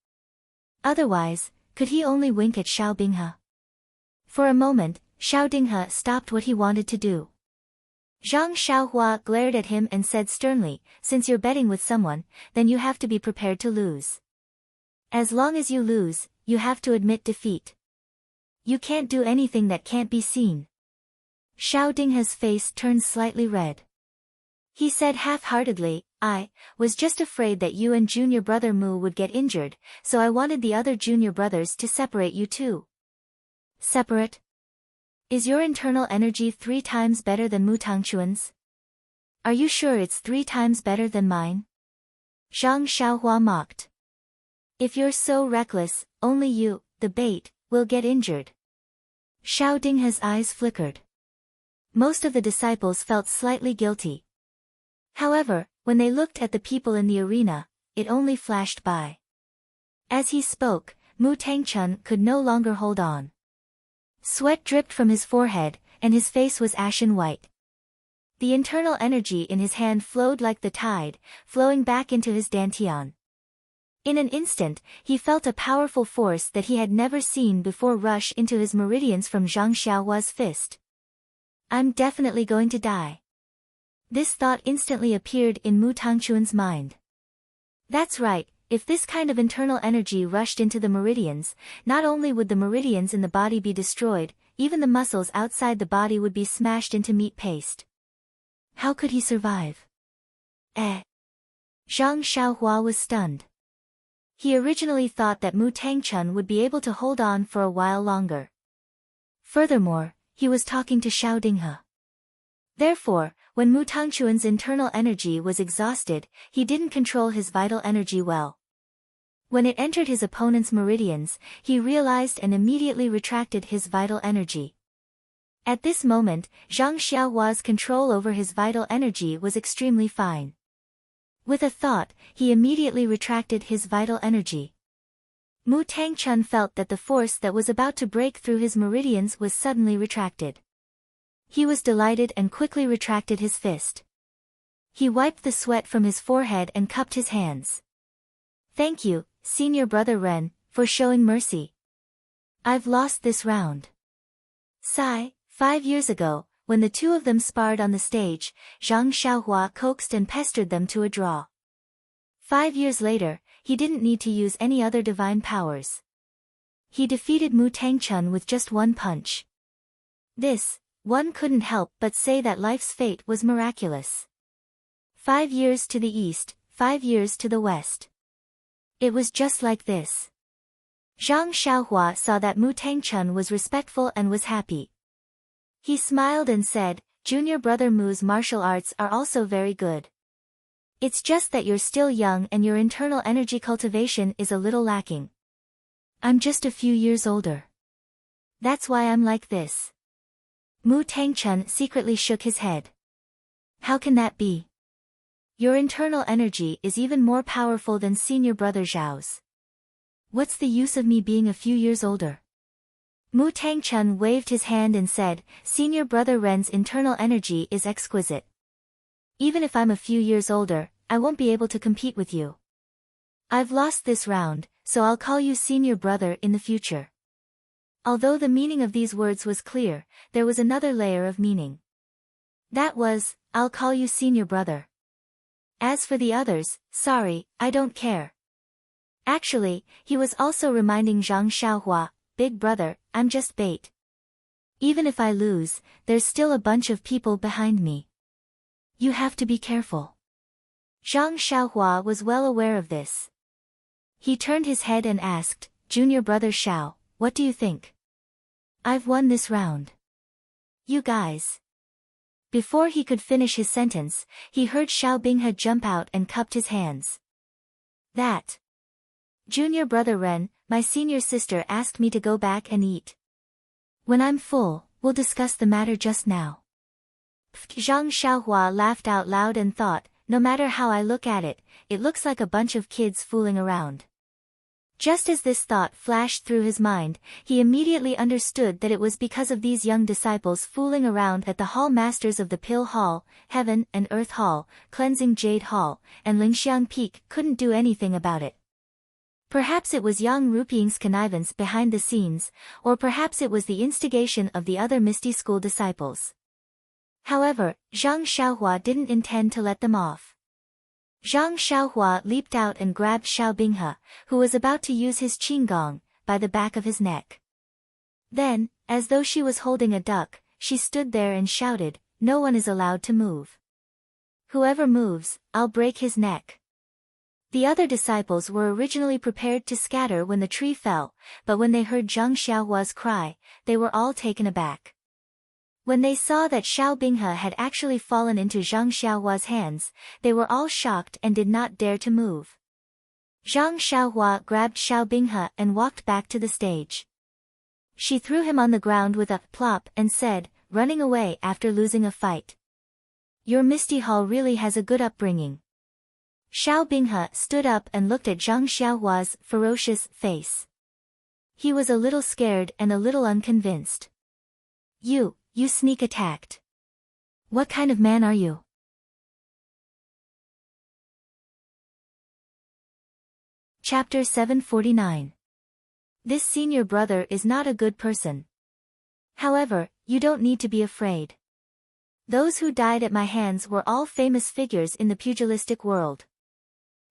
A: Otherwise, could he only wink at Xiao Dinghe? For a moment, Xiao Dinghe stopped what he wanted to do. Zhang Xiaohua glared at him and said sternly, since you're betting with someone, then you have to be prepared to lose. As long as you lose, you have to admit defeat. You can't do anything that can't be seen. Xiao Dinghe's face turned slightly red. He said half-heartedly, I was just afraid that you and junior brother Mu would get injured, so I wanted the other junior brothers to separate you too. Separate? Is your internal energy 3 times better than Mu Tangchuan's? Are you sure it's 3 times better than mine? Zhang Xiaohua mocked. If you're so reckless, only you, the bait, will get injured. Xiao Dinghe's eyes flickered. Most of the disciples felt slightly guilty. However, when they looked at the people in the arena, it only flashed by. As he spoke, Mu Tangchun could no longer hold on. Sweat dripped from his forehead, and his face was ashen white. The internal energy in his hand flowed like the tide, flowing back into his dantian. In an instant, he felt a powerful force that he had never seen before rush into his meridians from Zhang Xiaohua's fist. I'm definitely going to die. This thought instantly appeared in Mu Tangchuan's mind. That's right, if this kind of internal energy rushed into the meridians, not only would the meridians in the body be destroyed, even the muscles outside the body would be smashed into meat paste. How could he survive? Zhang Xiaohua was stunned. He originally thought that Mu Tangchun would be able to hold on for a while longer. Furthermore, he was talking to Xiao Dinghe. Therefore, when Mu Tangchuan's internal energy was exhausted, he didn't control his vital energy well. When it entered his opponent's meridians, he realized and immediately retracted his vital energy. At this moment, Zhang Xiaohua's control over his vital energy was extremely fine. With a thought, he immediately retracted his vital energy. Mu Tangchun felt that the force that was about to break through his meridians was suddenly retracted. He was delighted and quickly retracted his fist. He wiped the sweat from his forehead and cupped his hands. Thank you, senior brother Ren, for showing mercy. I've lost this round. Sigh, 5 years ago, when the two of them sparred on the stage, Zhang Xiaohua coaxed and pestered them to a draw. 5 years later, he didn't need to use any other divine powers. He defeated Mu Tangchun with just one punch. This, one couldn't help but say that life's fate was miraculous. 5 years to the east, 5 years to the west. It was just like this. Zhang Xiaohua saw that Mu Tangchun was respectful and was happy. He smiled and said, Junior brother Mu's martial arts are also very good. It's just that you're still young and your internal energy cultivation is a little lacking. I'm just a few years older. That's why I'm like this. Mu Tangchun secretly shook his head. How can that be? Your internal energy is even more powerful than senior brother Zhao's. What's the use of me being a few years older? Mu Tangchun waved his hand and said, Senior brother Ren's internal energy is exquisite. Even if I'm a few years older, I won't be able to compete with you. I've lost this round, so I'll call you senior brother in the future. Although the meaning of these words was clear, there was another layer of meaning. That was, I'll call you senior brother. As for the others, sorry, I don't care. Actually, he was also reminding Zhang Xiaohua, Big brother, I'm just bait. Even if I lose, there's still a bunch of people behind me. You have to be careful. Zhang Xiaohua was well aware of this. He turned his head and asked, Junior brother Xiao, what do you think? I've won this round. You guys. Before he could finish his sentence, he heard Xiao Binghe jump out and cupped his hands. That junior brother Ren, my senior sister, asked me to go back and eat. When I'm full, we'll discuss the matter just now. Zhang Xiaohua laughed out loud and thought, no matter how I look at it, it looks like a bunch of kids fooling around. Just as this thought flashed through his mind, he immediately understood that it was because of these young disciples fooling around that the hall masters of the Pill Hall, Heaven and Earth Hall, Cleansing Jade Hall, and Lingxiang Peak couldn't do anything about it. Perhaps it was Yang Ruping's connivance behind the scenes, or perhaps it was the instigation of the other Misty School disciples. However, Zhang Xiaohua didn't intend to let them off. Zhang Xiaohua leaped out and grabbed Xiao Binghe, who was about to use his qinggong, by the back of his neck. Then, as though she was holding a duck, she stood there and shouted, "No one is allowed to move. Whoever moves, I'll break his neck." The other disciples were originally prepared to scatter when the tree fell, but when they heard Zhang Xiaohua's cry, they were all taken aback. When they saw that Xiao Binghe had actually fallen into Zhang Xiaohua's hands, they were all shocked and did not dare to move. Zhang Xiaohua grabbed Xiao Binghe and walked back to the stage. She threw him on the ground with a plop and said, running away after losing a fight, "Your Misty Hall really has a good upbringing." Xiao Binghe stood up and looked at Zhang Xiaohua's ferocious face. He was a little scared and a little unconvinced. You sneak attacked. What kind of man are you?" Chapter 749. This senior brother is not a good person. However, you don't need to be afraid. Those who died at my hands were all famous figures in the pugilistic world.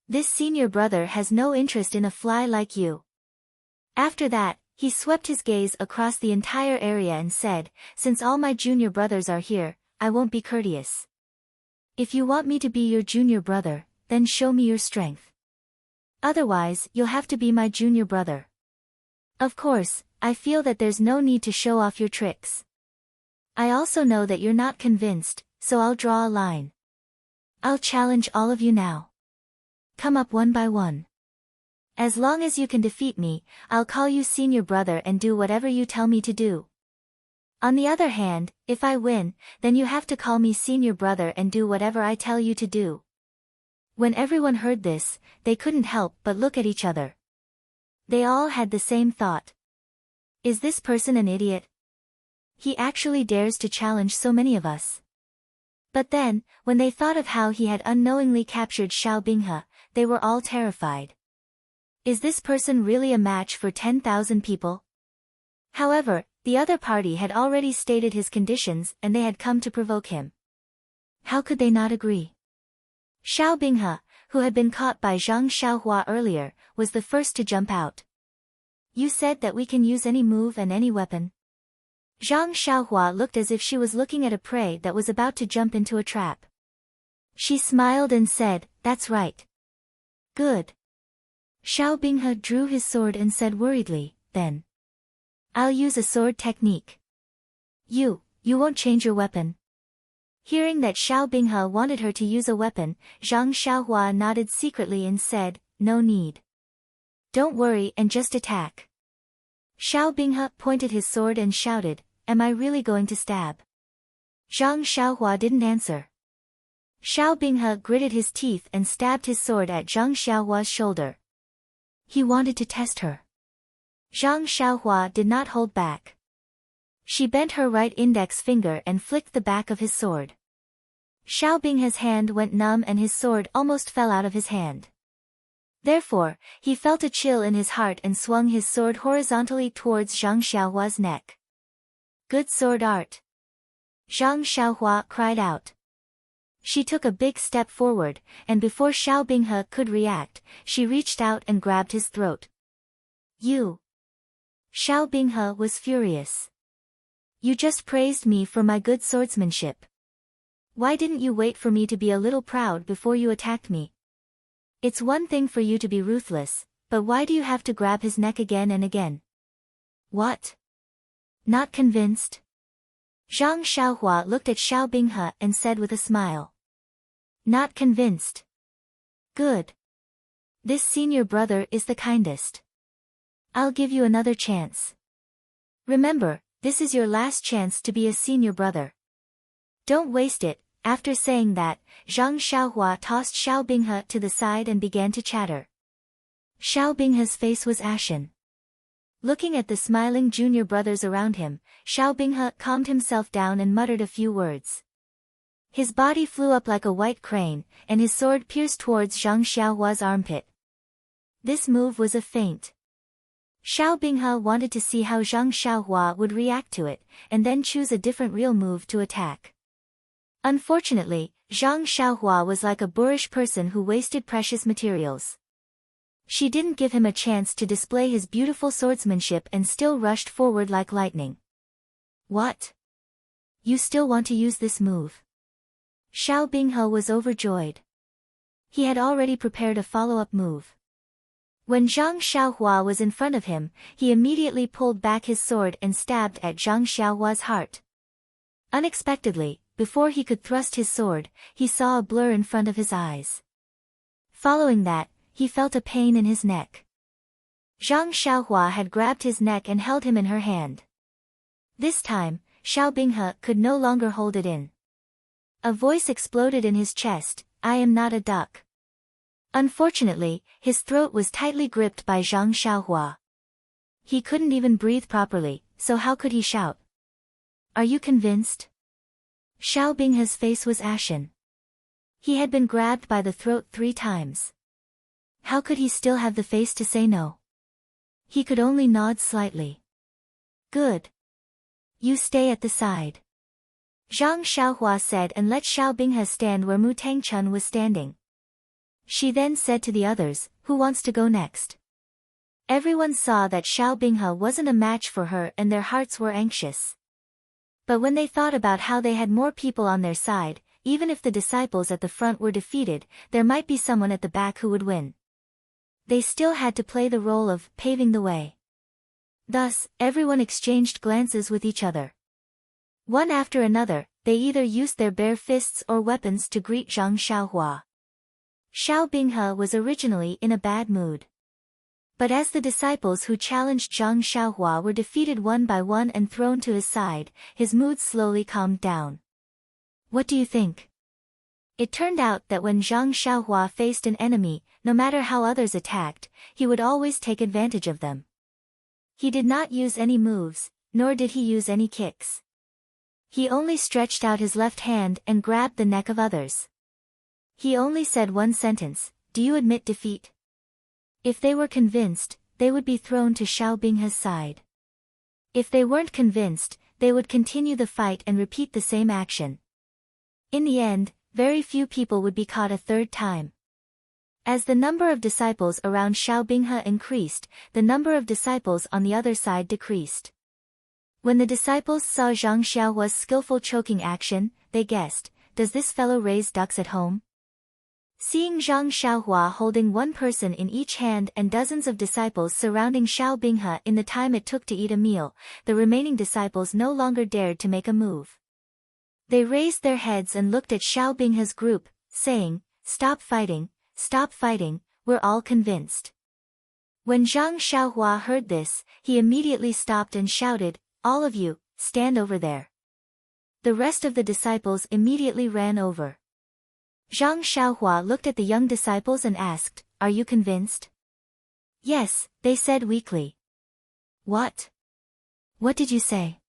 A: This senior brother has no interest in a fly like you. After that, he swept his gaze across the entire area and said, "Since all my junior brothers are here, I won't be courteous. If you want me to be your junior brother, then show me your strength. Otherwise, you'll have to be my junior brother. Of course, I feel that there's no need to show off your tricks. I also know that you're not convinced, so I'll draw a line. I'll challenge all of you now. Come up one by one. As long as you can defeat me, I'll call you senior brother and do whatever you tell me to do. On the other hand, if I win, then you have to call me senior brother and do whatever I tell you to do." When everyone heard this, they couldn't help but look at each other. They all had the same thought. Is this person an idiot? He actually dares to challenge so many of us. But then, when they thought of how he had unknowingly captured Xiao Binghe, they were all terrified. Is this person really a match for 10,000 people? However, the other party had already stated his conditions and they had come to provoke him. How could they not agree? Xiao Binghe, who had been caught by Zhang Xiaohua earlier, was the first to jump out. "You said that we can use any move and any weapon." Zhang Xiaohua looked as if she was looking at a prey that was about to jump into a trap. She smiled and said, "That's right." "Good." Xiao Binghe drew his sword and said worriedly, "Then I'll use a sword technique." You won't change your weapon?" Hearing that Xiao Binghe wanted her to use a weapon, Zhang Xiaohua nodded secretly and said, "No need. Don't worry and just attack." Xiao Binghe pointed his sword and shouted, "Am I really going to stab?" Zhang Xiaohua didn't answer. Xiao Binghe gritted his teeth and stabbed his sword at Zhang Xiaohua's shoulder. He wanted to test her. Zhang Xiaohua did not hold back. She bent her right index finger and flicked the back of his sword. Xiao Binghe's hand went numb and his sword almost fell out of his hand. Therefore, he felt a chill in his heart and swung his sword horizontally towards Zhang Xiaohua's neck. "Good sword art!" Zhang Xiaohua cried out. She took a big step forward, and before Xiao Binghe could react, she reached out and grabbed his throat. "You!" Xiao Binghe was furious. "You just praised me for my good swordsmanship. Why didn't you wait for me to be a little proud before you attacked me? It's one thing for you to be ruthless, but why do you have to grab his neck again and again?" "What? Not convinced?" Zhang Xiaohua looked at Xiao Binghe and said with a smile. Not convinced. Good. This senior brother is the kindest. I'll give you another chance. Remember, this is your last chance to be a senior brother. Don't waste it. After saying that, Zhang Xiaohua tossed Xiao Binghe to the side and began to chatter. Xiao Binghe's face was ashen. Looking at the smiling junior brothers around him, Xiao Binghe calmed himself down and muttered a few words. His body flew up like a white crane, and his sword pierced towards Zhang Xiaohua's armpit. This move was a feint. Xiao Binghe wanted to see how Zhang Xiaohua would react to it, and then choose a different real move to attack. Unfortunately, Zhang Xiaohua was like a boorish person who wasted precious materials. She didn't give him a chance to display his beautiful swordsmanship and still rushed forward like lightning. What? You still want to use this move? Xiao Binghe was overjoyed. He had already prepared a follow-up move. When Zhang Xiaohua was in front of him, he immediately pulled back his sword and stabbed at Zhang Xiaohua's heart. Unexpectedly, before he could thrust his sword, he saw a blur in front of his eyes. Following that, he felt a pain in his neck. Zhang Xiaohua had grabbed his neck and held him in her hand. This time, Xiao Binghe could no longer hold it in. A voice exploded in his chest, I am not a duck. Unfortunately, his throat was tightly gripped by Zhang Xiaohua. He couldn't even breathe properly, so how could he shout? Are you convinced? Xiao Binghe's face was ashen. He had been grabbed by the throat 3 times. How could he still have the face to say no? He could only nod slightly. Good. You stay at the side. Zhang Xiaohua said and let Xiao Binghe stand where Mu Tangchun was standing. She then said to the others, who wants to go next? Everyone saw that Xiao Binghe wasn't a match for her and their hearts were anxious. But when they thought about how they had more people on their side, even if the disciples at the front were defeated, there might be someone at the back who would win. They still had to play the role of paving the way. Thus, everyone exchanged glances with each other. One after another, they either used their bare fists or weapons to greet Zhang Xiaohua. Xiao Binghe was originally in a bad mood. But as the disciples who challenged Zhang Xiaohua were defeated one by one and thrown to his side, his mood slowly calmed down. What do you think? It turned out that when Zhang Xiaohua faced an enemy, no matter how others attacked, he would always take advantage of them. He did not use any moves, nor did he use any kicks. He only stretched out his left hand and grabbed the neck of others. He only said one sentence, do you admit defeat? If they were convinced, they would be thrown to Xiao Binghe's side. If they weren't convinced, they would continue the fight and repeat the same action. In the end, very few people would be caught a 3rd time. As the number of disciples around Xiao Binghe increased, the number of disciples on the other side decreased. When the disciples saw Zhang Xiaohua's skillful choking action, they guessed, does this fellow raise ducks at home? Seeing Zhang Xiaohua holding one person in each hand and dozens of disciples surrounding Xiao Binghe in the time it took to eat a meal, the remaining disciples no longer dared to make a move. They raised their heads and looked at Xiao Binghe's group, saying, stop fighting, we're all convinced. When Zhang Xiaohua heard this, he immediately stopped and shouted, all of you, stand over there. The rest of the disciples immediately ran over. Zhang Xiaohua looked at the young disciples and asked, are you convinced? Yes, they said weakly. What? What did you say?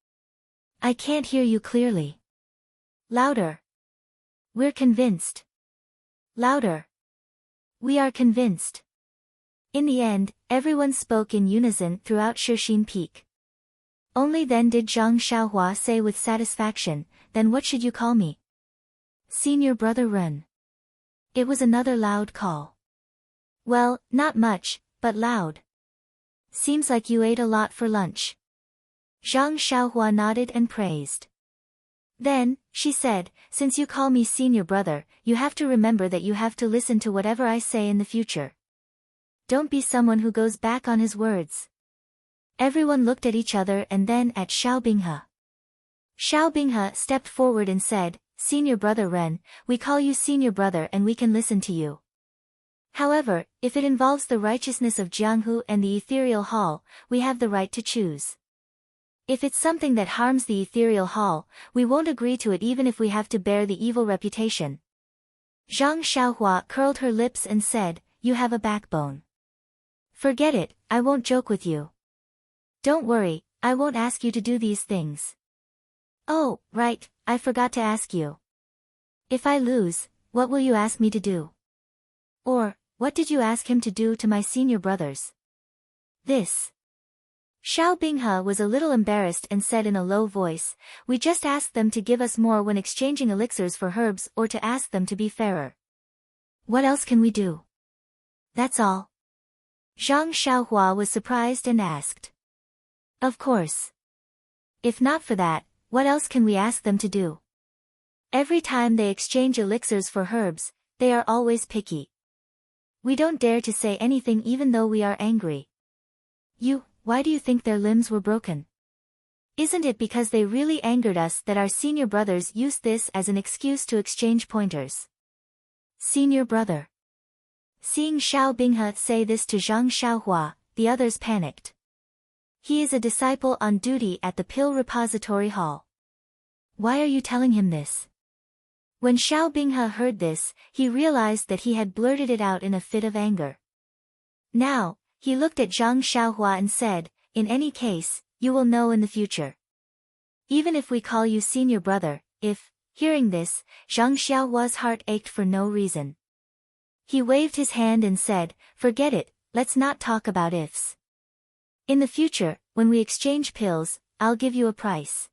A: I can't hear you clearly. Louder. We're convinced. Louder. We are convinced. In the end, everyone spoke in unison throughout Shixin Peak. Only then did Zhang Xiaohua say with satisfaction, then what should you call me? Senior Brother Ren. It was another loud call. Well, not much, but loud. Seems like you ate a lot for lunch. Zhang Xiaohua nodded and praised. Then, she said, since you call me senior brother, you have to remember that you have to listen to whatever I say in the future. Don't be someone who goes back on his words. Everyone looked at each other and then at Xiao Binghe. Xiao Binghe stepped forward and said, Senior Brother Ren, we call you Senior Brother and we can listen to you. However, if it involves the righteousness of Jianghu and the ethereal hall, we have the right to choose. If it's something that harms the ethereal hall, we won't agree to it even if we have to bear the evil reputation. Zhang Xiaohua curled her lips and said, You have a backbone. Forget it, I won't joke with you. Don't worry, I won't ask you to do these things. Oh, right, I forgot to ask you. If I lose, what will you ask me to do? Or, what did you ask him to do to my senior brothers? This. Xiao Binghe was a little embarrassed and said in a low voice, We just asked them to give us more when exchanging elixirs for herbs or to ask them to be fairer. What else can we do? That's all. Zhang Xiaohua was surprised and asked. Of course. If not for that, what else can we ask them to do? Every time they exchange elixirs for herbs, they are always picky. We don't dare to say anything even though we are angry. Why do you think their limbs were broken? Isn't it because they really angered us that our senior brothers used this as an excuse to exchange pointers? Senior brother. Seeing Xiao Binghe say this to Zhang Xiaohua, the others panicked. He is a disciple on duty at the Pill Repository Hall. Why are you telling him this? When Xiao Binghe heard this, he realized that he had blurted it out in a fit of anger. Now, he looked at Zhang Xiaohua and said, In any case, you will know in the future. Even if we call you senior brother, hearing this, Zhang Xiaohua's heart ached for no reason. He waved his hand and said, Forget it, let's not talk about ifs. In the future, when we exchange pills, I'll give you a price.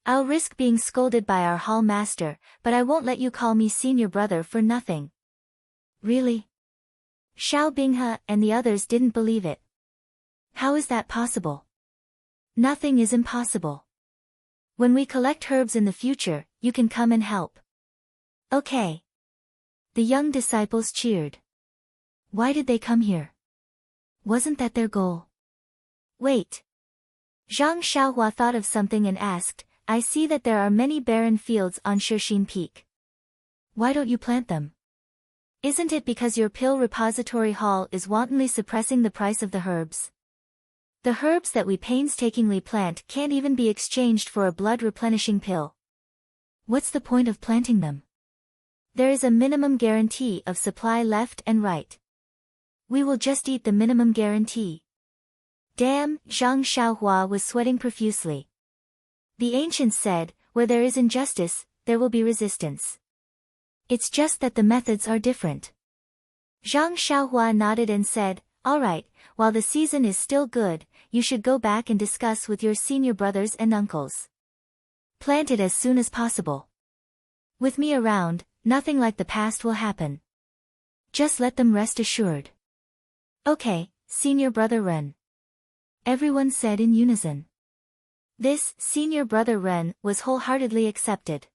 A: I'll risk being scolded by our hall master, but I won't let you call me senior brother for nothing. Really? Xiao Binghe and the others didn't believe it. How is that possible? Nothing is impossible. When we collect herbs in the future, you can come and help. Okay. The young disciples cheered. Why did they come here? Wasn't that their goal? Wait. Zhang Xiaohua thought of something and asked, I see that there are many barren fields on Shixin Peak. Why don't you plant them? Isn't it because your pill repository hall is wantonly suppressing the price of the herbs? The herbs that we painstakingly plant can't even be exchanged for a blood-replenishing pill. What's the point of planting them? There is a minimum guarantee of supply left and right. We will just eat the minimum guarantee. Damn, Zhang Xiaohua was sweating profusely. The ancients said, where there is injustice, there will be resistance. It's just that the methods are different. Zhang Xiaohua nodded and said, All right, while the season is still good, you should go back and discuss with your senior brothers and uncles. Plant it as soon as possible. With me around, nothing like the past will happen. Just let them rest assured. Okay, senior brother Ren. Everyone said in unison. This, senior brother Ren, was wholeheartedly accepted.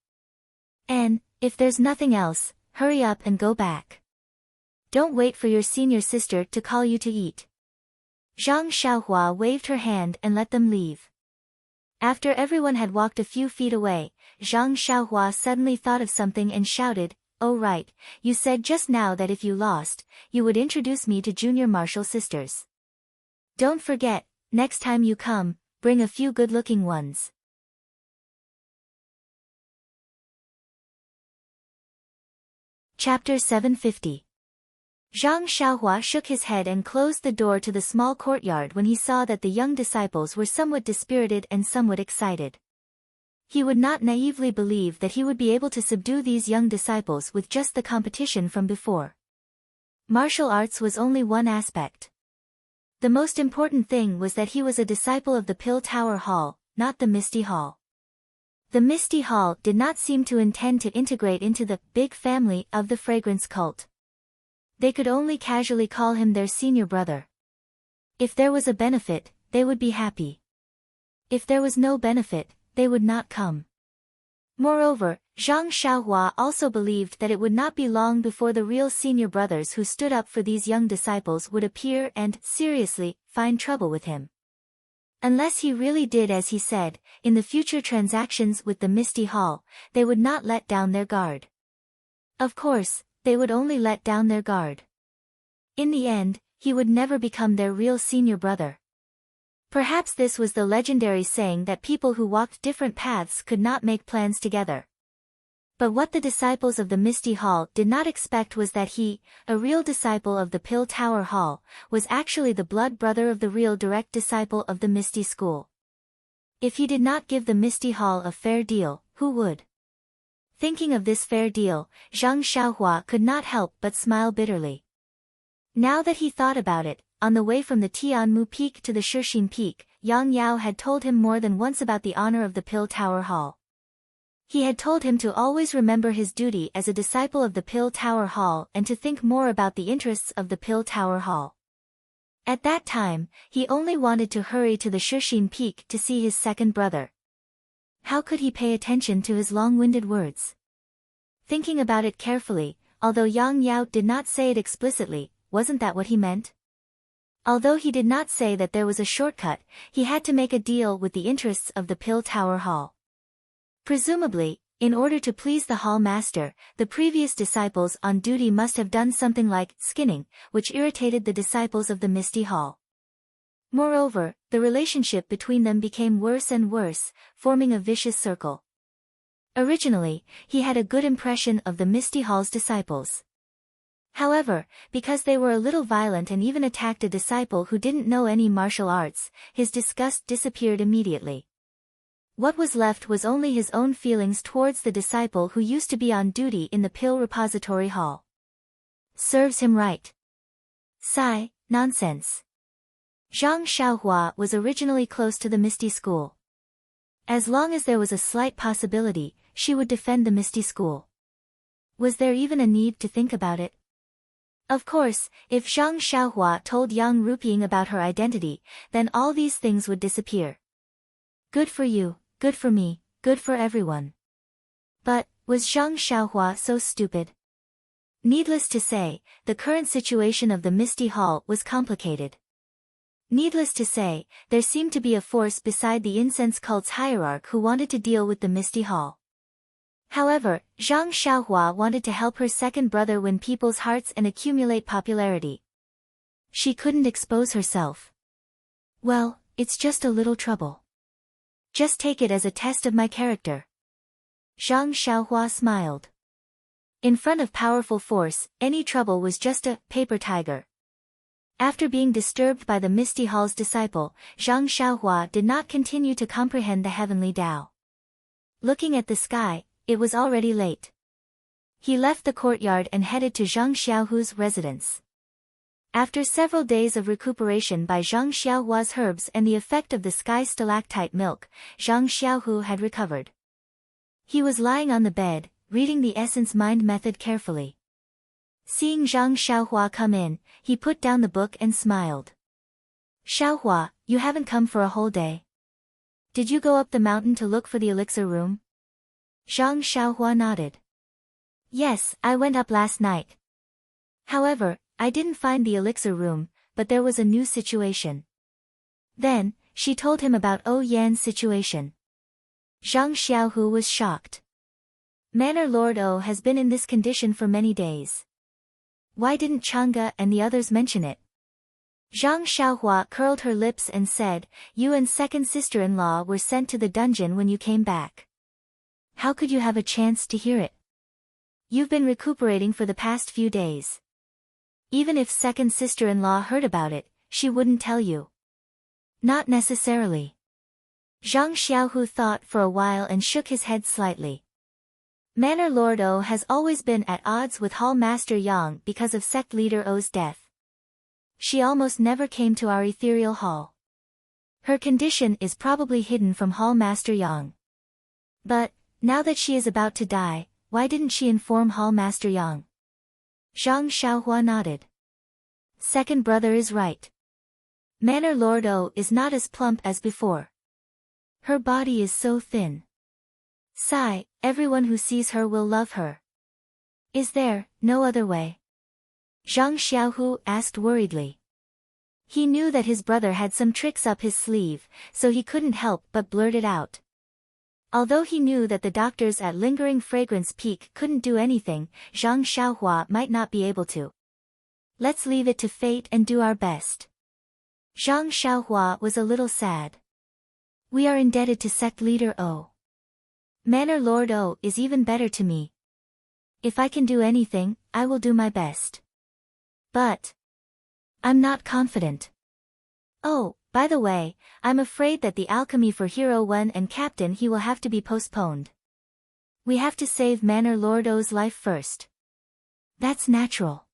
A: And, if there's nothing else, hurry up and go back. Don't wait for your senior sister to call you to eat. Zhang Xiaohua waved her hand and let them leave. After everyone had walked a few feet away, Zhang Xiaohua suddenly thought of something and shouted, Oh right, you said just now that if you lost, you would introduce me to junior martial sisters. Don't forget, next time you come, bring a few good-looking ones. Chapter 750. Zhang Xiaohua shook his head and closed the door to the small courtyard when he saw that the young disciples were somewhat dispirited and somewhat excited. He would not naively believe that he would be able to subdue these young disciples with just the competition from before. Martial arts was only one aspect. The most important thing was that he was a disciple of the Pill Tower Hall, not the Misty Hall. The Misty Hall did not seem to intend to integrate into the big family of the fragrance cult. They could only casually call him their senior brother. If there was a benefit, they would be happy. If there was no benefit, they would not come. Moreover, Zhang Xiaohua also believed that it would not be long before the real senior brothers who stood up for these young disciples would appear and, seriously, find trouble with him. Unless he really did as he said, in the future transactions with the Misty Hall, they would not let down their guard. Of course, they would only let down their guard. In the end, he would never become their real senior brother. Perhaps this was the legendary saying that people who walked different paths could not make plans together. But what the disciples of the Misty Hall did not expect was that he, a real disciple of the Pill Tower Hall, was actually the blood brother of the real direct disciple of the Misty School. If he did not give the Misty Hall a fair deal, who would? Thinking of this fair deal, Zhang Xiaohua could not help but smile bitterly. Now that he thought about it, on the way from the Tianmu Peak to the Shixin Peak, Yang Yao had told him more than once about the honor of the Pill Tower Hall. He had told him to always remember his duty as a disciple of the Pill Tower Hall and to think more about the interests of the Pill Tower Hall. At that time, he only wanted to hurry to the Shixin Peak to see his second brother. How could he pay attention to his long-winded words? Thinking about it carefully, although Yang Yao did not say it explicitly, wasn't that what he meant? Although he did not say that there was a shortcut, he had to make a deal with the interests of the Pill Tower Hall. Presumably, in order to please the hall master, the previous disciples on duty must have done something like skinning, which irritated the disciples of the Misty Hall. Moreover, the relationship between them became worse and worse, forming a vicious circle. Originally, he had a good impression of the Misty Hall's disciples. However, because they were a little violent and even attacked a disciple who didn't know any martial arts, his disgust disappeared immediately. What was left was only his own feelings towards the disciple who used to be on duty in the Pill Repository Hall. Serves him right. Sigh, nonsense. Zhang Xiaohua was originally close to the Misty School. As long as there was a slight possibility, she would defend the Misty School. Was there even a need to think about it? Of course, if Zhang Xiaohua told Yang Ruping about her identity, then all these things would disappear. Good for you, good for me, good for everyone. But, was Zhang Xiaohua so stupid? Needless to say, the current situation of the Misty Hall was complicated. Needless to say, there seemed to be a force beside the incense cult's hierarch who wanted to deal with the Misty Hall. However, Zhang Xiaohua wanted to help her second brother win people's hearts and accumulate popularity. She couldn't expose herself. Well, it's just a little trouble. Just take it as a test of my character. Zhang Xiaohua smiled. In front of powerful force, any trouble was just a paper tiger. After being disturbed by the Misty Hall's disciple, Zhang Xiaohua did not continue to comprehend the heavenly Tao. Looking at the sky, it was already late. He left the courtyard and headed to Zhang Xiaohu's residence. After several days of recuperation by Zhang Xiaohua's herbs and the effect of the sky stalactite milk, Zhang Xiaohu had recovered. He was lying on the bed, reading the Essence Mind method carefully. Seeing Zhang Xiaohua come in, he put down the book and smiled. Xiaohua, you haven't come for a whole day. Did you go up the mountain to look for the elixir room? Zhang Xiaohua nodded. Yes, I went up last night. However, I didn't find the elixir room, but there was a new situation. Then, she told him about O Yan's situation. Zhang Xiaohu was shocked. Manor Lord O has been in this condition for many days. Why didn't Chang'e and the others mention it? Zhang Xiaohua curled her lips and said, you and second sister-in-law were sent to the dungeon when you came back. How could you have a chance to hear it? You've been recuperating for the past few days. Even if second sister-in-law heard about it, she wouldn't tell you. Not necessarily. Zhang Xiaohu thought for a while and shook his head slightly. Manor Lord O has always been at odds with Hall Master Yang because of sect leader O's death. She almost never came to our ethereal hall. Her condition is probably hidden from Hall Master Yang. But, now that she is about to die, why didn't she inform Hall Master Yang? Zhang Xiaohua nodded. Second brother is right. Manor Lord O is not as plump as before. Her body is so thin. Sigh, everyone who sees her will love her. Is there no other way? Zhang Xiaohu asked worriedly. He knew that his brother had some tricks up his sleeve, so he couldn't help but blurt it out. Although he knew that the doctors at Lingering Fragrance Peak couldn't do anything, Zhang Xiaohua might not be able to. Let's leave it to fate and do our best. Zhang Xiaohua was a little sad. We are indebted to sect leader O. Manor Lord O is even better to me. If I can do anything, I will do my best. But I'm not confident. Oh, by the way, I'm afraid that the alchemy for Hero 1 and Captain He will have to be postponed. We have to save Manor Lord O's life first. That's natural.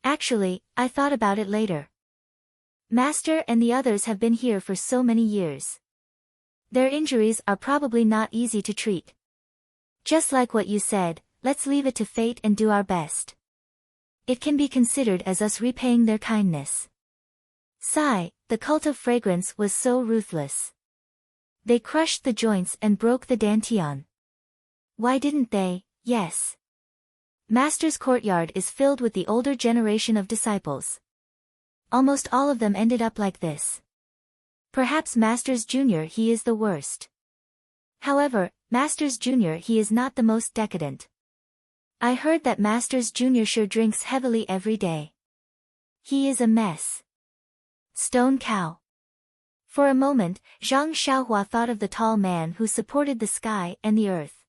A: Actually, I thought about it later. Master and the others have been here for so many years. Their injuries are probably not easy to treat. Just like what you said, let's leave it to fate and do our best. It can be considered as us repaying their kindness. Sigh, the cult of fragrance was so ruthless. They crushed the joints and broke the dantian. Why didn't they? Yes. Master's courtyard is filled with the older generation of disciples. Almost all of them ended up like this. Perhaps Master's Junior he is the worst. However, Master's Junior he is not the most decadent. I heard that Master's Junior sure drinks heavily every day. He is a mess. Stone cow. For a moment, Zhang Xiaohua thought of the tall man who supported the sky and the earth.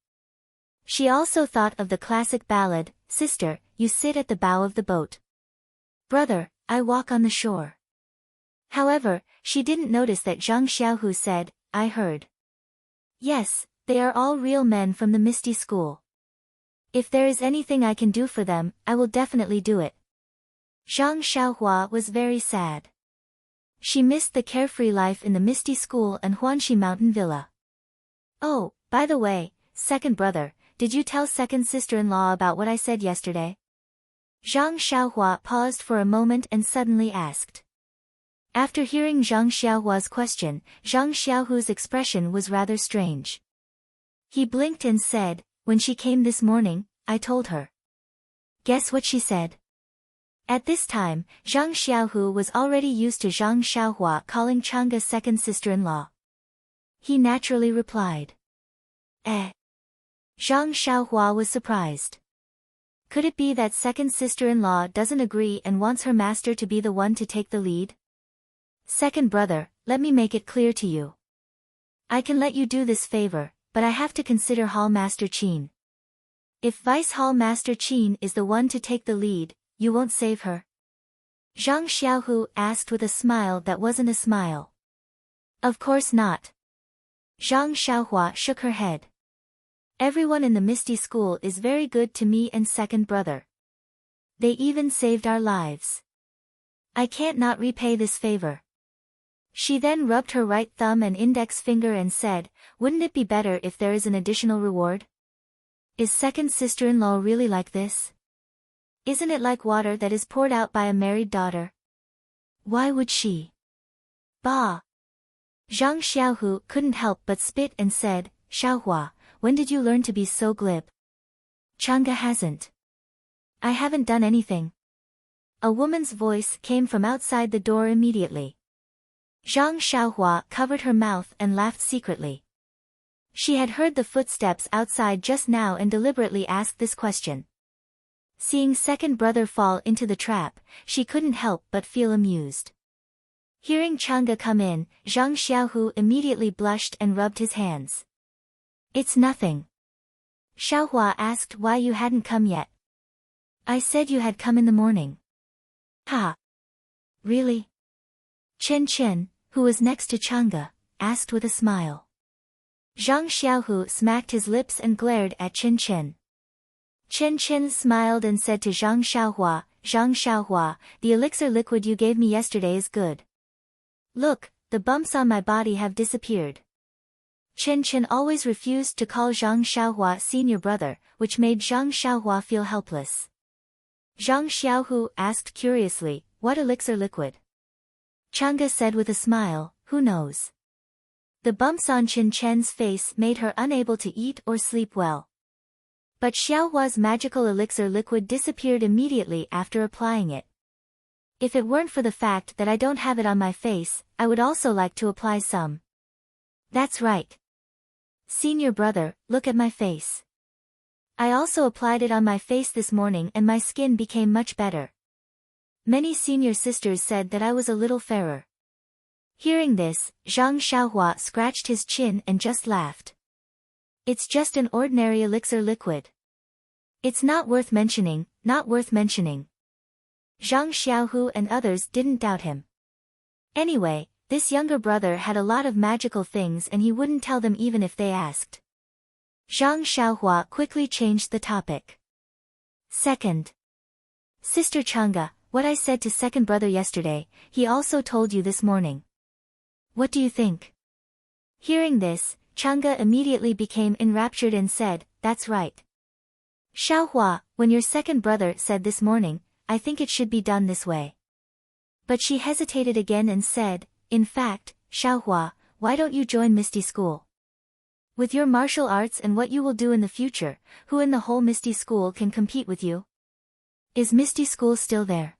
A: She also thought of the classic ballad, Sister, you sit at the bow of the boat. Brother, I walk on the shore. However, she didn't notice that Zhang Xiaohu said, I heard. Yes, they are all real men from the Misty School. If there is anything I can do for them, I will definitely do it. Zhang Xiaohua was very sad. She missed the carefree life in the Misty School and Huanxi Mountain Villa. Oh, by the way, second brother, did you tell second sister-in-law about what I said yesterday? Zhang Xiaohua paused for a moment and suddenly asked. After hearing Zhang Xiaohua's question, Zhang Xiaohu's expression was rather strange. He blinked and said, when she came this morning, I told her. Guess what she said? At this time, Zhang Xiaohu was already used to Zhang Xiaohua calling Chang'e second sister-in-law. He naturally replied. Eh. Zhang Xiaohua was surprised. Could it be that second sister-in-law doesn't agree and wants her master to be the one to take the lead? Second brother, let me make it clear to you. I can let you do this favor, but I have to consider Hall Master Qin. If Vice Hall Master Qin is the one to take the lead, you won't save her? Zhang Xiaohu asked with a smile that wasn't a smile. Of course not. Zhang Xiaohua shook her head. Everyone in the Misty School is very good to me and second brother. They even saved our lives. I can't not repay this favor. She then rubbed her right thumb and index finger and said, wouldn't it be better if there is an additional reward? Is second sister-in-law really like this? Isn't it like water that is poured out by a married daughter? Why would she? Bah! Zhang Xiaohu couldn't help but spit and said, Xiaohua, when did you learn to be so glib? Chang'e hasn't. I haven't done anything. A woman's voice came from outside the door immediately. Zhang Xiaohua covered her mouth and laughed secretly. She had heard the footsteps outside just now and deliberately asked this question. Seeing second brother fall into the trap, she couldn't help but feel amused. Hearing Chang'e come in, Zhang Xiaohu immediately blushed and rubbed his hands. It's nothing. Xiaohua asked why you hadn't come yet. I said you had come in the morning. Ha! Really? Chen, who was next to Chang'e, asked with a smile. Zhang Xiaohu smacked his lips and glared at Chen. Chen smiled and said to Zhang Xiaohua, the elixir liquid you gave me yesterday is good. Look, the bumps on my body have disappeared. Chen always refused to call Zhang Xiaohua senior brother, which made Zhang Xiaohua feel helpless. Zhang Xiaohu asked curiously, what elixir liquid? Chang'e said with a smile, who knows? The bumps on Chen's face made her unable to eat or sleep well. But Xiaohua's magical elixir liquid disappeared immediately after applying it. If it weren't for the fact that I don't have it on my face, I would also like to apply some. That's right. Senior brother, look at my face. I also applied it on my face this morning and my skin became much better. Many senior sisters said that I was a little fairer. Hearing this, Zhang Xiaohua scratched his chin and just laughed. It's just an ordinary elixir liquid. It's not worth mentioning, not worth mentioning. Zhang Xiaohu and others didn't doubt him. Anyway, this younger brother had a lot of magical things and he wouldn't tell them even if they asked. Zhang Xiaohua quickly changed the topic. Second. Sister Chang'e, what I said to second brother yesterday, he also told you this morning. What do you think? Hearing this, Chang'e immediately became enraptured and said, that's right. Xiaohua, when your second brother said this morning, I think it should be done this way. But she hesitated again and said, in fact, Xiaohua, why don't you join Misty School? With your martial arts and what you will do in the future, who in the whole Misty School can compete with you? Is Misty School still there?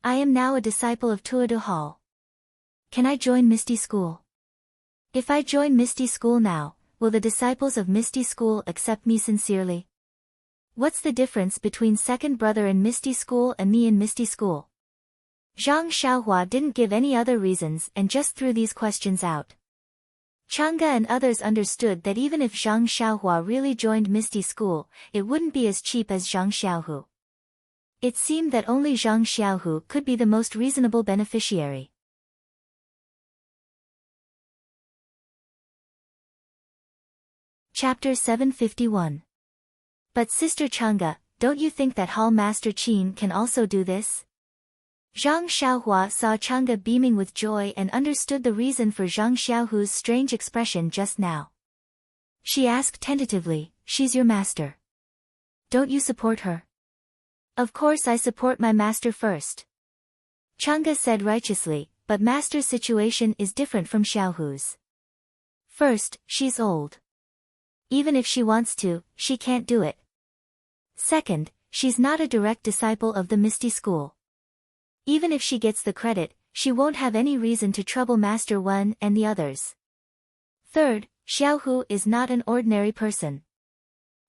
A: I am now a disciple of Tuodu Hall. Can I join Misty School? If I join Misty School now, will the disciples of Misty School accept me sincerely? What's the difference between second brother in Misty School and me in Misty School? Zhang Xiaohua didn't give any other reasons and just threw these questions out. Chang'e and others understood that even if Zhang Xiaohua really joined Misty School, it wouldn't be as cheap as Zhang Xiaohu. It seemed that only Zhang Xiaohu could be the most reasonable beneficiary. Chapter 751. But Sister Chang'e, don't you think that Hall Master Qin can also do this? Zhang Xiaohua saw Chang'e beaming with joy and understood the reason for Zhang Xiaohu's strange expression just now. She asked tentatively, she's your master. Don't you support her? Of course I support my master first. Chang'e said righteously, but master's situation is different from Xiaohu's. First, she's old. Even if she wants to, she can't do it. Second, she's not a direct disciple of the Misty School. Even if she gets the credit, she won't have any reason to trouble Master Wen and the others. Third, Xiaohu is not an ordinary person.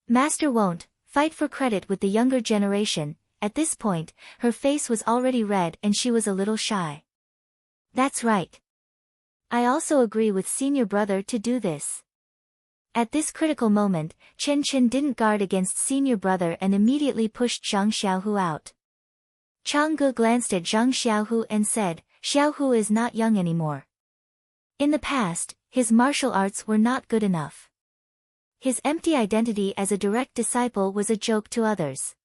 A: Master won't fight for credit with the younger generation. At this point, her face was already red and she was a little shy. That's right. I also agree with senior brother to do this. At this critical moment, Chen Chen didn't guard against senior brother and immediately pushed Zhang Xiaohu out. Chang'e glanced at Zhang Xiaohu and said, Xiaohu is not young anymore. In the past, his martial arts were not good enough. His empty identity as a direct disciple was a joke to others.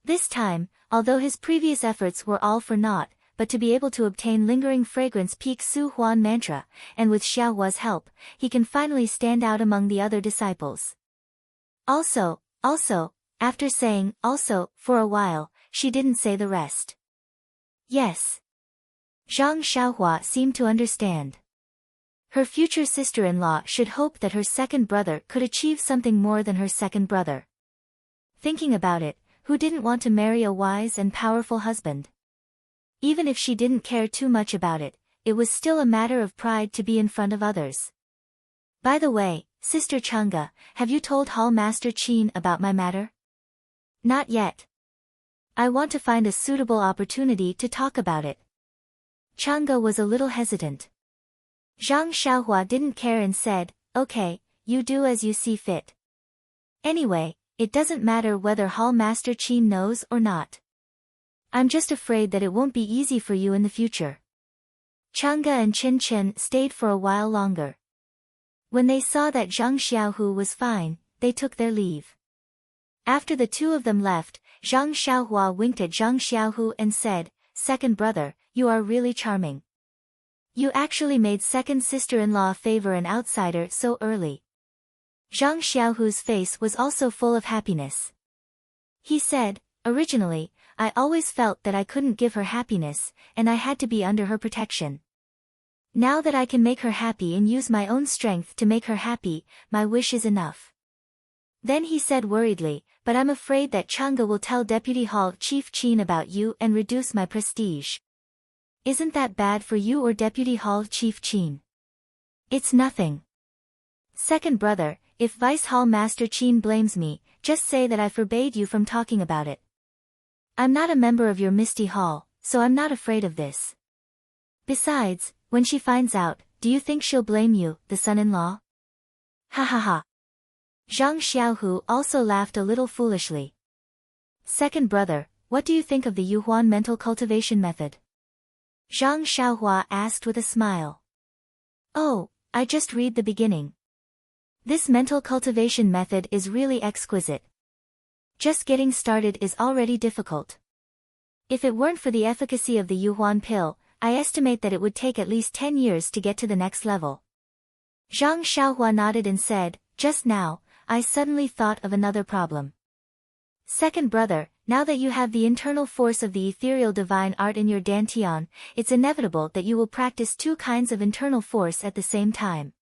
A: This time, although his previous efforts were all for naught, but to be able to obtain lingering fragrance peak Su Huan mantra, and with Xiaohua's help, he can finally stand out among the other disciples. Also, after saying, also, for a while, she didn't say the rest. Yes. Zhang Xiaohua seemed to understand. Her future sister-in-law should hope that her second brother could achieve something more than her second brother. Thinking about it, who didn't want to marry a wise and powerful husband? Even if she didn't care too much about it, it was still a matter of pride to be in front of others. By the way, Sister Chang'e, have you told Hall Master Qin about my matter? Not yet. I want to find a suitable opportunity to talk about it. Chang'e was a little hesitant. Zhang Xiaohua didn't care and said, okay, you do as you see fit. Anyway, it doesn't matter whether Hall Master Qin knows or not. I'm just afraid that it won't be easy for you in the future. Chang'e and Chen Chen stayed for a while longer. When they saw that Zhang Xiaohu was fine, they took their leave. After the two of them left, Zhang Xiaohua winked at Zhang Xiaohu and said, second brother, you are really charming. You actually made second sister-in-law favor an outsider so early. Zhang Xiaohu's face was also full of happiness. He said, originally, I always felt that I couldn't give her happiness, and I had to be under her protection. Now that I can make her happy and use my own strength to make her happy, my wish is enough. Then he said worriedly, but I'm afraid that Chang'e will tell Deputy Hall Chief Qin about you and reduce my prestige. Isn't that bad for you or Deputy Hall Chief Qin? It's nothing. Second brother, if Vice Hall Master Qin blames me, just say that I forbade you from talking about it. I'm not a member of your Misty Hall, so I'm not afraid of this. Besides, when she finds out, do you think she'll blame you, the son-in-law? Ha ha ha. Zhang Xiaohu also laughed a little foolishly. Second brother, what do you think of the Yuhuan mental cultivation method? Zhang Xiaohua asked with a smile. Oh, I just read the beginning. This mental cultivation method is really exquisite. Just getting started is already difficult. If it weren't for the efficacy of the Yuhuan pill, I estimate that it would take at least 10 years to get to the next level. Zhang Xiaohua nodded and said, just now, I suddenly thought of another problem. Second brother, now that you have the internal force of the ethereal divine art in your dantian, it's inevitable that you will practice two kinds of internal force at the same time.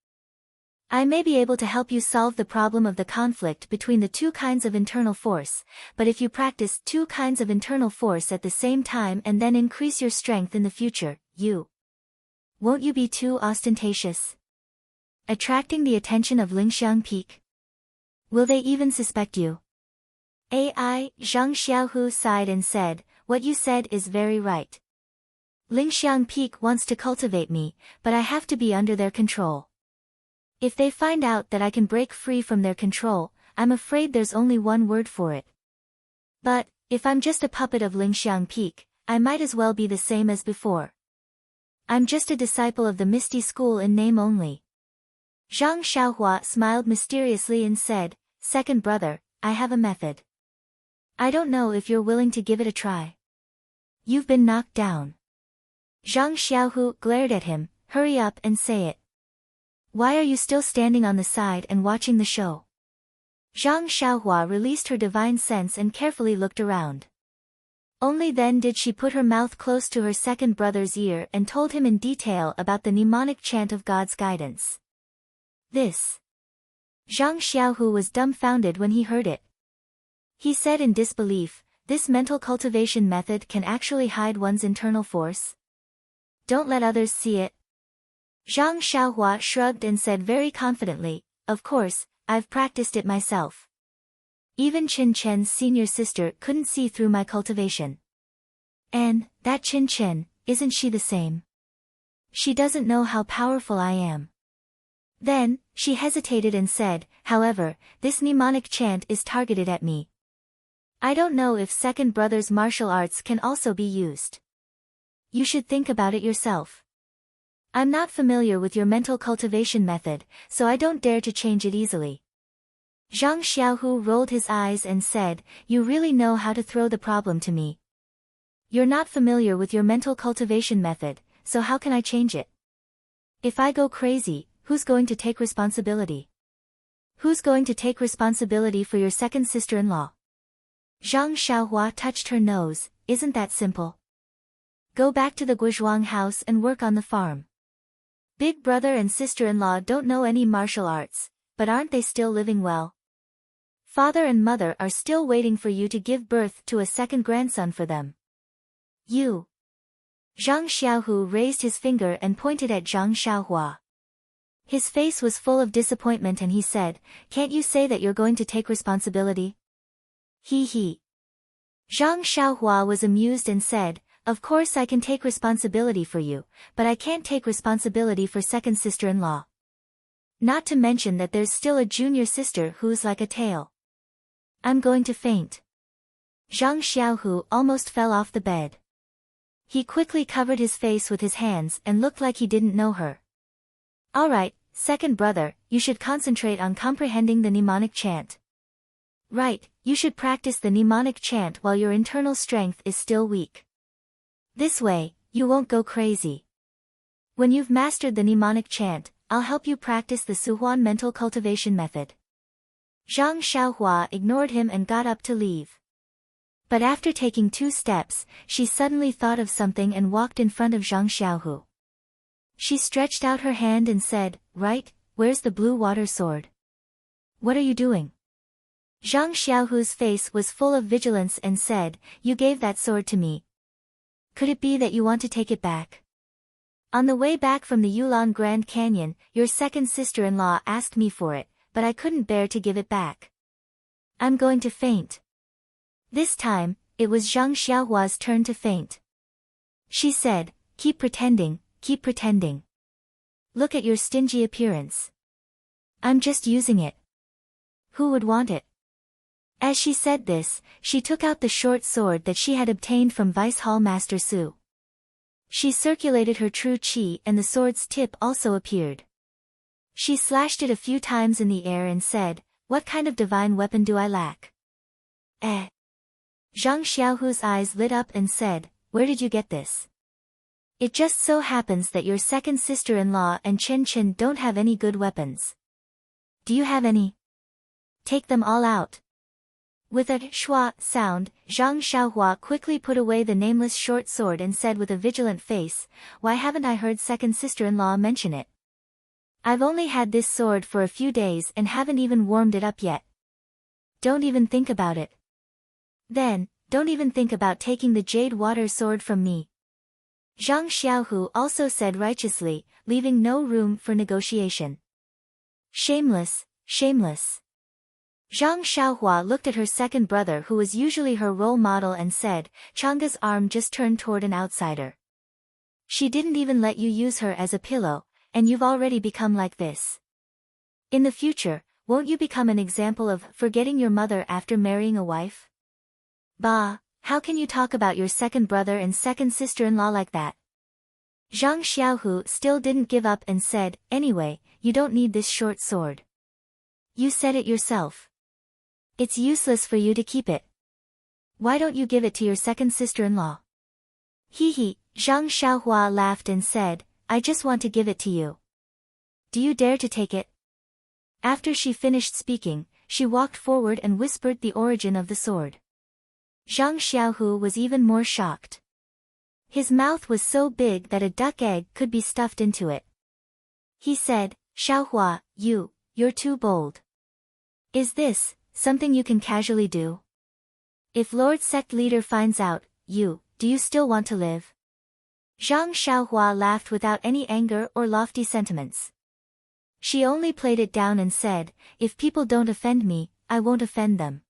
A: I may be able to help you solve the problem of the conflict between the two kinds of internal force, but if you practice two kinds of internal force at the same time and then increase your strength in the future, won't you be too ostentatious? Attracting the attention of Lingxiang Peak? Will they even suspect you? Zhang Xiaohu sighed and said, what you said is very right. Lingxiang Peak wants to cultivate me, but I have to be under their control. If they find out that I can break free from their control, I'm afraid there's only one word for it. But, if I'm just a puppet of Lingxiang Peak, I might as well be the same as before. I'm just a disciple of the Misty School in name only. Zhang Xiaohua smiled mysteriously and said, second brother, I have a method. I don't know if you're willing to give it a try. You've been knocked down. Zhang Xiaohu glared at him, hurry up and say it. Why are you still standing on the side and watching the show? Zhang Xiaohua released her divine sense and carefully looked around. Only then did she put her mouth close to her second brother's ear and told him in detail about the mnemonic chant of God's guidance. This. Zhang Xiaohu was dumbfounded when he heard it. He said in disbelief, this mental cultivation method can actually hide one's internal force? Don't let others see it. Zhang Xiaohua shrugged and said very confidently, of course, I've practiced it myself. Even Qin Chen's senior sister couldn't see through my cultivation. And, that Qin Chen, isn't she the same? She doesn't know how powerful I am. Then, she hesitated and said, however, this mnemonic chant is targeted at me. I don't know if second brother's martial arts can also be used. You should think about it yourself. I'm not familiar with your mental cultivation method, so I don't dare to change it easily. Zhang Xiaohu rolled his eyes and said, you really know how to throw the problem to me. You're not familiar with your mental cultivation method, so how can I change it? If I go crazy, who's going to take responsibility? Who's going to take responsibility for your second sister-in-law? Zhang Xiaohua touched her nose, isn't that simple? Go back to the Guizhuang house and work on the farm. Big brother and sister-in-law don't know any martial arts, but aren't they still living well? Father and mother are still waiting for you to give birth to a second grandson for them. You. Zhang Xiaohu raised his finger and pointed at Zhang Xiaohua. His face was full of disappointment and he said, can't you say that you're going to take responsibility? He. Zhang Xiaohua was amused and said, of course I can take responsibility for you, but I can't take responsibility for second sister-in-law. Not to mention that there's still a junior sister who's like a tail. I'm going to faint. Zhang Xiaohu almost fell off the bed. He quickly covered his face with his hands and looked like he didn't know her. Alright, second brother, you should concentrate on comprehending the mnemonic chant. Right, you should practice the mnemonic chant while your internal strength is still weak. This way, you won't go crazy. When you've mastered the mnemonic chant, I'll help you practice the Suhuan mental cultivation method. Zhang Xiaohua ignored him and got up to leave. But after taking 2 steps, she suddenly thought of something and walked in front of Zhang Xiaohu. She stretched out her hand and said, right, where's the blue water sword? What are you doing? Zhang Xiaohu's face was full of vigilance and said, "You gave that sword to me. Could it be that you want to take it back? On the way back from the Yulon Grand Canyon, your second sister-in-law asked me for it, but I couldn't bear to give it back. I'm going to faint." This time, it was Zhang Xiaohua's turn to faint. She said, keep pretending, keep pretending. Look at your stingy appearance. I'm just using it. Who would want it?" As she said this, she took out the short sword that she had obtained from Vice Hall Master Su. She circulated her true qi and the sword's tip also appeared. She slashed it a few times in the air and said, "What kind of divine weapon do I lack?" Zhang Xiaohu's eyes lit up and said, "Where did you get this? It just so happens that your second sister-in-law and Chen Chen don't have any good weapons. Do you have any? Take them all out." With a schwa sound, Zhang Xiaohua quickly put away the nameless short sword and said with a vigilant face, "Why haven't I heard second sister-in-law mention it? I've only had this sword for a few days and haven't even warmed it up yet. Don't even think about it. Then, don't even think about taking the jade water sword from me." Zhang Xiaohu also said righteously, leaving no room for negotiation. "Shameless, shameless." Zhang Xiaohua looked at her second brother who was usually her role model and said, "Changa's arm just turned toward an outsider. She didn't even let you use her as a pillow, and you've already become like this. In the future, won't you become an example of forgetting your mother after marrying a wife? Bah, how can you talk about your second brother and second sister-in-law like that?" Zhang Xiaohu still didn't give up and said, "Anyway, you don't need this short sword. You said it yourself. It's useless for you to keep it. Why don't you give it to your second sister-in-law?" Hee, Zhang Xiaohua laughed and said, "I just want to give it to you. Do you dare to take it?" After she finished speaking, she walked forward and whispered the origin of the sword. Zhang Xiaohu was even more shocked. His mouth was so big that a duck egg could be stuffed into it. He said, "Xiaohua, you're too bold. Is this something you can casually do? If Lord Sect Leader finds out, do you still want to live?" Zhang Xiaohua laughed without any anger or lofty sentiments. She only played it down and said, "If people don't offend me, I won't offend them.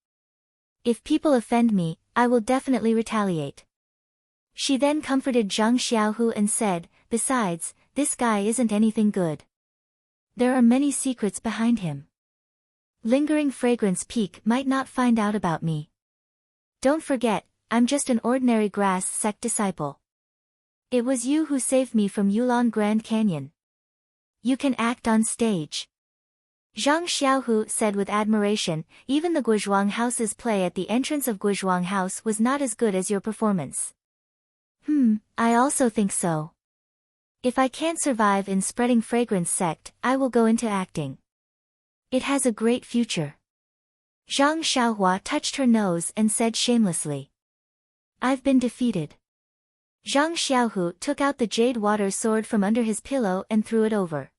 A: If people offend me, I will definitely retaliate." She then comforted Zhang Xiaohu and said, "Besides, this guy isn't anything good. There are many secrets behind him. Lingering Fragrance Peak might not find out about me. Don't forget, I'm just an ordinary grass sect disciple. It was you who saved me from Yulon Grand Canyon. You can act on stage." Zhang Xiaohu said with admiration, "Even the Guizhuang House's play at the entrance of Guizhuang House was not as good as your performance." I also think so. If I can't survive in spreading fragrance sect, I will go into acting. It has a great future." Zhang Xiaohua touched her nose and said shamelessly, "I've been defeated." Zhang Xiaohu took out the jade water sword from under his pillow and threw it over.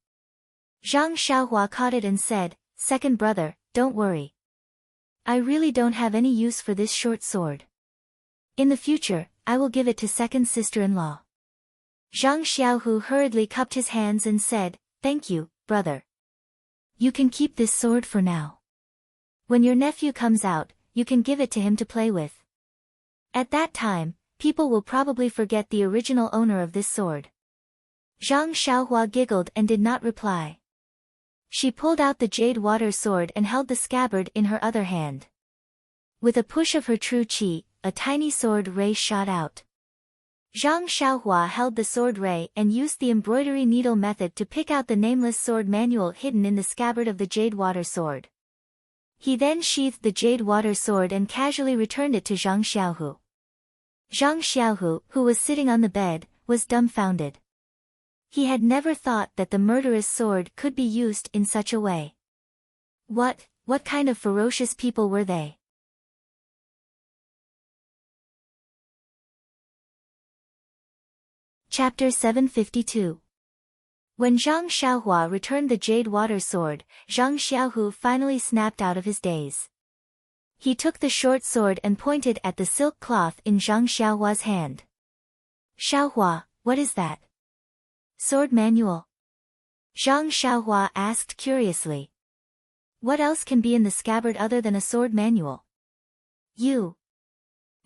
A: Zhang Xiaohua caught it and said, "Second brother, don't worry. I really don't have any use for this short sword. In the future, I will give it to second sister-in-law." Zhang Xiaohu hurriedly cupped his hands and said, "Thank you, brother. You can keep this sword for now. When your nephew comes out, you can give it to him to play with. At that time, people will probably forget the original owner of this sword." Zhang Xiaohua giggled and did not reply. She pulled out the jade water sword and held the scabbard in her other hand. With a push of her true qi, a tiny sword ray shot out. Zhang Xiaohua held the sword ray and used the embroidery needle method to pick out the nameless sword manual hidden in the scabbard of the jade water sword. He then sheathed the jade water sword and casually returned it to Zhang Xiaohu. Zhang Xiaohu, who was sitting on the bed, was dumbfounded. He had never thought that the murderous sword could be used in such a way. What kind of ferocious people were they? Chapter 752. When Zhang Xiaohua returned the jade water sword, Zhang Xiaohu finally snapped out of his daze. He took the short sword and pointed at the silk cloth in Zhang Xiaohua's hand. Xiaohua, what is that? Sword manual? Zhang Xiaohua asked curiously. What else can be in the scabbard other than a sword manual? You.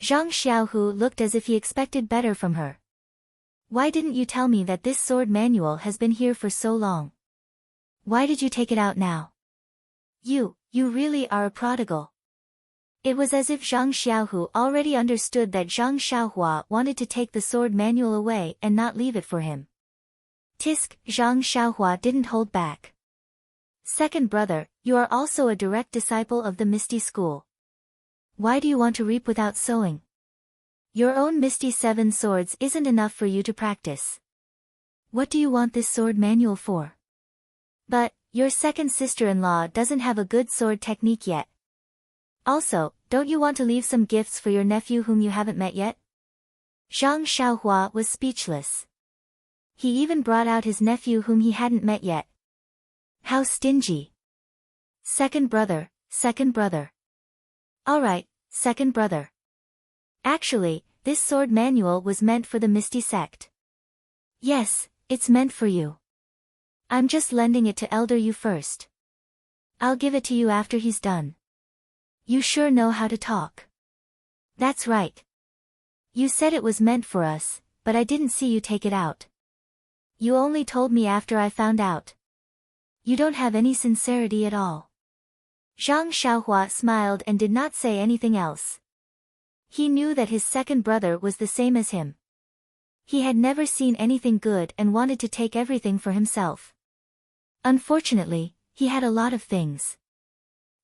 A: Zhang Xiaohu looked as if he expected better from her. Why didn't you tell me that this sword manual has been here for so long? Why did you take it out now? You really are a prodigal. It was as if Zhang Xiaohu already understood that Zhang Xiaohua wanted to take the sword manual away and not leave it for him. Tisk, Zhang Xiaohua didn't hold back. Second brother, you are also a direct disciple of the Misty School. Why do you want to reap without sowing? Your own Misty Seven Swords isn't enough for you to practice. What do you want this sword manual for? But, your second sister-in-law doesn't have a good sword technique yet. Also, don't you want to leave some gifts for your nephew whom you haven't met yet? Zhang Xiaohua was speechless. He even brought out his nephew whom he hadn't met yet. How stingy. Second brother, second brother. Alright, second brother. Actually, this sword manual was meant for the Misty sect. Yes, it's meant for you. I'm just lending it to Elder Yu first. I'll give it to you after he's done. You sure know how to talk. That's right. You said it was meant for us, but I didn't see you take it out. You only told me after I found out. You don't have any sincerity at all. Zhang Xiaohua smiled and did not say anything else. He knew that his second brother was the same as him. He had never seen anything good and wanted to take everything for himself. Unfortunately, he had a lot of things.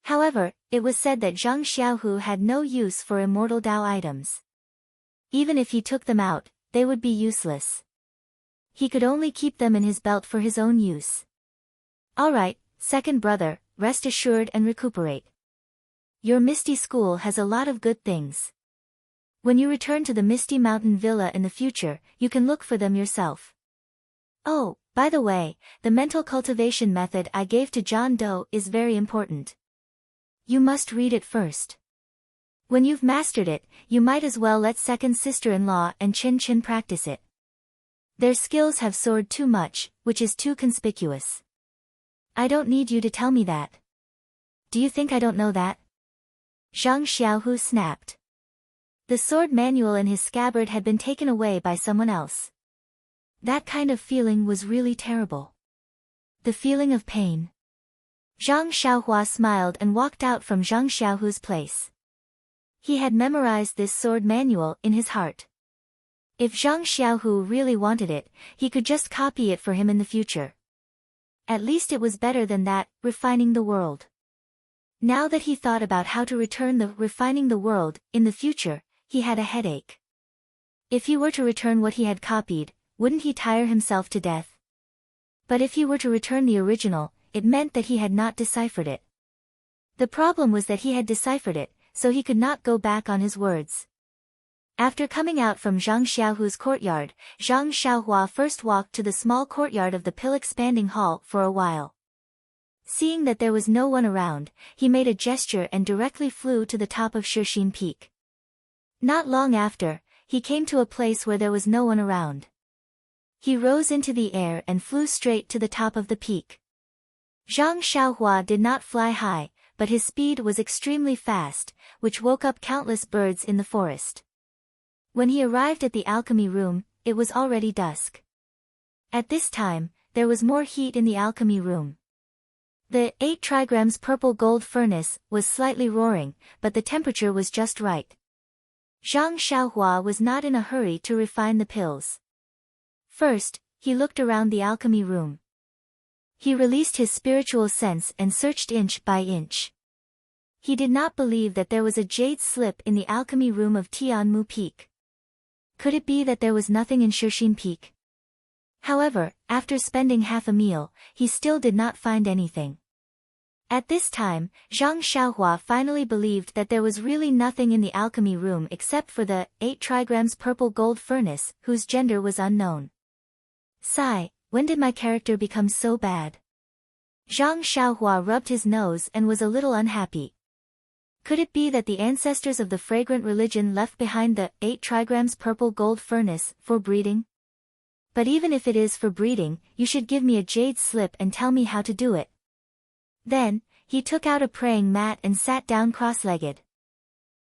A: However, it was said that Zhang Xiaohu had no use for immortal Dao items. Even if he took them out, they would be useless. He could only keep them in his belt for his own use. Alright, second brother, rest assured and recuperate. Your Misty School has a lot of good things. When you return to the Misty Mountain Villa in the future, you can look for them yourself. Oh, by the way, the mental cultivation method I gave to John Doe is very important. You must read it first. When you've mastered it, you might as well let second sister-in-law and Chin Chin practice it. Their skills have soared too much, which is too conspicuous. I don't need you to tell me that. Do you think I don't know that? Zhang Xiaohu snapped. The sword manual in his scabbard had been taken away by someone else. That kind of feeling was really terrible. The feeling of pain. Zhang Xiaohua smiled and walked out from Zhang Xiaohu's place. He had memorized this sword manual in his heart. If Zhang Xiaohu really wanted it, he could just copy it for him in the future. At least it was better than that, refining the world. Now that he thought about how to return the refining the world in the future, he had a headache. If he were to return what he had copied, wouldn't he tire himself to death? But if he were to return the original, it meant that he had not deciphered it. The problem was that he had deciphered it, so he could not go back on his words. After coming out from Zhang Xiaohu's courtyard, Zhang Xiaohua first walked to the small courtyard of the pill-expanding hall for a while. Seeing that there was no one around, he made a gesture and directly flew to the top of Shixin Peak. Not long after, he came to a place where there was no one around. He rose into the air and flew straight to the top of the peak. Zhang Xiaohua did not fly high, but his speed was extremely fast, which woke up countless birds in the forest. When he arrived at the alchemy room, it was already dusk. At this time, there was more heat in the alchemy room. The 8 trigrams purple gold furnace was slightly roaring, but the temperature was just right. Zhang Xiaohua was not in a hurry to refine the pills. First, he looked around the alchemy room. He released his spiritual sense and searched inch by inch. He did not believe that there was a jade slip in the alchemy room of Tianmu Peak. Could it be that there was nothing in Shixin Peak? However, after spending half a meal, he still did not find anything. At this time, Zhang Xiaohua finally believed that there was really nothing in the alchemy room except for the 8 trigrams purple gold furnace, whose gender was unknown. Sigh, when did my character become so bad? Zhang Xiaohua rubbed his nose and was a little unhappy. Could it be that the ancestors of the fragrant religion left behind the 8 trigrams purple gold furnace for breeding? But even if it is for breeding, you should give me a jade slip and tell me how to do it. Then, he took out a praying mat and sat down cross-legged.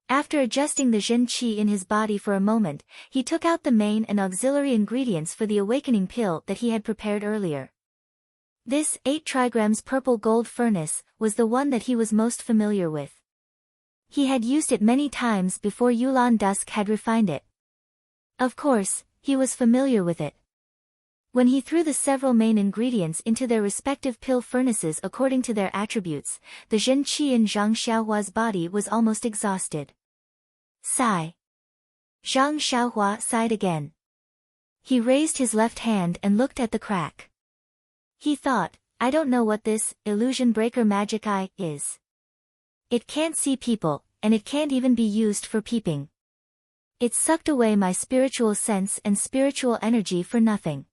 A: After adjusting the Zhen Qi in his body for a moment, he took out the main and auxiliary ingredients for the awakening pill that he had prepared earlier. This 8 trigrams purple gold furnace was the one that he was most familiar with. He had used it many times before Yulan Dusk had refined it. Of course, he was familiar with it. When he threw the several main ingredients into their respective pill furnaces according to their attributes, the Zhen Qi in Zhang Xiaohua's body was almost exhausted. Sigh. Zhang Xiaohua sighed again. He raised his left hand and looked at the crack. He thought, I don't know what this illusion breaker magic eye is. It can't see people, and it can't even be used for peeping. It sucked away my spiritual sense and spiritual energy for nothing.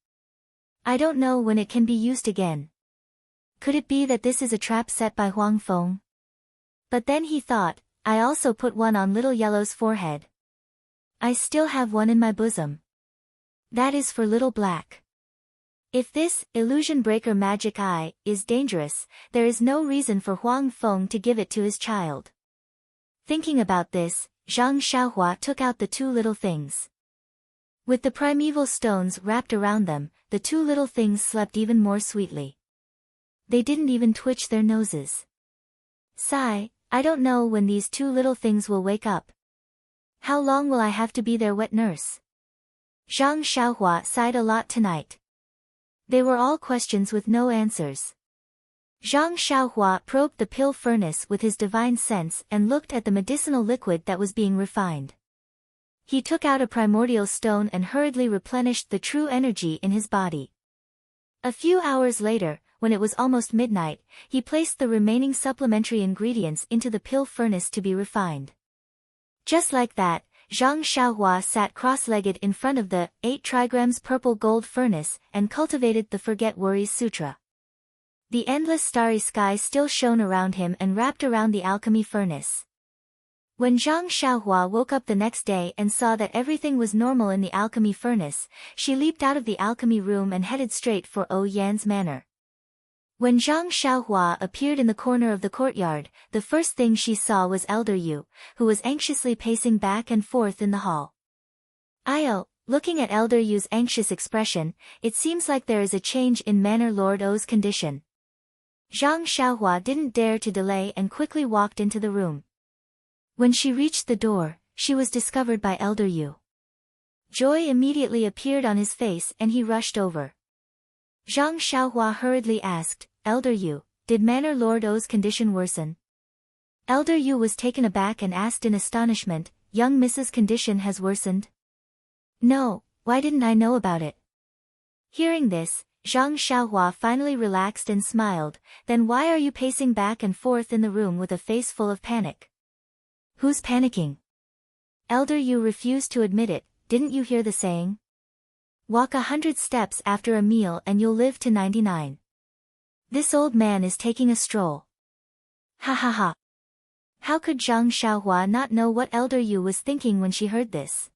A: I don't know when it can be used again. Could it be that this is a trap set by Huang Feng? But then he thought, I also put one on Little Yellow's forehead. I still have one in my bosom. That is for Little Black. If this illusion breaker magic eye is dangerous, there is no reason for Huang Feng to give it to his child. Thinking about this, Zhang Xiaohua took out the 2 little things. With the primeval stones wrapped around them, the 2 little things slept even more sweetly. They didn't even twitch their noses. Sigh, I don't know when these 2 little things will wake up. How long will I have to be their wet nurse? Zhang Xiaohua sighed a lot tonight. They were all questions with no answers. Zhang Xiaohua probed the pill furnace with his divine sense and looked at the medicinal liquid that was being refined. He took out a primordial stone and hurriedly replenished the true energy in his body. A few hours later, when it was almost midnight, he placed the remaining supplementary ingredients into the pill furnace to be refined. Just like that, Zhang Xiaohua sat cross-legged in front of the 8 trigrams purple gold furnace and cultivated the Forget Worries Sutra. The endless starry sky still shone around him and wrapped around the alchemy furnace. When Zhang Xiaohua woke up the next day and saw that everything was normal in the alchemy furnace, she leaped out of the alchemy room and headed straight for O Yan's manor. When Zhang Xiaohua appeared in the corner of the courtyard, the first thing she saw was Elder Yu, who was anxiously pacing back and forth in the hall. Looking at Elder Yu's anxious expression, it seems like there is a change in Manor Lord O's condition. Zhang Xiaohua didn't dare to delay and quickly walked into the room. When she reached the door, she was discovered by Elder Yu. Joy immediately appeared on his face and he rushed over. Zhang Xiaohua hurriedly asked, Elder Yu, did Manor Lord O's condition worsen? Elder Yu was taken aback and asked in astonishment, young Mrs. condition has worsened? No, why didn't I know about it? Hearing this, Zhang Xiaohua finally relaxed and smiled, then why are you pacing back and forth in the room with a face full of panic? Who's panicking? Elder Yu refused to admit it, didn't you hear the saying? Walk 100 steps after a meal and you'll live to 99. This old man is taking a stroll. Ha ha ha. How could Zhang Xiaohua not know what Elder Yu was thinking when she heard this?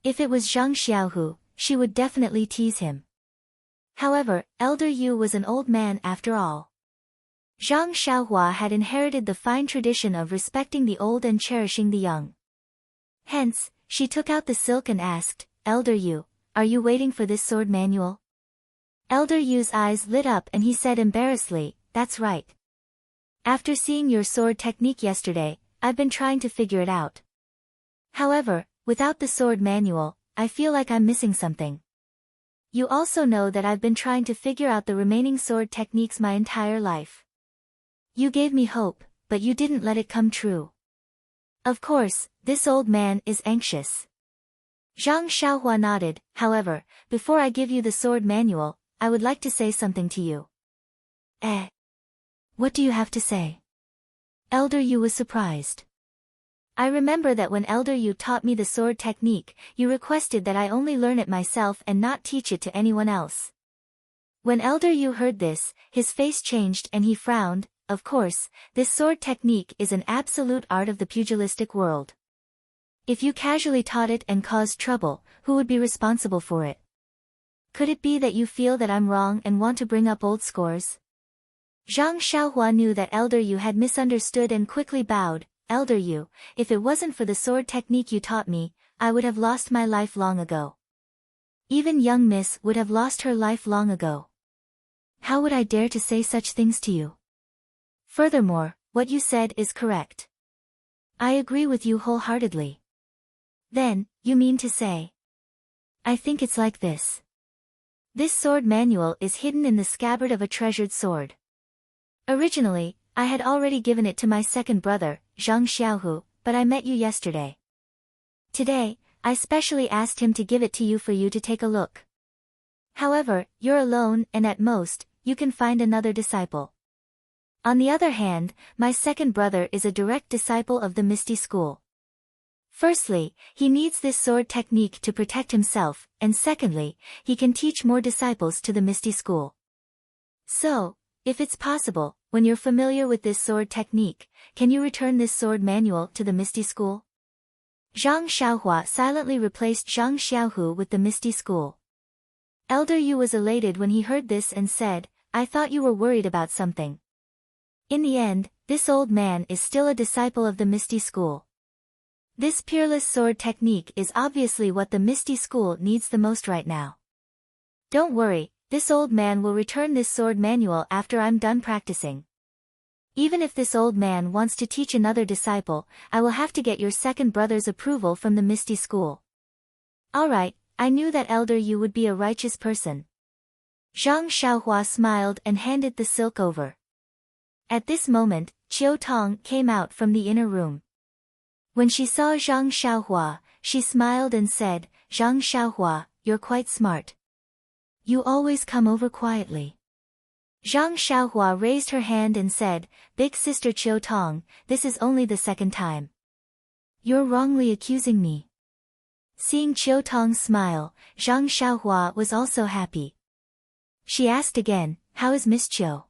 A: If it was Zhang Xiaohu, she would definitely tease him. However, Elder Yu was an old man after all. Zhang Xiaohua had inherited the fine tradition of respecting the old and cherishing the young. Hence, she took out the silk and asked, Elder Yu, are you waiting for this sword manual? Elder Yu's eyes lit up and he said embarrassedly, that's right. After seeing your sword technique yesterday, I've been trying to figure it out. However, without the sword manual, I feel like I'm missing something. You also know that I've been trying to figure out the remaining sword techniques my entire life. You gave me hope, but you didn't let it come true. Of course, this old man is anxious. Zhang Xiaohua nodded, however, before I give you the sword manual, I would like to say something to you. What do you have to say? Elder Yu was surprised. I remember that when Elder Yu taught me the sword technique, you requested that I only learn it myself and not teach it to anyone else. When Elder Yu heard this, his face changed and he frowned, of course, this sword technique is an absolute art of the pugilistic world. If you casually taught it and caused trouble, who would be responsible for it? Could it be that you feel that I'm wrong and want to bring up old scores? Zhang Xiaohua knew that Elder Yu had misunderstood and quickly bowed. Elder Yu, if it wasn't for the sword technique you taught me, I would have lost my life long ago. Even young Miss would have lost her life long ago. How would I dare to say such things to you? Furthermore, what you said is correct. I agree with you wholeheartedly. Then, you mean to say? I think it's like this. This sword manual is hidden in the scabbard of a treasured sword. Originally, I had already given it to my second brother, Zhang Xiaohu, but I met you yesterday. Today, I specially asked him to give it to you for you to take a look. However, you're alone and at most, you can find another disciple. On the other hand, my second brother is a direct disciple of the Misty School. Firstly, he needs this sword technique to protect himself, and secondly, he can teach more disciples to the Misty School. So, if it's possible, when you're familiar with this sword technique, can you return this sword manual to the Misty School? Zhang Xiaohua silently replaced Zhang Xiaohu with the Misty School. Elder Yu was elated when he heard this and said, I thought you were worried about something. In the end, this old man is still a disciple of the Misty School. This peerless sword technique is obviously what the Misty School needs the most right now. Don't worry, this old man will return this sword manual after I'm done practicing. Even if this old man wants to teach another disciple, I will have to get your second brother's approval from the Misty School. Alright, I knew that Elder Yu would be a righteous person. Zhang Xiaohua smiled and handed the silk over. At this moment, Qiu Tong came out from the inner room. When she saw Zhang Xiaohua, she smiled and said, Zhang Xiaohua, you're quite smart. You always come over quietly. Zhang Xiaohua raised her hand and said, Big sister Qiu Tong, this is only the second time. You're wrongly accusing me. Seeing Qiu Tong smile, Zhang Xiaohua was also happy. She asked again, how is Miss Qiu?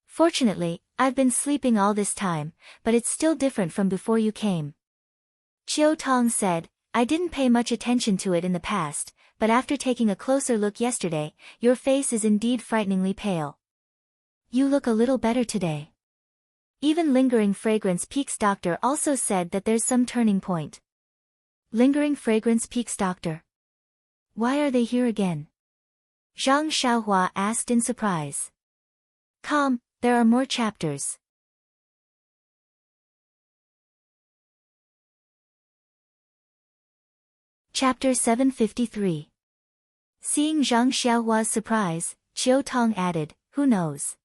A: Fortunately, I've been sleeping all this time, but it's still different from before you came. Qiu Tong said, I didn't pay much attention to it in the past, but after taking a closer look yesterday, your face is indeed frighteningly pale. You look a little better today. Even Lingering Fragrance Peaks doctor also said that there's some turning point. Lingering Fragrance Peaks doctor. Why are they here again? Zhang Xiaohua asked in surprise. Calm, there are more chapters. Chapter 753. Seeing Zhang Xiaohua's surprise, Qiu Tong added, who knows?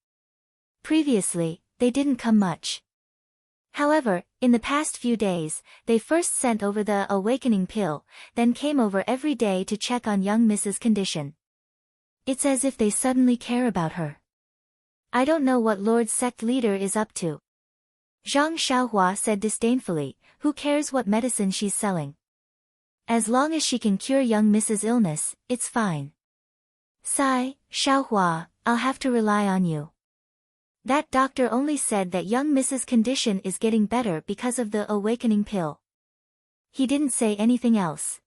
A: Previously, they didn't come much. However, in the past few days, they first sent over the awakening pill, then came over every day to check on young Mrs. condition. It's as if they suddenly care about her. I don't know what Lord Sect Leader is up to. Zhang Xiaohua said disdainfully, who cares what medicine she's selling? As long as she can cure young Mrs. illness, it's fine. Sigh, Xiaohua, I'll have to rely on you. That doctor only said that young Mrs. condition is getting better because of the awakening pill. He didn't say anything else.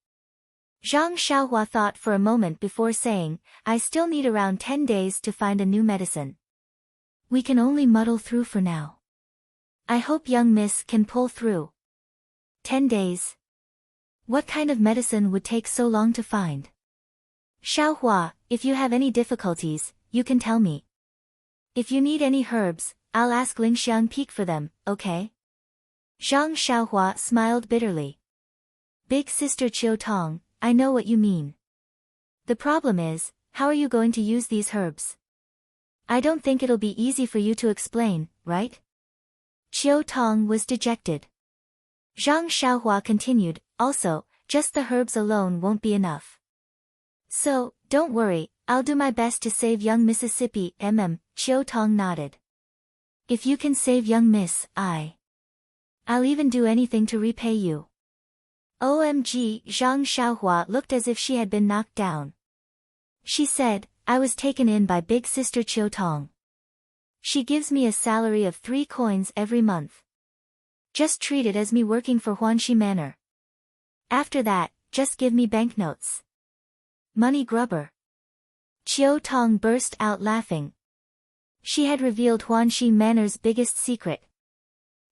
A: Zhang Xiaohua thought for a moment before saying, I still need around 10 days to find a new medicine. We can only muddle through for now. I hope young Miss can pull through. 10 days? What kind of medicine would take so long to find? Xiaohua, if you have any difficulties, you can tell me. If you need any herbs, I'll ask Lingxiang Peak for them, okay? Zhang Xiaohua smiled bitterly. Big sister Qiu Tong, I know what you mean. The problem is, how are you going to use these herbs? I don't think it'll be easy for you to explain, right? Qiu Tong was dejected. Zhang Xiaohua continued, also, just the herbs alone won't be enough. So, don't worry, I'll do my best to save young Mississippi, Qiu Tong nodded. If you can save young Miss, I'll even do anything to repay you. OMG, Zhang Xiaohua looked as if she had been knocked down. She said, I was taken in by big sister Qiu Tong. She gives me a salary of 3 coins every month. Just treat it as me working for Huanxi Manor. After that, just give me banknotes. Money grubber. Chiu Tong burst out laughing. She had revealed Huanxi Manor's biggest secret.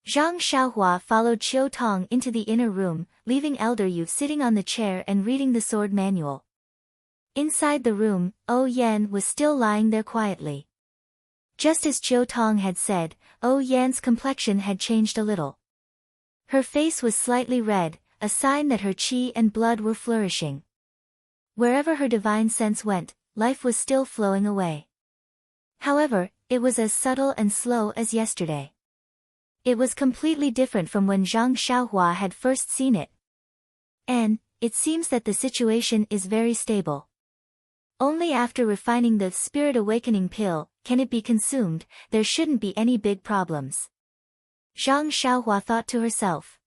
A: Zhang Xiaohua followed Chiu Tong into the inner room, leaving Elder Yu sitting on the chair and reading the sword manual. Inside the room, Yan was still lying there quietly. Just as Chiu Tong had said, Yan's complexion had changed a little. Her face was slightly red, a sign that her qi and blood were flourishing. Wherever her divine sense went, life was still flowing away. However, it was as subtle and slow as yesterday. It was completely different from when Zhang Xiaohua had first seen it. And, it seems that the situation is very stable. Only after refining the Spirit Awakening pill can it be consumed. There shouldn't be any big problems. Zhang Xiaohua thought to herself.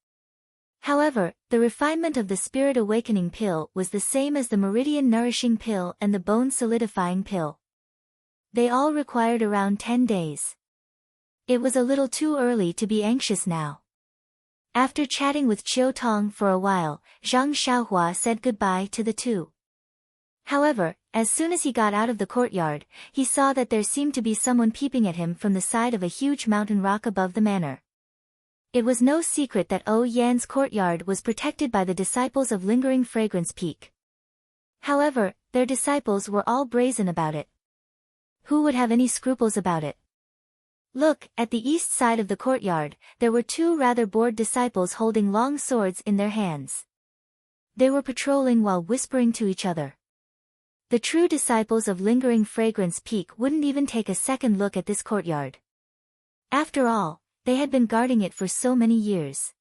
A: However, the refinement of the Spirit Awakening pill was the same as the Meridian Nourishing pill and the Bone Solidifying pill. They all required around 10 days. It was a little too early to be anxious now. After chatting with Chiu Tong for a while, Zhang Xiaohua said goodbye to the two. However, as soon as he got out of the courtyard, he saw that there seemed to be someone peeping at him from the side of a huge mountain rock above the manor. It was no secret that Yan's courtyard was protected by the disciples of Lingering Fragrance Peak. However, their disciples were all brazen about it. Who would have any scruples about it? Look, at the east side of the courtyard, there were two rather bored disciples holding long swords in their hands. They were patrolling while whispering to each other. The true disciples of Lingering Fragrance Peak wouldn't even take a second look at this courtyard. After all, they had been guarding it for so many years.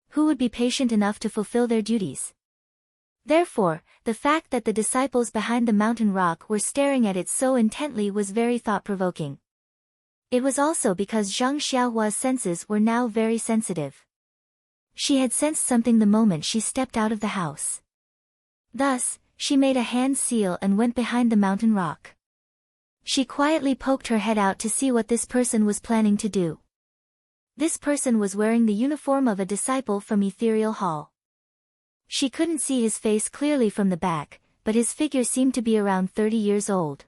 A: Who would be patient enough to fulfill their duties? Therefore, the fact that the disciples behind the mountain rock were staring at it so intently was very thought-provoking. It was also because Zhang Xiaohua's senses were now very sensitive. She had sensed something the moment she stepped out of the house. Thus, she made a hand seal and went behind the mountain rock. She quietly poked her head out to see what this person was planning to do. This person was wearing the uniform of a disciple from Ethereal Hall. She couldn't see his face clearly from the back, but his figure seemed to be around 30 years old.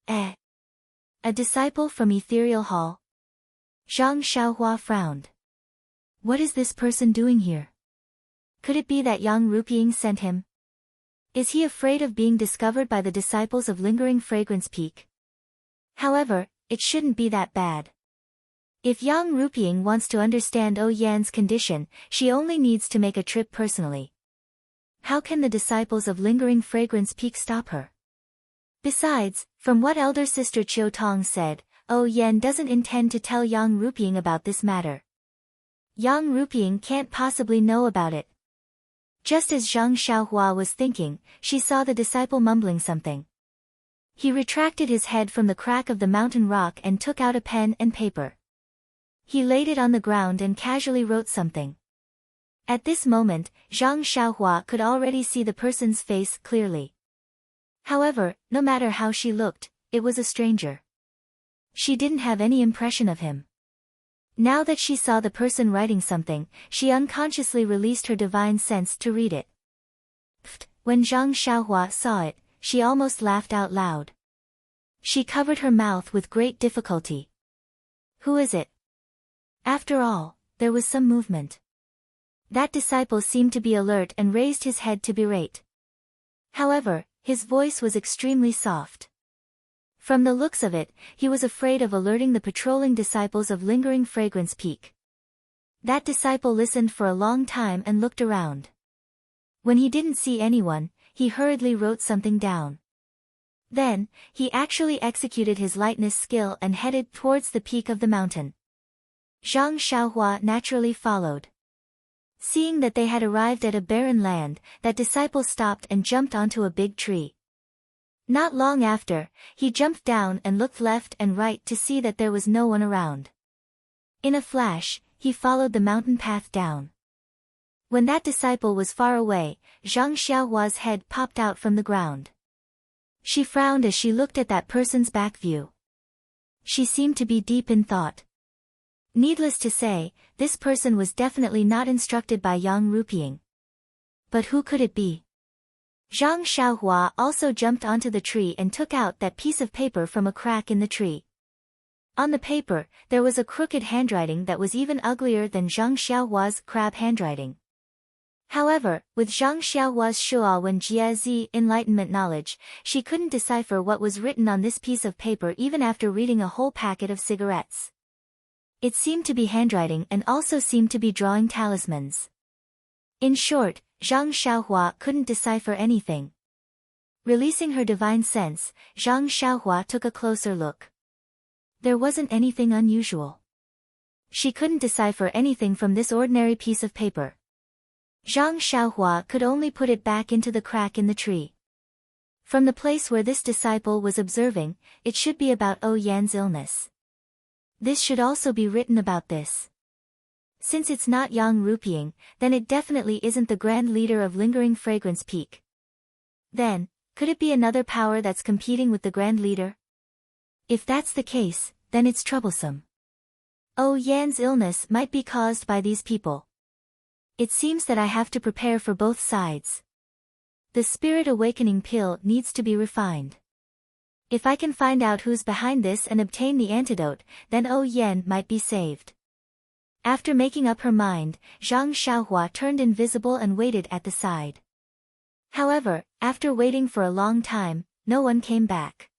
A: A disciple from Ethereal Hall? Zhang Xiaohua frowned. What is this person doing here? Could it be that Yang Rupiying sent him? Is he afraid of being discovered by the disciples of Lingering Fragrance Peak? However, it shouldn't be that bad. If Yang Rupiying wants to understand Yan's condition, she only needs to make a trip personally. How can the disciples of Lingering Fragrance Peak stop her? Besides, from what elder sister Chiu Tong said, Yan doesn't intend to tell Yang Rupiying about this matter. Yang Rupiying can't possibly know about it. Just as Zhang Xiaohua was thinking, she saw the disciple mumbling something. He retracted his head from the crack of the mountain rock and took out a pen and paper. He laid it on the ground and casually wrote something. At this moment, Zhang Xiaohua could already see the person's face clearly. However, no matter how she looked, it was a stranger. She didn't have any impression of him. Now that she saw the person writing something, she unconsciously released her divine sense to read it. When Zhang Xiaohua saw it, she almost laughed out loud. She covered her mouth with great difficulty. Who is it? After all, there was some movement. That disciple seemed to be alert and raised his head to berate. However, his voice was extremely soft. From the looks of it, he was afraid of alerting the patrolling disciples of Lingering Fragrance Peak. That disciple listened for a long time and looked around. When he didn't see anyone, he hurriedly wrote something down. Then, he actually executed his lightness skill and headed towards the peak of the mountain. Zhang Xiaohua naturally followed. Seeing that they had arrived at a barren land, that disciple stopped and jumped onto a big tree. Not long after, he jumped down and looked left and right to see that there was no one around. In a flash, he followed the mountain path down. When that disciple was far away, Zhang Xiaohua's head popped out from the ground. She frowned as she looked at that person's back view. She seemed to be deep in thought. Needless to say, this person was definitely not instructed by Yang Rupiying. But who could it be? Zhang Xiaohua also jumped onto the tree and took out that piece of paper from a crack in the tree. On the paper, there was a crooked handwriting that was even uglier than Zhang Xiaohua's crab handwriting. However, with Zhang Xiaohua's Shuo Wen Jie enlightenment knowledge, she couldn't decipher what was written on this piece of paper even after reading a whole packet of cigarettes. It seemed to be handwriting and also seemed to be drawing talismans. In short, Zhang Xiaohua couldn't decipher anything. Releasing her divine sense, Zhang Xiaohua took a closer look. There wasn't anything unusual. She couldn't decipher anything from this ordinary piece of paper. Zhang Xiaohua could only put it back into the crack in the tree. From the place where this disciple was observing, it should be about O Yan's illness. This should also be written about this. Since it's not Yang Rupiying, then it definitely isn't the grand leader of Lingering Fragrance Peak. Then, could it be another power that's competing with the grand leader? If that's the case, then it's troublesome. Oh Yan's illness might be caused by these people. It seems that I have to prepare for both sides. The Spirit Awakening pill needs to be refined. If I can find out who's behind this and obtain the antidote, then Oh Yan might be saved. After making up her mind, Zhang Xiaohua turned invisible and waited at the side. However, after waiting for a long time, no one came back.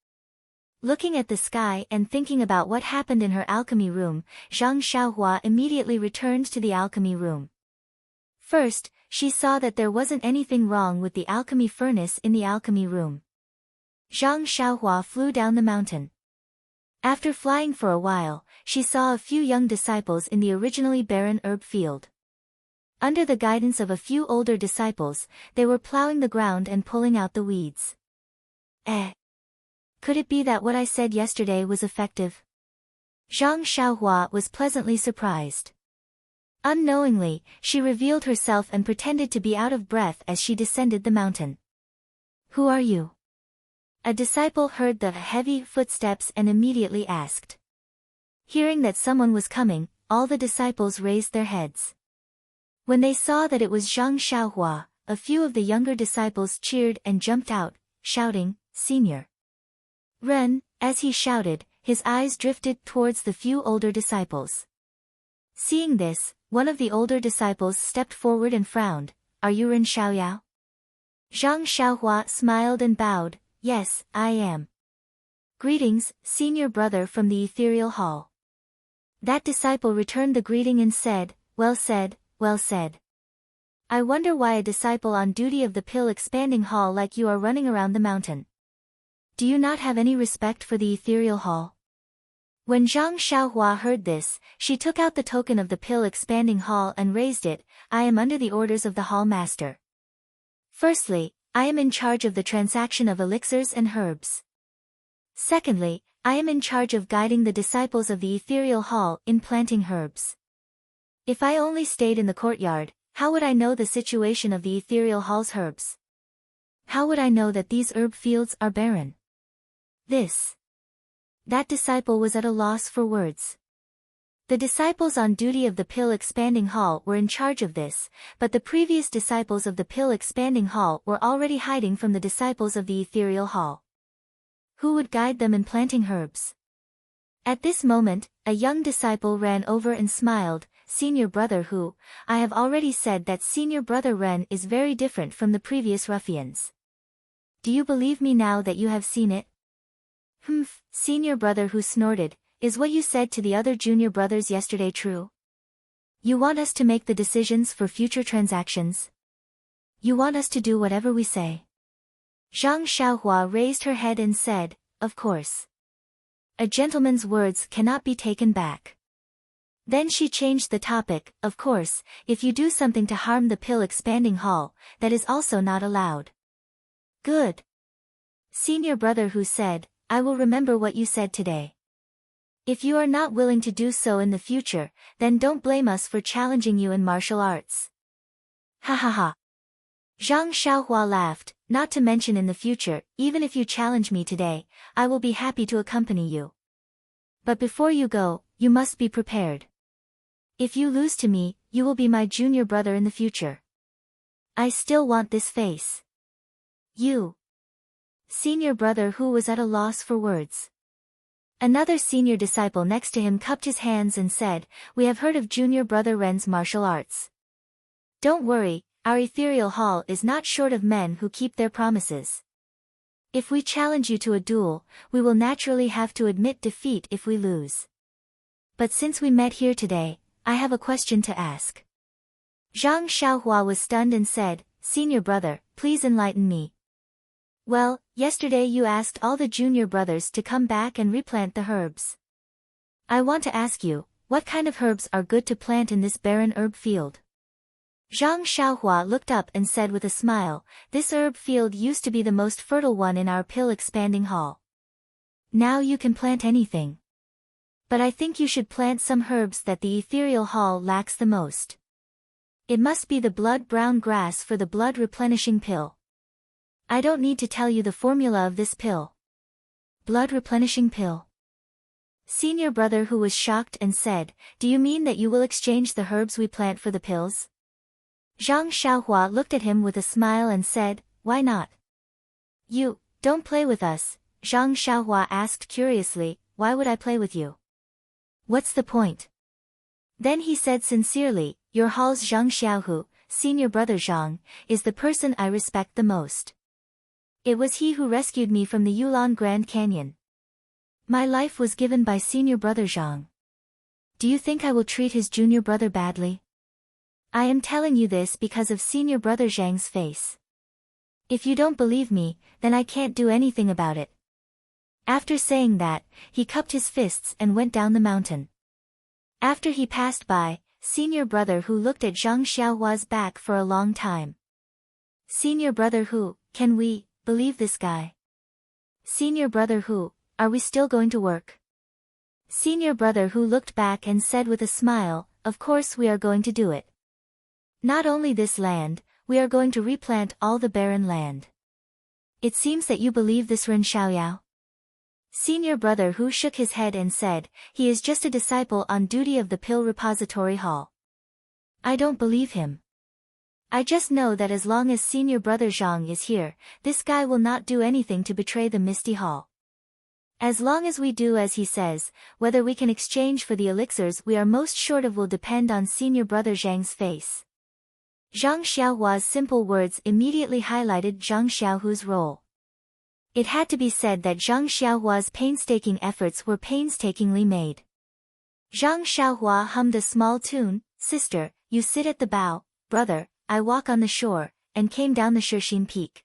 A: Looking at the sky and thinking about what happened in her alchemy room, Zhang Xiaohua immediately returned to the alchemy room. First, she saw that there wasn't anything wrong with the alchemy furnace in the alchemy room. Zhang Xiaohua flew down the mountain. After flying for a while, she saw a few young disciples in the originally barren herb field. Under the guidance of a few older disciples, they were plowing the ground and pulling out the weeds. Could it be that what I said yesterday was effective? Zhang Xiaohua was pleasantly surprised. Unknowingly, she revealed herself and pretended to be out of breath as she descended the mountain. Who are you? A disciple heard the heavy footsteps and immediately asked. Hearing that someone was coming, all the disciples raised their heads. When they saw that it was Zhang Xiaohua, a few of the younger disciples cheered and jumped out, shouting, "Senior Ren!" As he shouted, his eyes drifted towards the few older disciples. Seeing this, one of the older disciples stepped forward and frowned. "Are you Ren Xiaoyao?" Zhang Xiaohua smiled and bowed. "Yes, I am." "Greetings, senior brother from the ethereal hall." That disciple returned the greeting and said, "Well said, well said. I wonder why a disciple on duty of the pill expanding hall like you are running around the mountain. Do you not have any respect for the ethereal hall?" When Zhang Xiaohua heard this, she took out the token of the pill expanding hall and raised it. "I am under the orders of the hall master. Firstly, I am in charge of the transaction of elixirs and herbs. Secondly, I am in charge of guiding the disciples of the ethereal hall in planting herbs. If I only stayed in the courtyard, how would I know the situation of the ethereal hall's herbs? How would I know that these herb fields are barren?" That disciple was at a loss for words. The disciples on duty of the pill expanding hall were in charge of this, but the previous disciples of the pill expanding hall were already hiding from the disciples of the ethereal hall. Who would guide them in planting herbs? At this moment, a young disciple ran over and smiled. "Senior brother who, I have already said that senior brother Ren is very different from the previous ruffians. Do you believe me now that you have seen it?" "Humph," senior brother who snorted. "Is what you said to the other junior brothers yesterday true? You want us to make the decisions for future transactions? You want us to do whatever we say?" Zhang Xiaohua raised her head and said, "Of course. A gentleman's words cannot be taken back." Then she changed the topic. "Of course, if you do something to harm the pill expanding hall, that is also not allowed." "Good." Senior brother who said, "I will remember what you said today. If you are not willing to do so in the future, then don't blame us for challenging you in martial arts." "Ha ha ha." Zhang Xiaohua laughed. "Not to mention in the future, even if you challenge me today, I will be happy to accompany you. But before you go, you must be prepared. If you lose to me, you will be my junior brother in the future. I still want this face. You. Senior brother Hu was at a loss for words. Another senior disciple next to him cupped his hands and said, "We have heard of junior brother Ren's martial arts. Don't worry, our ethereal hall is not short of men who keep their promises. If we challenge you to a duel, we will naturally have to admit defeat if we lose. But since we met here today, I have a question to ask." Zhang Xiaohua was stunned and said, "Senior brother, please enlighten me." "Well, yesterday you asked all the junior brothers to come back and replant the herbs. I want to ask you, what kind of herbs are good to plant in this barren herb field?" Zhang Xiaohua looked up and said with a smile, "This herb field used to be the most fertile one in our pill-expanding hall. Now you can plant anything. But I think you should plant some herbs that the ethereal hall lacks the most. It must be the blood-brown grass for the blood-replenishing pill. I don't need to tell you the formula of this pill." Blood-replenishing pill. Senior brother Hu was shocked and said, "Do you mean that you will exchange the herbs we plant for the pills?" Zhang Xiaohua looked at him with a smile and said, "Why not?" "You, don't play with us," Zhang Xiaohua asked curiously, "Why would I play with you? What's the point?" Then he said sincerely, "Your hall's Zhang Xiaohu, senior brother Zhang, is the person I respect the most. It was he who rescued me from the Yulon Grand Canyon. My life was given by senior brother Zhang. Do you think I will treat his junior brother badly? I am telling you this because of senior brother Zhang's face. If you don't believe me, then I can't do anything about it." After saying that, he cupped his fists and went down the mountain. After he passed by, senior brother Hu looked at Zhang Xiaohua's back for a long time. "Senior brother Hu, can we believe this guy? Senior brother Hu, are we still going to work?" Senior brother Hu looked back and said with a smile, "Of course we are going to do it. Not only this land, we are going to replant all the barren land. It seems that you believe this Ren Xiaoyao." Senior brother Hu shook his head and said, "He is just a disciple on duty of the Pill Repository Hall. I don't believe him. I just know that as long as senior brother Zhang is here, this guy will not do anything to betray the Misty Hall. As long as we do as he says, whether we can exchange for the elixirs we are most short of will depend on senior brother Zhang's face." Zhang Xiaohua's simple words immediately highlighted Zhang Xiaohu's role. It had to be said that Zhang Xiaohua's painstaking efforts were painstakingly made. Zhang Xiaohua hummed a small tune, "Sister, you sit at the bow, brother, I walk on the shore," and came down the Shixin Peak.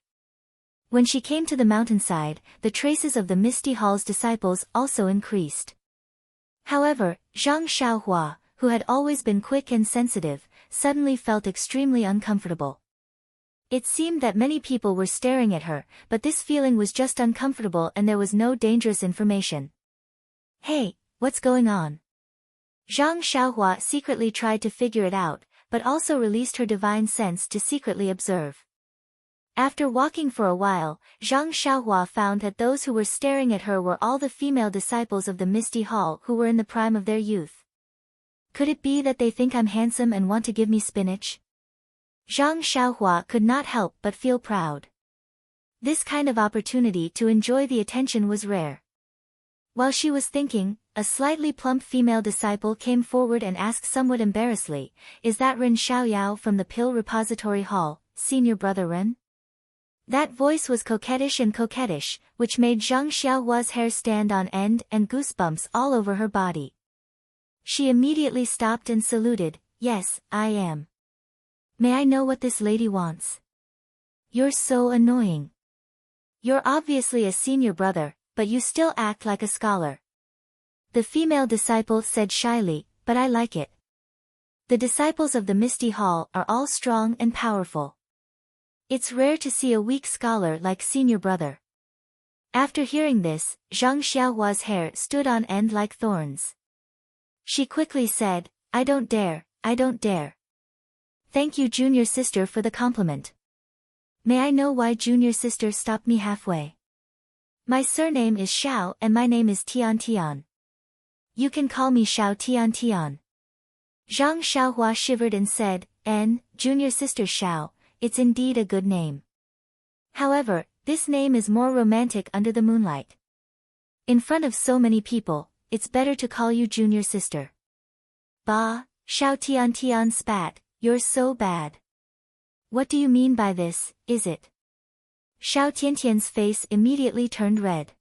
A: When she came to the mountainside, the traces of the Misty Hall's disciples also increased. However, Zhang Xiaohua, who had always been quick and sensitive, suddenly felt extremely uncomfortable. It seemed that many people were staring at her, but this feeling was just uncomfortable and there was no dangerous information. "Hey, what's going on?" Zhang Xiaohua secretly tried to figure it out, but also released her divine sense to secretly observe. After walking for a while, Zhang Xiaohua found that those who were staring at her were all the female disciples of the Misty Hall who were in the prime of their youth. Could it be that they think I'm handsome and want to give me spinach? Zhang Xiaohua could not help but feel proud. This kind of opportunity to enjoy the attention was rare. While she was thinking, a slightly plump female disciple came forward and asked somewhat embarrassedly, "Is that Ren Xiaoyao from the Pill Repository Hall, senior brother Ren?" That voice was coquettish, which made Zhang Xiaohua's hair stand on end and goosebumps all over her body. She immediately stopped and saluted, "Yes, I am. May I know what this lady wants?" "You're so annoying. You're obviously a senior brother, but you still act like a scholar." The female disciple said shyly, "But I like it. The disciples of the Misty Hall are all strong and powerful. It's rare to see a weak scholar like senior brother." After hearing this, Zhang Xiaohua's hair stood on end like thorns. She quickly said, I don't dare. Thank you junior sister for the compliment. May I know why junior sister stopped me halfway? My surname is Xiao and my name is Tian. You can call me Xiao Tian Tian. Zhang Xiaohua shivered and said, Junior sister Xiao, it's indeed a good name. However, this name is more romantic under the moonlight. In front of so many people, it's better to call you junior sister. Bah, Xiao Tian Tian spat, you're so bad. What do you mean by this, is it? Xiao Tiantian's face immediately turned red.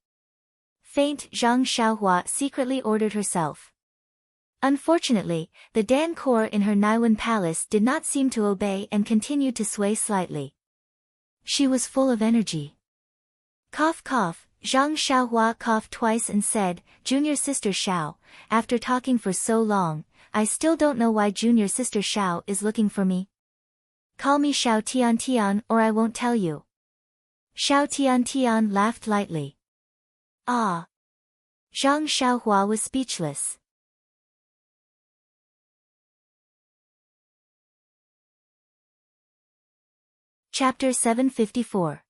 A: Faint, Zhang Xiaohua secretly ordered herself. Unfortunately, the Dan core in her Naiwan palace did not seem to obey and continued to sway slightly. She was full of energy. Cough cough, Zhang Xiaohua coughed twice and said, Junior sister Xiao, after talking for so long, I still don't know why junior sister Xiao is looking for me. Call me Xiao Tian Tian or I won't tell you. Xiao Tian Tian laughed lightly. Ah! Zhang Xiaohua was speechless. Chapter 754.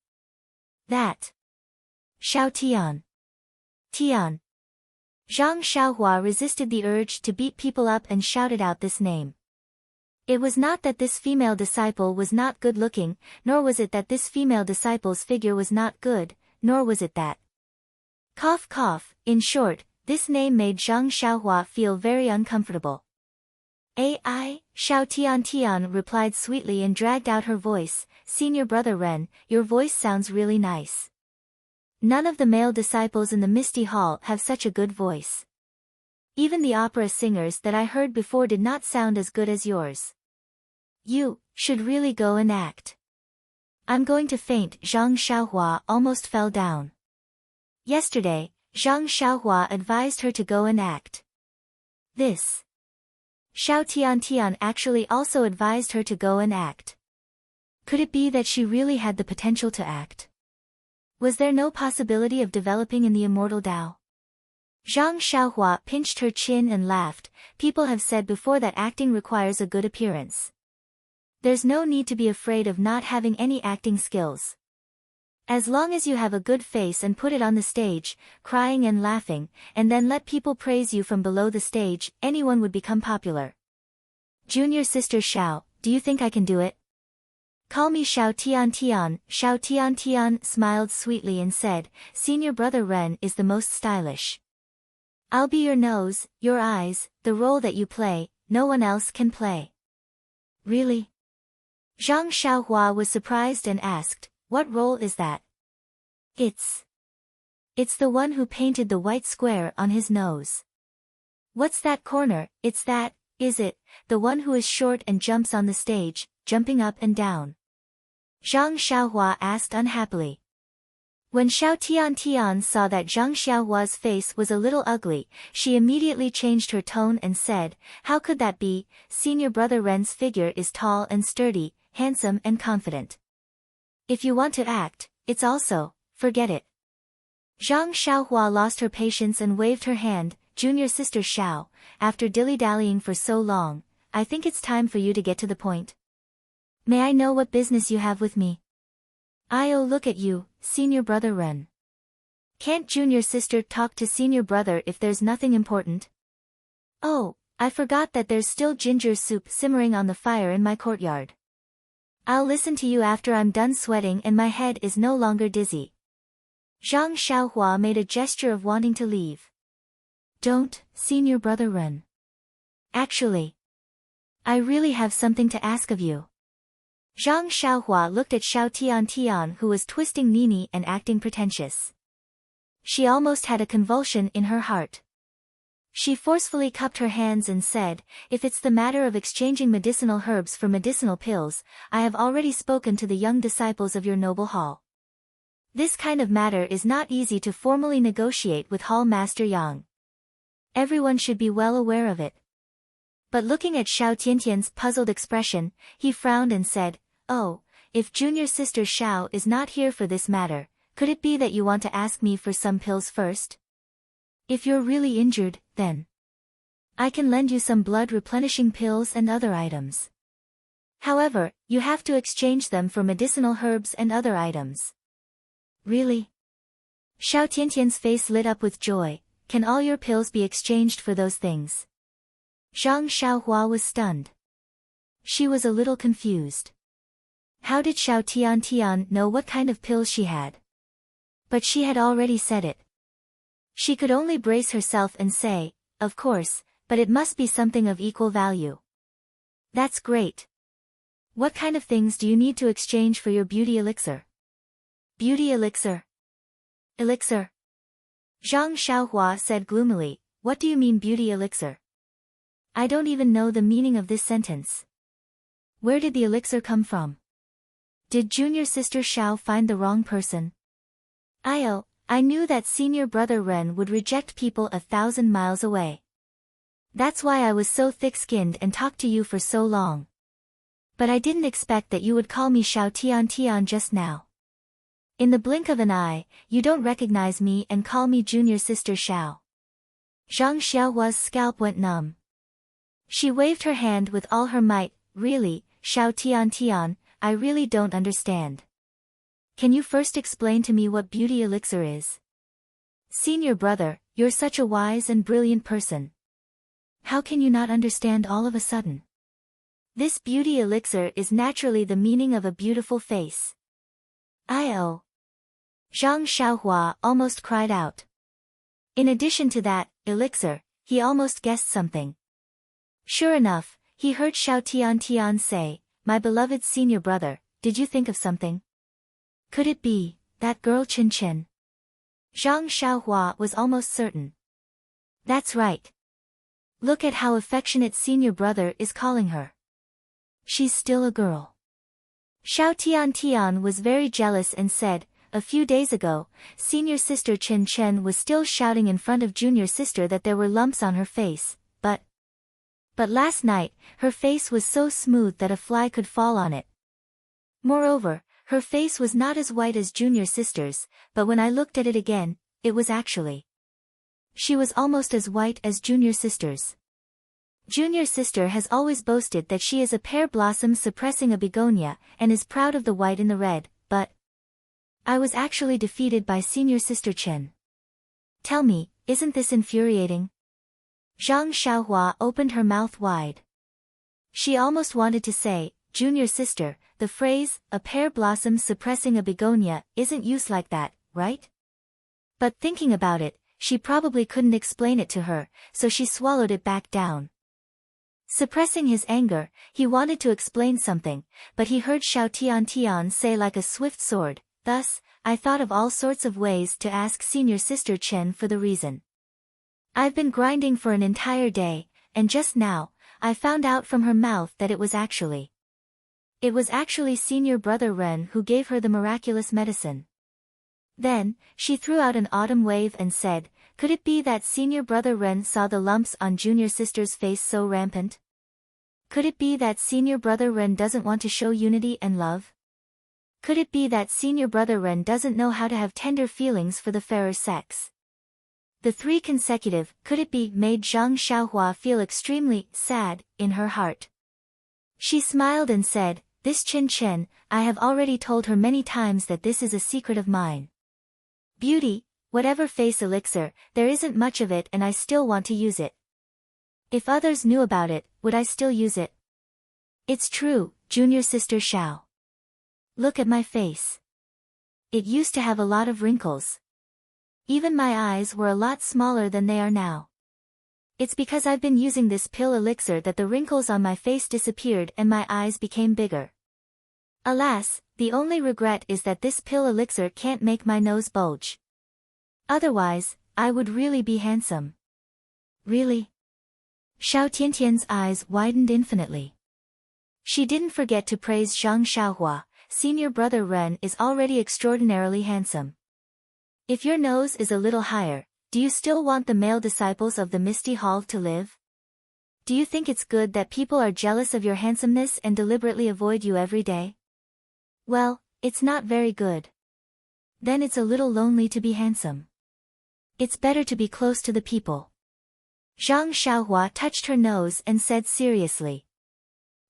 A: That. Xiao Tian. Tian. Zhang Xiaohua resisted the urge to beat people up and shouted out this name. It was not that this female disciple was not good-looking, nor was it that this female disciple's figure was not good, nor was it that. Cough cough, in short, this name made Zhang Xiaohua feel very uncomfortable. Ai, Xiao Tian Tian replied sweetly and dragged out her voice, Senior Brother Ren, your voice sounds really nice. None of the male disciples in the Misty Hall have such a good voice. Even the opera singers that I heard before did not sound as good as yours. You should really go and act. I'm going to faint. Zhang Xiaohua almost fell down. Yesterday, Zhang Xiaohua advised her to go and act. This. Xiao Tian Tian actually also advised her to go and act. Could it be that she really had the potential to act? Was there no possibility of developing in the immortal Tao? Zhang Xiaohua pinched her chin and laughed. People have said before that acting requires a good appearance. There's no need to be afraid of not having any acting skills. As long as you have a good face and put it on the stage, crying and laughing, and then let people praise you from below the stage, anyone would become popular. Junior sister Xiao, do you think I can do it? Call me Xiao Tian Tian. Xiao Tian Tian smiled sweetly and said, Senior Brother Ren is the most stylish. I'll be your nose, your eyes, the role that you play, no one else can play. Really? Zhang Xiaohua was surprised and asked, what role is that? It's the one who painted the white square on his nose. What's that corner? It's that, is it, the one who is short and jumps on the stage, jumping up and down? Zhang Xiaohua asked unhappily. When Xiao Tian Tian saw that Zhang Xiaohua's face was a little ugly, she immediately changed her tone and said, how could that be? Senior Brother Ren's figure is tall and sturdy, handsome and confident. If you want to act, it's also, forget it. Zhang Xiaohua lost her patience and waved her hand, Junior sister Xiao, after dilly-dallying for so long, I think it's time for you to get to the point. May I know what business you have with me? Oh, look at you, Senior Brother Ren. Can't junior sister talk to senior brother if there's nothing important? Oh, I forgot that there's still ginger soup simmering on the fire in my courtyard. I'll listen to you after I'm done sweating and my head is no longer dizzy. Zhang Xiaohua made a gesture of wanting to leave. Don't, Senior Brother Ren. Actually, I really have something to ask of you. Zhang Xiaohua looked at Xiao Tian Tian who was twisting Nini and acting pretentious. She almost had a convulsion in her heart. She forcefully cupped her hands and said, if it's the matter of exchanging medicinal herbs for medicinal pills, I have already spoken to the young disciples of your noble hall. This kind of matter is not easy to formally negotiate with Hall Master Yang. Everyone should be well aware of it. But looking at Xiao Tiantian's puzzled expression, he frowned and said, oh, if junior sister Xiao is not here for this matter, could it be that you want to ask me for some pills first? If you're really injured, then I can lend you some blood-replenishing pills and other items. However, you have to exchange them for medicinal herbs and other items. Really? Xiao Tiantian's face lit up with joy. can all your pills be exchanged for those things? Zhang Xiaohua was stunned. She was a little confused. How did Xiao Tian know what kind of pills she had? But she had already said it. She could only brace herself and say, of course, but it must be something of equal value. That's great. What kind of things do you need to exchange for your beauty elixir? Beauty elixir? Elixir? Zhang Xiaohua said gloomily, what do you mean beauty elixir? I don't even know the meaning of this sentence. Where did the elixir come from? Did junior sister Xiao find the wrong person? I knew that senior brother Ren would reject people 1,000 miles away. That's why I was so thick-skinned and talked to you for so long. But I didn't expect that you would call me Xiao Tian just now. In the blink of an eye, you don't recognize me and call me junior sister Xiao. Zhang Xiaohua's scalp went numb. She waved her hand with all her might. Really, Xiao Tian, I really don't understand. Can you first explain to me what beauty elixir is? Senior brother, you're such a wise and brilliant person. How can you not understand all of a sudden? This beauty elixir is naturally the meaning of a beautiful face. Zhang Xiaohua almost cried out. In addition to that, elixir, he almost guessed something. Sure enough, he heard Xiao Tian say, my beloved senior brother, did you think of something? Could it be that girl Chen Chen? Zhang Xiaohua was almost certain. That's right. Look at how affectionate senior brother is calling her. She's still a girl. Xiao Tian was very jealous and said, a few days ago, senior sister Chen Chen was still shouting in front of junior sister that there were lumps on her face, but last night, her face was so smooth that a fly could fall on it. Moreover, her face was not as white as junior sister's, but when I looked at it again, it was actually. She was almost as white as junior sister's. Junior sister has always boasted that she is a pear blossom suppressing a begonia and is proud of the white in the red, but I was actually defeated by senior sister Chen. Tell me, isn't this infuriating? Zhang Xiaohua opened her mouth wide. She almost wanted to say, junior sister, the phrase, a pear blossom suppressing a begonia, isn't used like that, right? But thinking about it, she probably couldn't explain it to her, so she swallowed it back down. Suppressing his anger, he wanted to explain something, but he heard Xiao Tian say like a swift sword, thus, I thought of all sorts of ways to ask senior sister Chen for the reason. I've been grinding for an entire day, and just now, I found out from her mouth that it was actually senior brother Ren who gave her the miraculous medicine. Then, she threw out an autumn wave and said, could it be that senior brother Ren saw the lumps on junior sister's face so rampant? Could it be that senior brother Ren doesn't want to show unity and love? Could it be that senior brother Ren doesn't know how to have tender feelings for the fairer sex? The three consecutive, could it be, made Zhang Xiaohua feel extremely sad in her heart. She smiled and said, this Chen Chen, I have already told her many times that this is a secret of mine. Beauty, whatever face elixir, there isn't much of it and I still want to use it. If others knew about it, would I still use it? It's true, junior sister Xiao. Look at my face. It used to have a lot of wrinkles. Even my eyes were a lot smaller than they are now. It's because I've been using this pill elixir that the wrinkles on my face disappeared and my eyes became bigger. Alas, the only regret is that this pill elixir can't make my nose bulge. Otherwise, I would really be handsome. Really? Xiao Tiantian's eyes widened infinitely. She didn't forget to praise Zhang Xiaohua, senior brother Ren is already extraordinarily handsome. If your nose is a little higher, do you still want the male disciples of the Misty Hall to live? Do you think it's good that people are jealous of your handsomeness and deliberately avoid you every day? Well, it's not very good. Then it's a little lonely to be handsome. It's better to be close to the people. Zhang Xiaohua touched her nose and said seriously.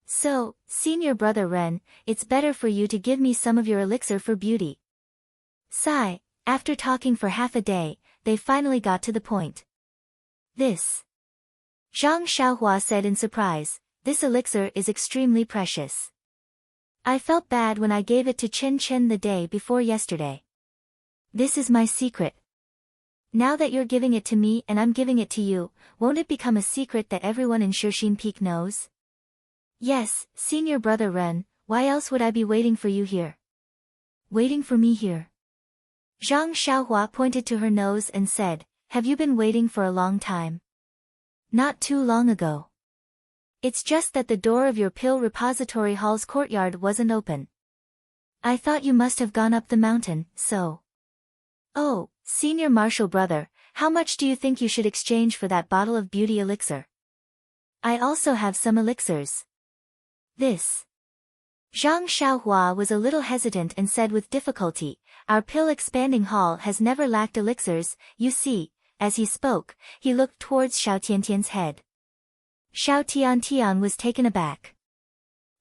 A: So, senior brother Ren, it's better for you to give me some of your elixir for beauty. Sigh. After talking for half a day, they finally got to the point. This. Zhang Xiaohua said in surprise, this elixir is extremely precious. I felt bad when I gave it to Chen Chen the day before yesterday. This is my secret. Now that you're giving it to me and I'm giving it to you, won't it become a secret that everyone in Shixin Peak knows? Yes, senior brother Ren, why else would I be waiting for you here? Waiting for me here? Zhang Xiaohua pointed to her nose and said, have you been waiting for a long time? Not too long ago. It's just that the door of your pill repository hall's courtyard wasn't open. I thought you must have gone up the mountain, so. Oh, senior martial brother, how much do you think you should exchange for that bottle of beauty elixir? I also have some elixirs. This. Zhang Xiaohua was a little hesitant and said with difficulty, our pill expanding hall has never lacked elixirs, you see. As he spoke, he looked towards Xiao Tiantian's head. Xiao Tiantian was taken aback.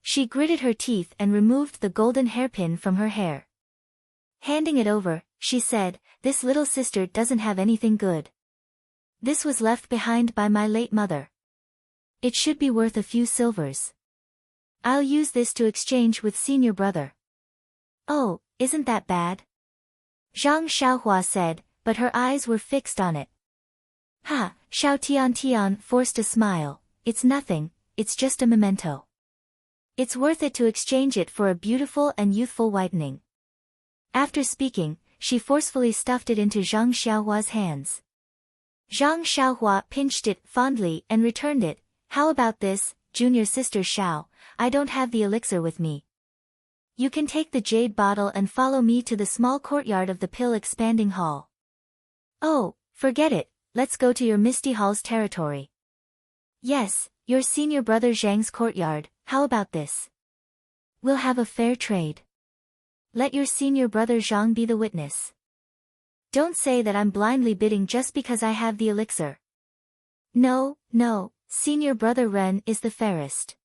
A: She gritted her teeth and removed the golden hairpin from her hair. Handing it over, she said, this little sister doesn't have anything good. This was left behind by my late mother. It should be worth a few silvers. I'll use this to exchange with senior brother. Oh, isn't that bad? Zhang Xiaohua said, but her eyes were fixed on it. Ha, Xiao Tiantian forced a smile, it's nothing, it's just a memento. It's worth it to exchange it for a beautiful and youthful whitening. After speaking, she forcefully stuffed it into Zhang Xiaohua's hands. Zhang Xiaohua pinched it fondly and returned it, how about this, junior sister Xiao, I don't have the elixir with me. You can take the jade bottle and follow me to the small courtyard of the pill expanding hall. Oh, forget it, let's go to your Misty Hall's territory. Yes, your senior brother Zhang's courtyard, how about this? We'll have a fair trade. Let your senior brother Zhang be the witness. Don't say that I'm blindly bidding just because I have the elixir. No, senior brother Ren is the fairest.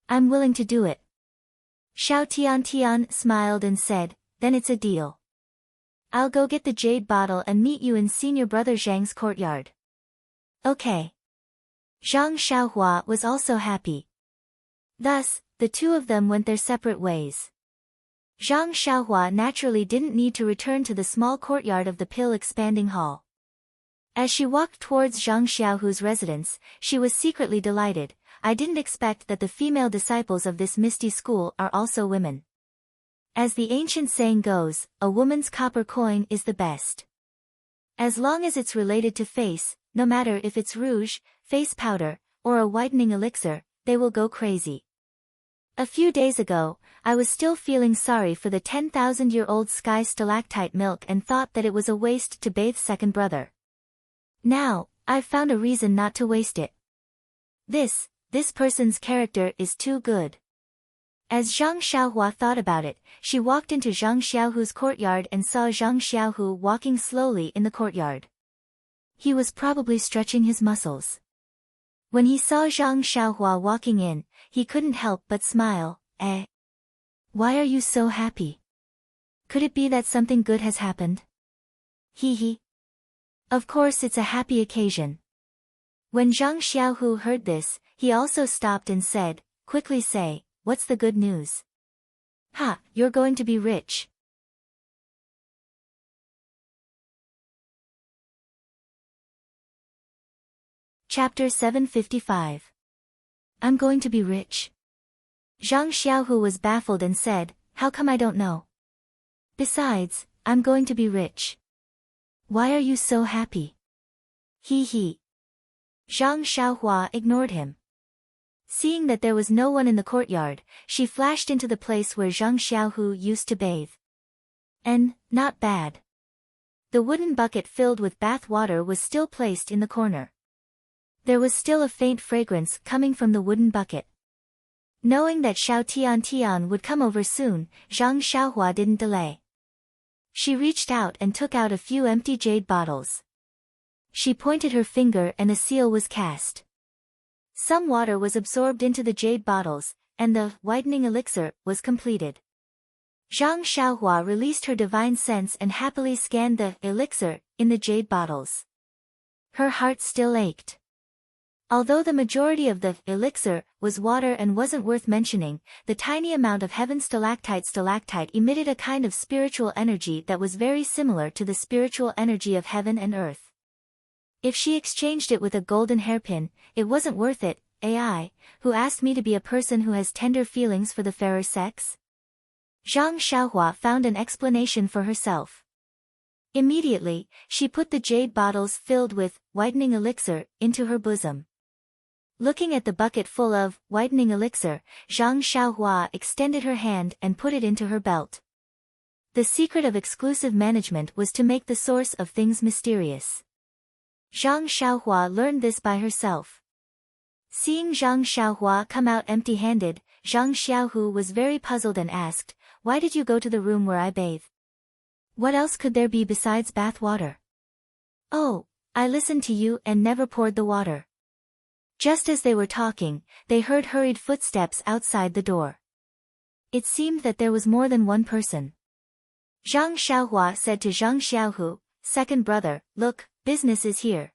A: I'm willing to do it. Xiao Tiantian smiled and said, then it's a deal. I'll go get the jade bottle and meet you in senior brother Zhang's courtyard. Okay. Zhang Xiaohua was also happy. Thus, the two of them went their separate ways. Zhang Xiaohua naturally didn't need to return to the small courtyard of the pill expanding hall. As she walked towards Zhang Xiaohu's residence, she was secretly delighted. I didn't expect that the female disciples of this misty school are also women. As the ancient saying goes, a woman's copper coin is the best. As long as it's related to face, no matter if it's rouge, face powder, or a whitening elixir, they will go crazy. A few days ago, I was still feeling sorry for the 10,000-year-old sky stalactite milk and thought that it was a waste to bathe second brother. Now, I've found a reason not to waste it. This person's character is too good. As Zhang Xiaohua thought about it, she walked into Zhang Xiaohu's courtyard and saw Zhang Xiaohu walking slowly in the courtyard. He was probably stretching his muscles. When he saw Zhang Xiaohua walking in, he couldn't help but smile. Why are you so happy? Could it be that something good has happened? Hee. Of course it's a happy occasion. When Zhang Xiaohu heard this, he also stopped and said, quickly say, what's the good news? Ha, you're going to be rich. Chapter 755. I'm going to be rich. Zhang Xiaohu was baffled and said, how come I don't know? Besides, I'm going to be rich. Why are you so happy? Hee. Zhang Xiaohua ignored him. Seeing that there was no one in the courtyard, she flashed into the place where Zhang Xiaohu used to bathe. And, not bad. The wooden bucket filled with bath water was still placed in the corner. There was still a faint fragrance coming from the wooden bucket. Knowing that Xiao Tiantian would come over soon, Zhang Xiaohua didn't delay. She reached out and took out a few empty jade bottles. She pointed her finger and a seal was cast. Some water was absorbed into the jade bottles, and the whitening elixir was completed. Zhang Xiaohua released her divine sense and happily scanned the elixir in the jade bottles. Her heart still ached. Although the majority of the elixir was water and wasn't worth mentioning, the tiny amount of heaven stalactite emitted a kind of spiritual energy that was very similar to the spiritual energy of heaven and earth. If she exchanged it with a golden hairpin, it wasn't worth it. AI, who asked me to be a person who has tender feelings for the fairer sex? Zhang Xiaohua found an explanation for herself. Immediately, she put the jade bottles filled with whitening elixir into her bosom. Looking at the bucket full of whitening elixir, Zhang Xiaohua extended her hand and put it into her belt. The secret of exclusive management was to make the source of things mysterious. Zhang Xiaohua learned this by herself. Seeing Zhang Xiaohua come out empty-handed, Zhang Xiaohu was very puzzled and asked, "Why did you go to the room where I bathe? What else could there be besides bath water?" "Oh, I listened to you and never poured the water." Just as they were talking, they heard hurried footsteps outside the door. It seemed that there was more than one person. Zhang Xiaohua said to Zhang Xiaohu, "Second brother, look, business is here."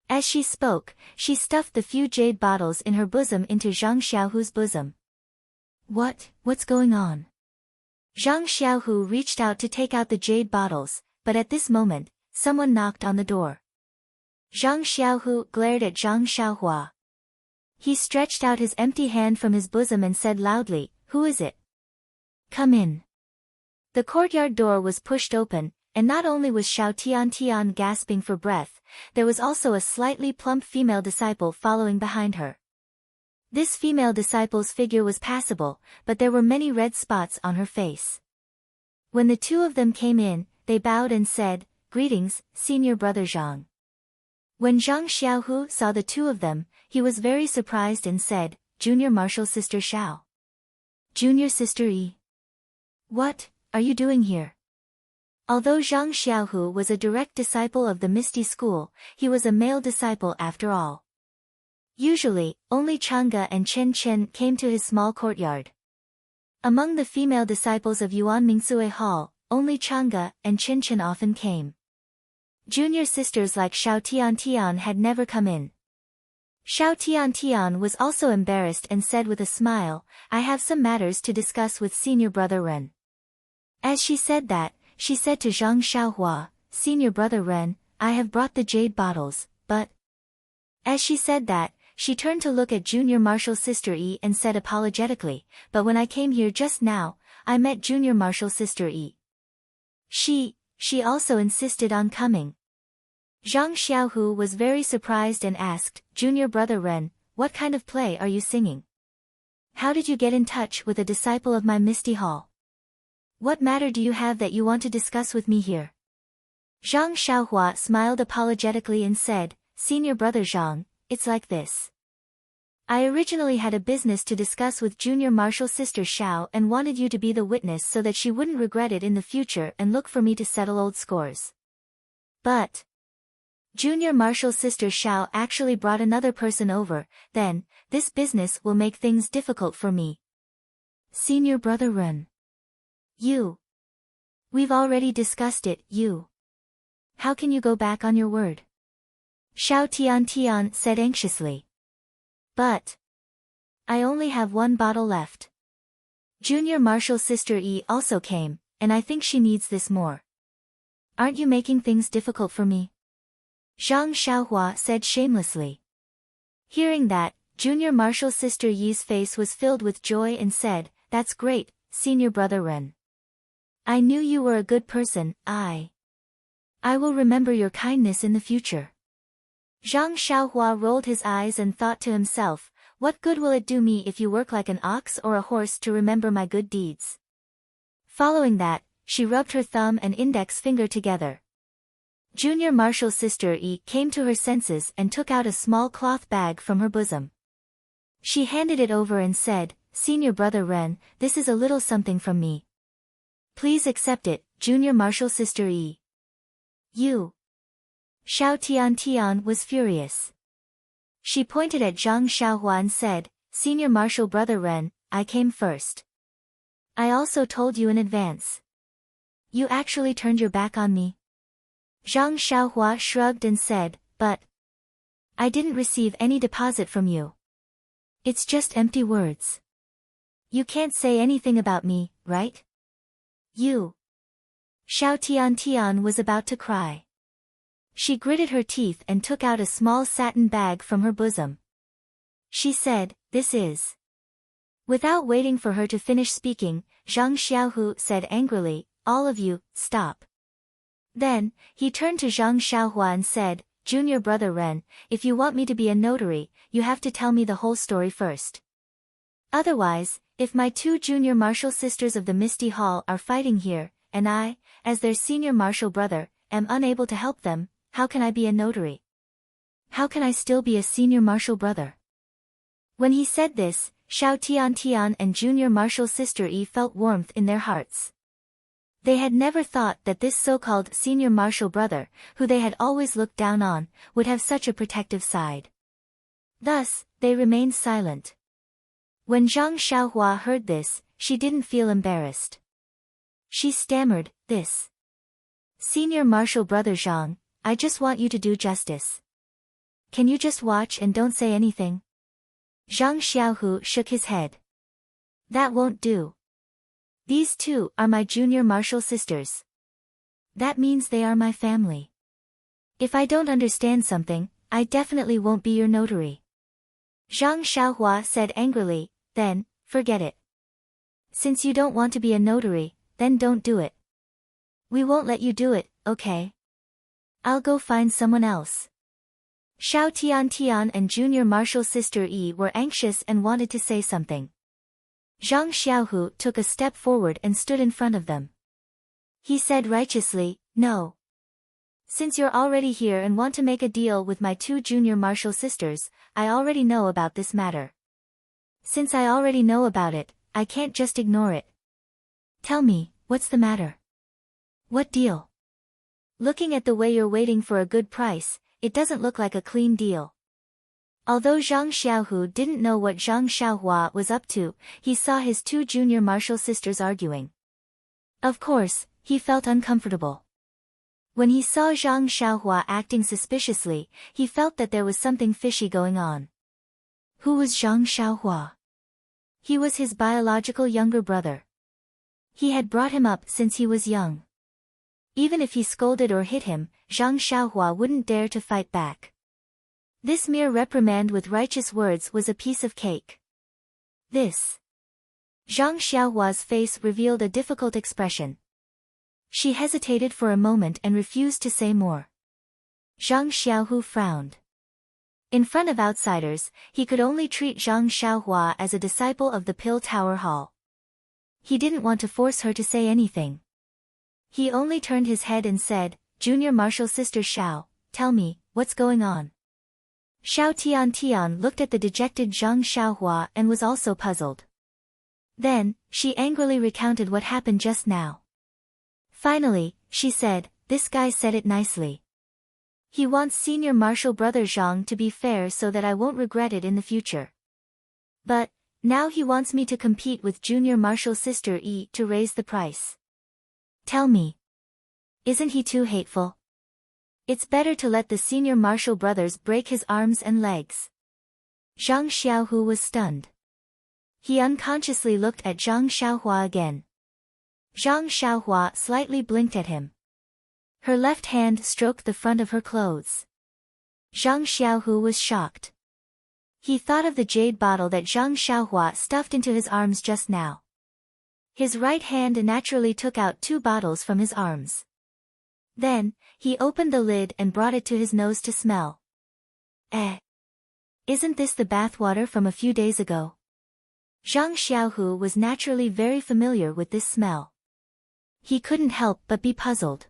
A: As she spoke, she stuffed the few jade bottles in her bosom into Zhang Xiaohu's bosom. What's going on?" Zhang Xiaohu reached out to take out the jade bottles, but at this moment, someone knocked on the door. Zhang Xiaohu glared at Zhang Xiaohua. He stretched out his empty hand from his bosom and said loudly, "Who is it? Come in." The courtyard door was pushed open, and not only was Xiao Tian gasping for breath, there was also a slightly plump female disciple following behind her. This female disciple's figure was passable, but there were many red spots on her face. When the two of them came in, they bowed and said, "Greetings, senior brother Zhang." When Zhang Xiaohu saw the two of them, he was very surprised and said, "Junior martial sister Xiao. Junior sister Yi. What are you doing here?" Although Zhang Xiaohu was a direct disciple of the Misty School, he was a male disciple after all. Usually, only Chang'e and Chen Chen came to his small courtyard. Among the female disciples of Yuan Mingsue Hall, only Chang'e and Chen Chen often came. Junior sisters like Xiao Tian had never come in. Xiao Tian was also embarrassed and said with a smile, "I have some matters to discuss with senior brother Ren." As she said that, she said to Zhang Xiaohua, "Senior brother Ren, I have brought the jade bottles, but..." As she said that, she turned to look at junior martial sister Yi and said apologetically, "But when I came here just now, I met junior martial sister Yi. She also insisted on coming." Zhang Xiaohu was very surprised and asked, "Junior brother Ren, what kind of play are you singing? How did you get in touch with a disciple of my Misty Hall? What matter do you have that you want to discuss with me here?" Zhang Xiaohua smiled apologetically and said, "Senior brother Zhang, it's like this. I originally had a business to discuss with junior martial sister Xiao and wanted you to be the witness so that she wouldn't regret it in the future and look for me to settle old scores. But junior martial sister Xiao actually brought another person over, then, this business will make things difficult for me. Senior brother Ren. We've already discussed it, How can you go back on your word?" Xiao Tian said anxiously. "But I only have one bottle left. Junior martial sister Yi also came, and I think she needs this more. Aren't you making things difficult for me?" Zhang Xiaohua said shamelessly. Hearing that, junior martial sister Yi's face was filled with joy and said, "That's great, senior brother Ren. I knew you were a good person. I will remember your kindness in the future." Zhang Xiaohua rolled his eyes and thought to himself, "What good will it do me if you work like an ox or a horse to remember my good deeds?" Following that, she rubbed her thumb and index finger together. Junior martial sister Yi came to her senses and took out a small cloth bag from her bosom. She handed it over and said, "Senior brother Ren, this is a little something from me. Please accept it, junior martial sister Yi." Xiao Tian was furious. She pointed at Zhang Xiaohua and said, "Senior martial brother Ren, I came first. I also told you in advance. You actually turned your back on me." Zhang Xiaohua shrugged and said, but I didn't receive any deposit from you. It's just empty words. You can't say anything about me, right? You. Xiao Tian was about to cry. She gritted her teeth and took out a small satin bag from her bosom. She said, "This is." Without waiting for her to finish speaking, Zhang Xiaohu said angrily, "All of you, stop." Then, he turned to Zhang Xiaohua and said, "Junior brother Ren, if you want me to be a notary, you have to tell me the whole story first. Otherwise, if my two junior martial sisters of the Misty Hall are fighting here, and I, as their senior martial brother, am unable to help them, how can I be a notary? How can I still be a senior martial brother?" When he said this, Xiao Tian and junior martial sister Yi felt warmth in their hearts. They had never thought that this so-called senior martial brother, who they had always looked down on, would have such a protective side. Thus, they remained silent. When Zhang Xiaohua heard this, she didn't feel embarrassed. She stammered, "This. Senior martial brother Zhang, I just want you to do justice. Can you just watch and don't say anything?" Zhang Xiaohu shook his head. "That won't do. These two are my junior martial sisters. That means they are my family. If I don't understand something, I definitely won't be your notary." Zhang Xiaohua said angrily, "Then, forget it. Since you don't want to be a notary, then don't do it. We won't let you do it, okay? I'll go find someone else." Xiao Tian and junior martial sister Yi were anxious and wanted to say something. Zhang Xiaohu took a step forward and stood in front of them. He said righteously, "No. Since you're already here and want to make a deal with my two junior martial sisters, I already know about this matter. Since I already know about it, I can't just ignore it. Tell me, what's the matter? What deal? Looking at the way you're waiting for a good price, it doesn't look like a clean deal." Although Zhang Xiaohu didn't know what Zhang Xiaohua was up to, he saw his two junior martial sisters arguing. Of course, he felt uncomfortable. When he saw Zhang Xiaohua acting suspiciously, he felt that there was something fishy going on. Who was Zhang Xiaohua? He was his biological younger brother. He had brought him up since he was young. Even if he scolded or hit him, Zhang Xiaohua wouldn't dare to fight back. This mere reprimand with righteous words was a piece of cake. This. Zhang Xiaohua's face revealed a difficult expression. She hesitated for a moment and refused to say more. Zhang Xiaohu frowned. In front of outsiders, he could only treat Zhang Xiaohua as a disciple of the Pill Tower Hall. He didn't want to force her to say anything. He only turned his head and said, "Junior martial sister Xiao, tell me, what's going on?" Xiao Tian looked at the dejected Zhang Xiaohua and was also puzzled. Then, she angrily recounted what happened just now. Finally, she said, "This guy said it nicely. He wants senior martial brother Zhang to be fair so that I won't regret it in the future. But, now he wants me to compete with junior martial sister Yi to raise the price. Tell me. Isn't he too hateful? It's better to let the senior martial brothers break his arms and legs." Zhang Xiaohu was stunned. He unconsciously looked at Zhang Xiaohua again. Zhang Xiaohua slightly blinked at him. Her left hand stroked the front of her clothes. Zhang Xiaohu was shocked. He thought of the jade bottle that Zhang Xiaohua stuffed into his arms just now. His right hand naturally took out two bottles from his arms. Then, he opened the lid and brought it to his nose to smell. Isn't this the bathwater from a few days ago? Zhang Xiaohu was naturally very familiar with this smell. He couldn't help but be puzzled.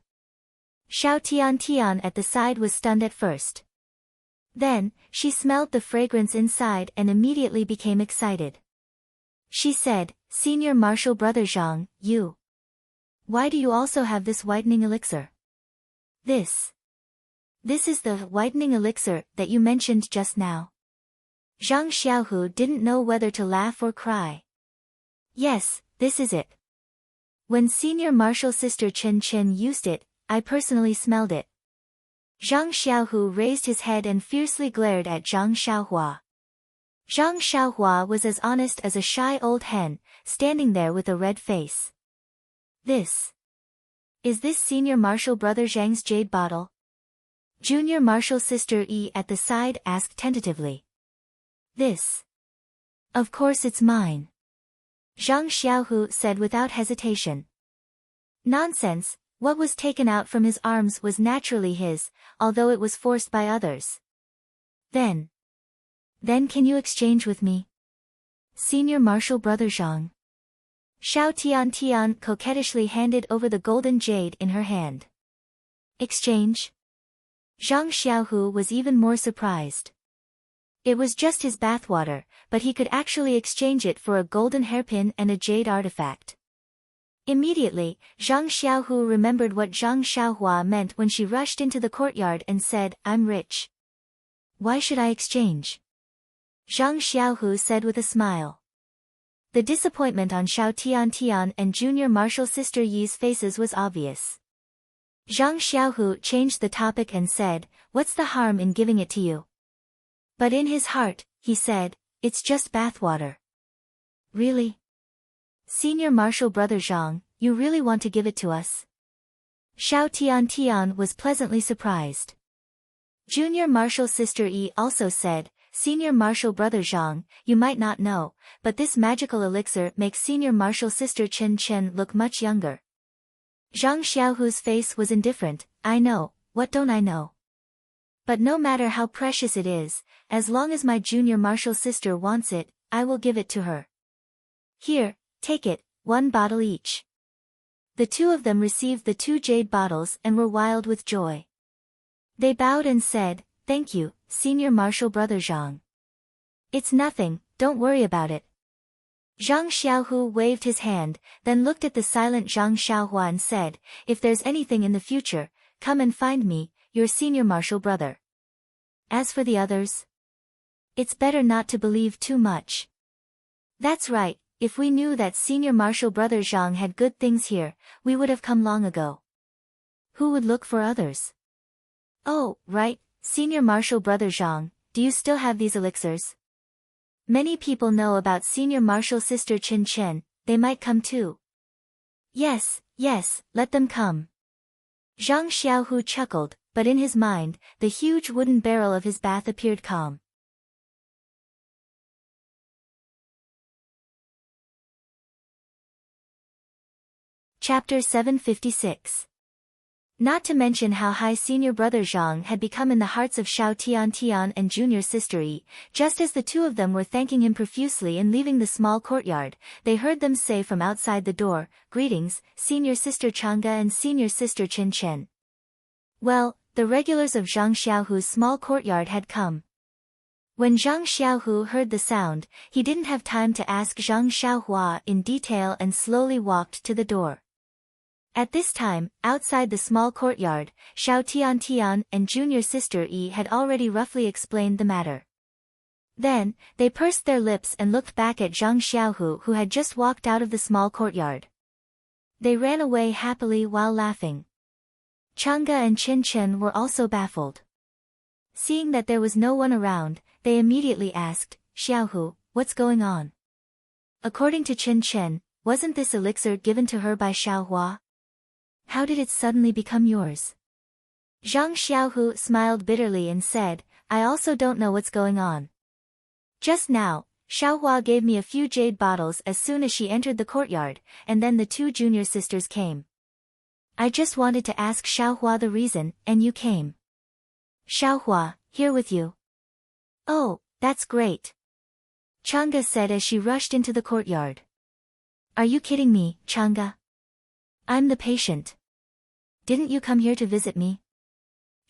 A: Xiao Tian at the side was stunned at first. Then, she smelled the fragrance inside and immediately became excited. She said, "Senior martial brother Zhang, you. Why do you also have this whitening elixir?" This is the whitening elixir that you mentioned just now. Zhang Xiaohu didn't know whether to laugh or cry. Yes, this is it. When senior martial sister Chen used it, I personally smelled it. Zhang Xiaohu raised his head and fiercely glared at Zhang Xiaohua. Zhang Xiaohua was as honest as a shy old hen, standing there with a red face. Is this Senior Marshal Brother Zhang's jade bottle? Junior Marshal Sister Yi at the side asked tentatively. Of course it's mine. Zhang Xiaohu said without hesitation. Nonsense, what was taken out from his arms was naturally his, although it was forced by others. Then can you exchange with me? Senior Marshal Brother Zhang. Xiao Tian coquettishly handed over the golden jade in her hand. Exchange? Zhang Xiaohu was even more surprised. It was just his bathwater, but he could actually exchange it for a golden hairpin and a jade artifact. Immediately, Zhang Xiaohu remembered what Zhang Xiaohua meant when she rushed into the courtyard and said, "I'm rich. Why should I exchange?" Zhang Xiaohu said with a smile. The disappointment on Xiao Tian and Junior Marshal Sister Yi's faces was obvious. Zhang Xiaohu changed the topic and said, "What's the harm in giving it to you?" But in his heart, he said, "It's just bathwater." Really? Senior Marshal Brother Zhang, you really want to give it to us? Xiao Tian was pleasantly surprised. Junior Marshal Sister Yi also said, "Senior Marshal Brother Zhang, you might not know, but this magical elixir makes Senior Marshal Sister Chen look much younger." Zhang Xiaohu's face was indifferent. "I know, what don't I know? But no matter how precious it is, as long as my Junior Marshal Sister wants it, I will give it to her. Here, take it, 1 bottle each." The two of them received the 2 jade bottles and were wild with joy. They bowed and said, "Thank you, Senior Marshal Brother Zhang." "It's nothing, don't worry about it." Zhang Xiaohu waved his hand, then looked at the silent Zhang Xiaohua and said, "If there's anything in the future, come and find me, your Senior Marshal Brother. As for the others, it's better not to believe too much." "That's right, if we knew that Senior Marshal Brother Zhang had good things here, we would have come long ago. Who would look for others?" "Oh, right, Senior Marshal Brother Zhang, do you still have these elixirs? Many people know about Senior Marshal Sister Chen, they might come too." Yes, let them come." Zhang Xiaohu chuckled, but in his mind, the huge wooden barrel of his bath appeared calm. Chapter 756. Not to mention how high Senior Brother Zhang had become in the hearts of Xiao Tian and Junior Sister Yi, just as the two of them were thanking him profusely and leaving the small courtyard, they heard them say from outside the door, "Greetings, Senior Sister Chang'e and Senior Sister Chen." Well, the regulars of Zhang Xiaohu's small courtyard had come. When Zhang Xiaohu heard the sound, he didn't have time to ask Zhang Xiaohua in detail and slowly walked to the door. At this time, outside the small courtyard, Xiao Tian and Junior Sister Yi had already roughly explained the matter. Then, they pursed their lips and looked back at Zhang Xiaohu who had just walked out of the small courtyard. They ran away happily while laughing. Chang'e and Chen were also baffled. Seeing that there was no one around, they immediately asked, "Xiaohu, what's going on?" According to Chen, wasn't this elixir given to her by Xiaohua? How did it suddenly become yours? Zhang Xiaohu smiled bitterly and said, "I also don't know what's going on. Just now, Xiaohua gave me a few jade bottles as soon as she entered the courtyard, and then the 2 junior sisters came. I just wanted to ask Xiaohua the reason, and you came. Xiaohua, here with you." "Oh, that's great," Chang'e said as she rushed into the courtyard. "Are you kidding me, Chang'e? I'm the patient. Didn't you come here to visit me?"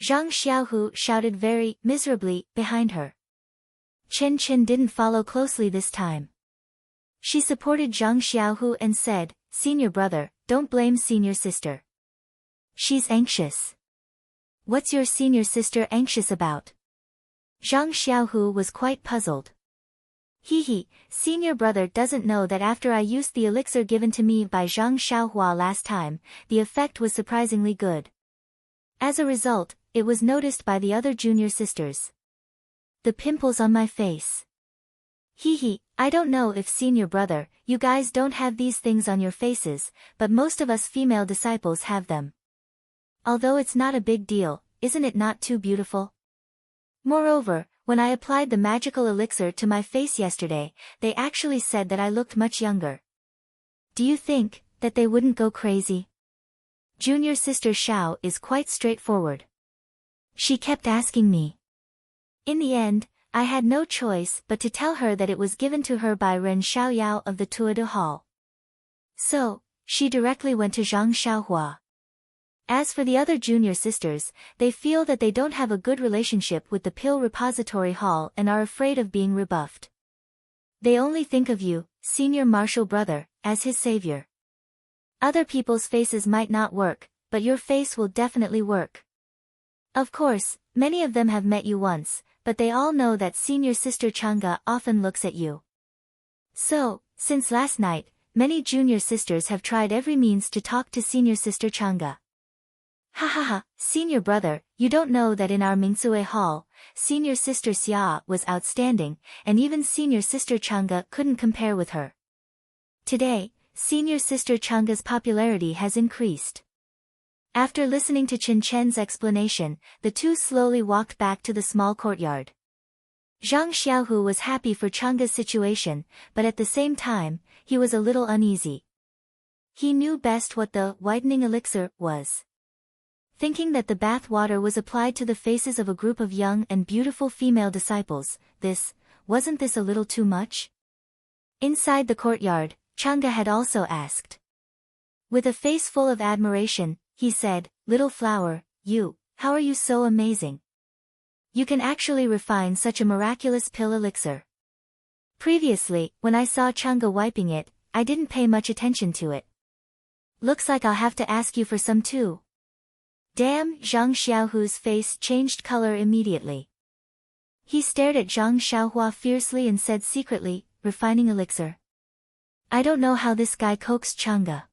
A: Zhang Xiaohu shouted very miserably behind her. Chen didn't follow closely this time. She supported Zhang Xiaohu and said, "Senior brother, don't blame senior sister. She's anxious." "What's your senior sister anxious about?" Zhang Xiaohu was quite puzzled. He, senior brother doesn't know that after I used the elixir given to me by Zhang Xiaohua last time, the effect was surprisingly good. As a result, it was noticed by the other junior sisters. The pimples on my face. Hee, I don't know if senior brother, you guys don't have these things on your faces, but most of us female disciples have them. Although it's not a big deal, isn't it not too beautiful? Moreover, when I applied the magical elixir to my face yesterday, they actually said that I looked much younger. Do you think that they wouldn't go crazy? Junior sister Xiao is quite straightforward. She kept asking me. In the end, I had no choice but to tell her that it was given to her by Ren Xiaoyao of the Tuodu Hall. So, she directly went to Zhang Xiaohua. As for the other junior sisters, they feel that they don't have a good relationship with the Pill Repository Hall and are afraid of being rebuffed. They only think of you, senior martial brother, as his savior. Other people's faces might not work, but your face will definitely work. Of course, many of them have met you once, but they all know that senior sister Chang'e often looks at you. So, since last night, many junior sisters have tried every means to talk to senior sister Chang'e. Ha, senior brother, you don't know that in our Mingsue Hall, senior sister Xia was outstanding, and even senior sister Chang'e couldn't compare with her. Today, senior sister Chang'e's popularity has increased. After listening to Chen Chen's explanation, the two slowly walked back to the small courtyard. Zhang Xiaohu was happy for Chang'e's situation, but at the same time, he was a little uneasy. He knew best what the whitening elixir was. Thinking that the bath water was applied to the faces of a group of young and beautiful female disciples, wasn't this a little too much? Inside the courtyard, Chang'e had also asked. With a face full of admiration, he said, "Little flower, how are you so amazing? You can actually refine such a miraculous pill elixir." Previously, when I saw Chang'e wiping it, I didn't pay much attention to it. Looks like I'll have to ask you for some too. Damn, Zhang Xiaohu's face changed color immediately. He stared at Zhang Xiaohua fiercely and said secretly, "Refining elixir. I don't know how this guy coaxed Chang'e."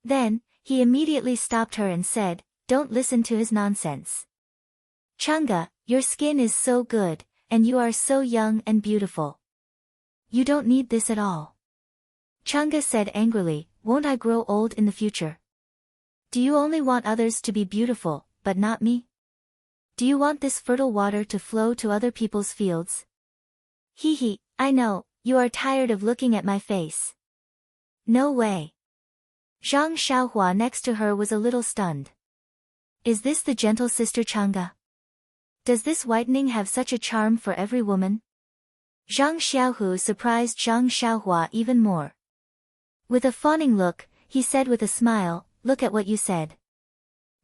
A: Then, he immediately stopped her and said, "Don't listen to his nonsense. Chang'e, your skin is so good, and you are so young and beautiful. You don't need this at all." Chang'e said angrily, "Won't I grow old in the future? Do you only want others to be beautiful, but not me? Do you want this fertile water to flow to other people's fields? Hee, I know, you are tired of looking at my face." No way. Zhang Xiaohua next to her was a little stunned. Is this the gentle sister Chang'e? Does this whitening have such a charm for every woman? Zhang Xiaohu surprised Zhang Xiaohua even more. With a fawning look, he said with a smile, "Look at what you said.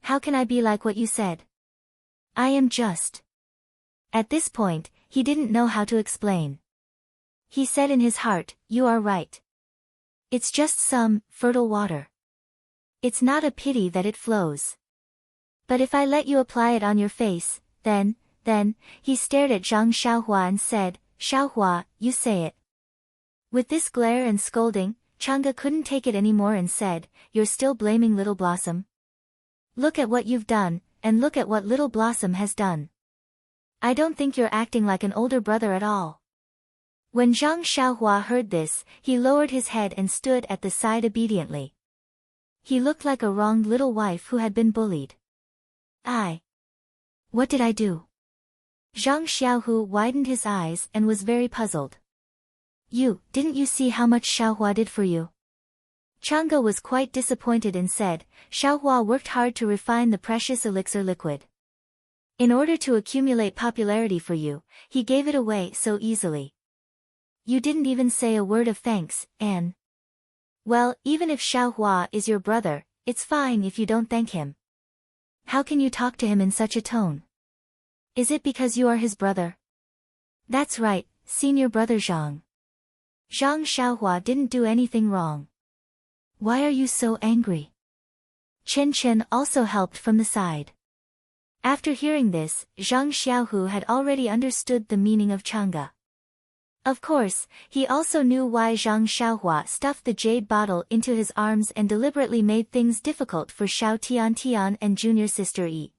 A: How can I be like what you said? I am just." At this point, he didn't know how to explain. He said in his heart, "You are right. It's just some fertile water. It's not a pity that it flows. But if I let you apply it on your face, then, he stared at Zhang Xiaohua and said, "Xiaohua, you say it." With this glare and scolding, Chang'e couldn't take it anymore and said, "You're still blaming Little Blossom? Look at what you've done, and look at what Little Blossom has done. I don't think you're acting like an older brother at all." When Zhang Xiaohua heard this, he lowered his head and stood at the side obediently. He looked like a wronged little wife who had been bullied. What did I do? Zhang Xiaohu widened his eyes and was very puzzled. Didn't you see how much Xiaohua did for you?" Chang'e was quite disappointed and said, "Xiaohua worked hard to refine the precious elixir liquid. In order to accumulate popularity for you, he gave it away so easily. You didn't even say a word of thanks, Anne. Well, even if Xiaohua is your brother, it's fine if you don't thank him. How can you talk to him in such a tone? Is it because you are his brother?" "That's right, senior brother Zhang. Zhang Xiaohua didn't do anything wrong. Why are you so angry?" Chen also helped from the side. After hearing this, Zhang Xiaohu had already understood the meaning of Chang'e. Of course, he also knew why Zhang Xiaohua stuffed the jade bottle into his arms and deliberately made things difficult for Xiao Tian and junior sister Yi.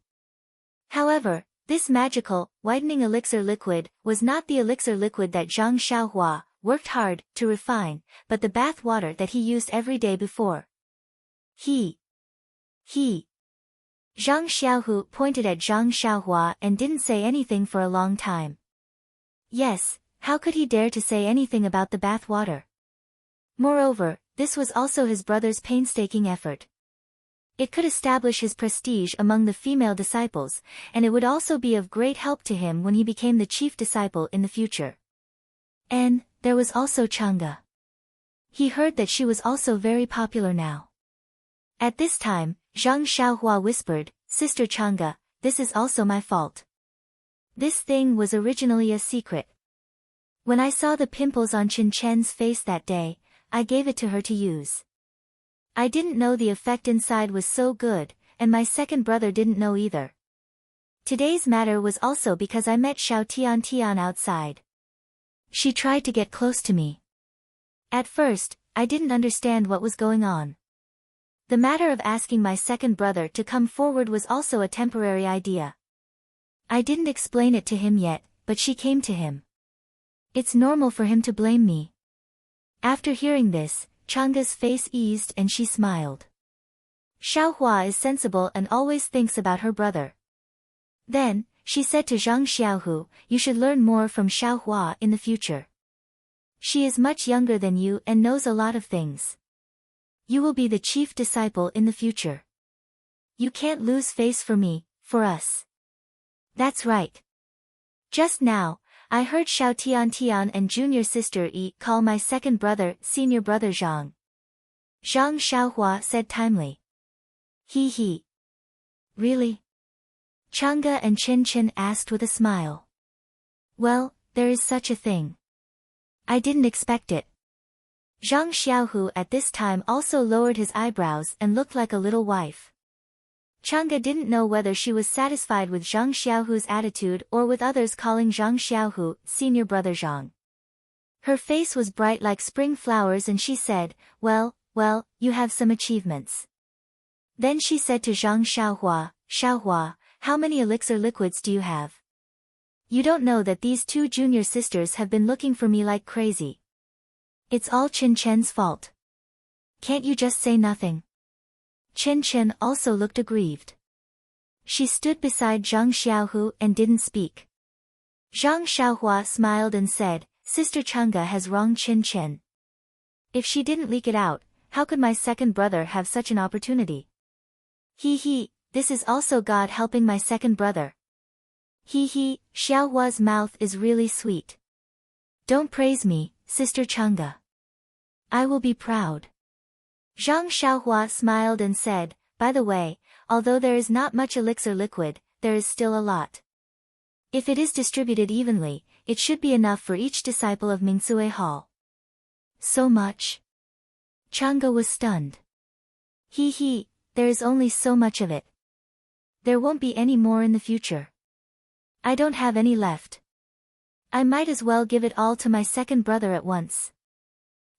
A: However, this magical, whitening elixir liquid was not the elixir liquid that Zhang Xiaohua worked hard to refine, but the bath water that he used every day before. He. Zhang Xiaohu pointed at Zhang Xiaohua and didn't say anything for a long time. Yes, how could he dare to say anything about the bath water? Moreover, this was also his brother's painstaking effort. It could establish his prestige among the female disciples, and it would also be of great help to him when he became the chief disciple in the future. And there was also Chang'e. He heard that she was also very popular now. At this time, Zhang Xiaohua whispered, "Sister Chang'e, this is also my fault. This thing was originally a secret. When I saw the pimples on Chen Chen's face that day, I gave it to her to use. I didn't know the effect inside was so good, and my second brother didn't know either. Today's matter was also because I met Xiao Tian outside. She tried to get close to me. At first, I didn't understand what was going on. The matter of asking my second brother to come forward was also a temporary idea. I didn't explain it to him yet, but she came to him. It's normal for him to blame me." After hearing this, Chang'e's face eased and she smiled. Xiaohua is sensible and always thinks about her brother. Then, she said to Zhang Xiaohu, "You should learn more from Xiaohua in the future. She is much younger than you and knows a lot of things. You will be the chief disciple in the future. You can't lose face for me, for us." "That's right. Just now, I heard Xiao Tian and junior sister Yi call my second brother senior brother Zhang." Zhang Xiaohua said timely. He. Really?" Chang'e and Chen asked with a smile. "Well, there is such a thing. I didn't expect it." Zhang Xiaohu at this time also lowered his eyebrows and looked like a little wife. Chang'e didn't know whether she was satisfied with Zhang Xiaohu's attitude or with others calling Zhang Xiaohu senior brother Zhang. Her face was bright like spring flowers and she said, well, you have some achievements." Then she said to Zhang Xiaohua, "Xiaohua, how many elixir liquids do you have? You don't know that these two junior sisters have been looking for me like crazy. It's all Chen Chen's fault. Can't you just say nothing?" Chen also looked aggrieved. She stood beside Zhang Xiaohu and didn't speak. Zhang Xiaohua smiled and said, "Sister Chang'e has wronged Chen. If she didn't leak it out, how could my second brother have such an opportunity? This is also God helping my second brother. Xiaohua's mouth is really sweet. Don't praise me, Sister Chang'e. I will be proud." Zhang Xiaohua smiled and said, "By the way, although there is not much elixir liquid, there is still a lot. If it is distributed evenly, it should be enough for each disciple of Mingsue Hall." "So much?" Chang'e was stunned. There is only so much of it. There won't be any more in the future. I don't have any left. I might as well give it all to my second brother at once."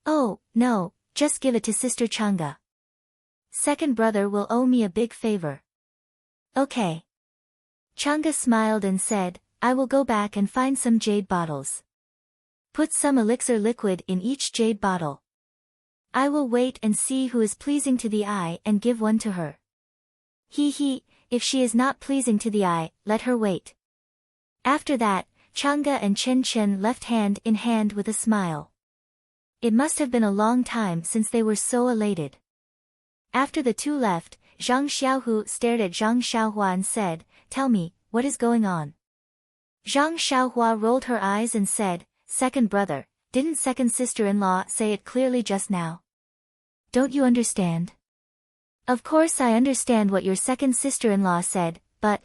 A: "Oh, no. Just give it to Sister Chang'e. Second brother will owe me a big favor." "Okay." Chang'e smiled and said, "I will go back and find some jade bottles. Put some elixir liquid in each jade bottle. I will wait and see who is pleasing to the eye and give one to her. If she is not pleasing to the eye, let her wait." After that, Chang'e and Chen left hand in hand with a smile. It must have been a long time since they were so elated. After the two left, Zhang Xiaohu stared at Zhang Xiaohua and said, "Tell me, what is going on?" Zhang Xiaohua rolled her eyes and said, "Second brother, didn't second sister-in-law say it clearly just now? Don't you understand?" "Of course I understand what your second sister-in-law said, but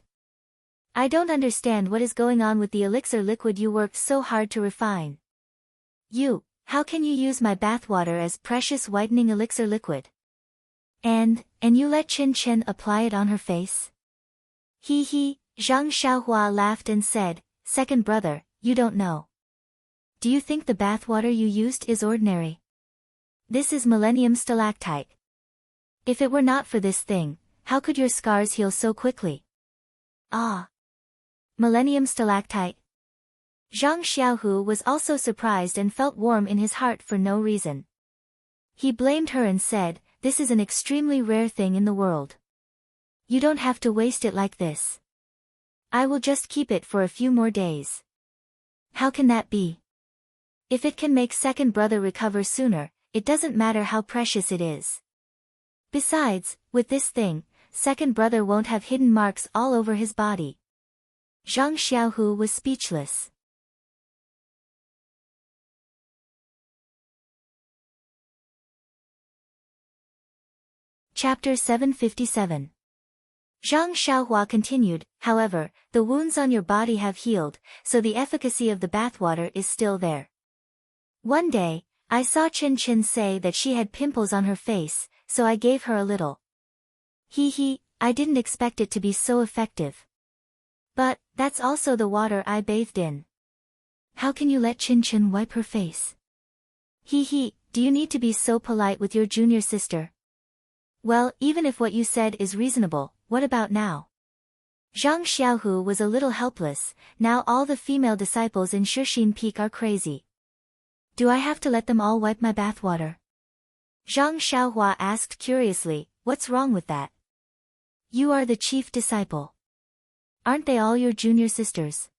A: I don't understand what is going on with the elixir liquid you worked so hard to refine. How can you use my bathwater as precious whitening elixir liquid? And you let Chen apply it on her face?" Zhang Xiaohua laughed and said, "Second brother, you don't know. Do you think the bathwater you used is ordinary? This is millennium stalactite. If it were not for this thing, how could your scars heal so quickly?" "Ah, Millennium Stalactite. Zhang Xiaohu was also surprised and felt warm in his heart for no reason. He blamed her and said, "This is an extremely rare thing in the world. You don't have to waste it like this. I will just keep it for a few more days." "How can that be? If it can make second brother recover sooner, it doesn't matter how precious it is. Besides, with this thing, second brother won't have hidden marks all over his body." Zhang Xiaohu was speechless. Chapter 757. Zhang Xiaohua continued, "However, the wounds on your body have healed, so the efficacy of the bathwater is still there. One day, I saw Chen Chen say that she had pimples on her face, so I gave her a little. I didn't expect it to be so effective. But, that's also the water I bathed in." "How can you let Chen Chen wipe her face?" Do you need to be so polite with your junior sister?" "Well, even if what you said is reasonable, what about now?" Zhang Xiaohu was a little helpless. Now all the female disciples in Shixin Peak are crazy. "Do I have to let them all wipe my bathwater?" Zhang Xiaohua asked curiously, "What's wrong with that? You are the chief disciple. Aren't they all your junior sisters?"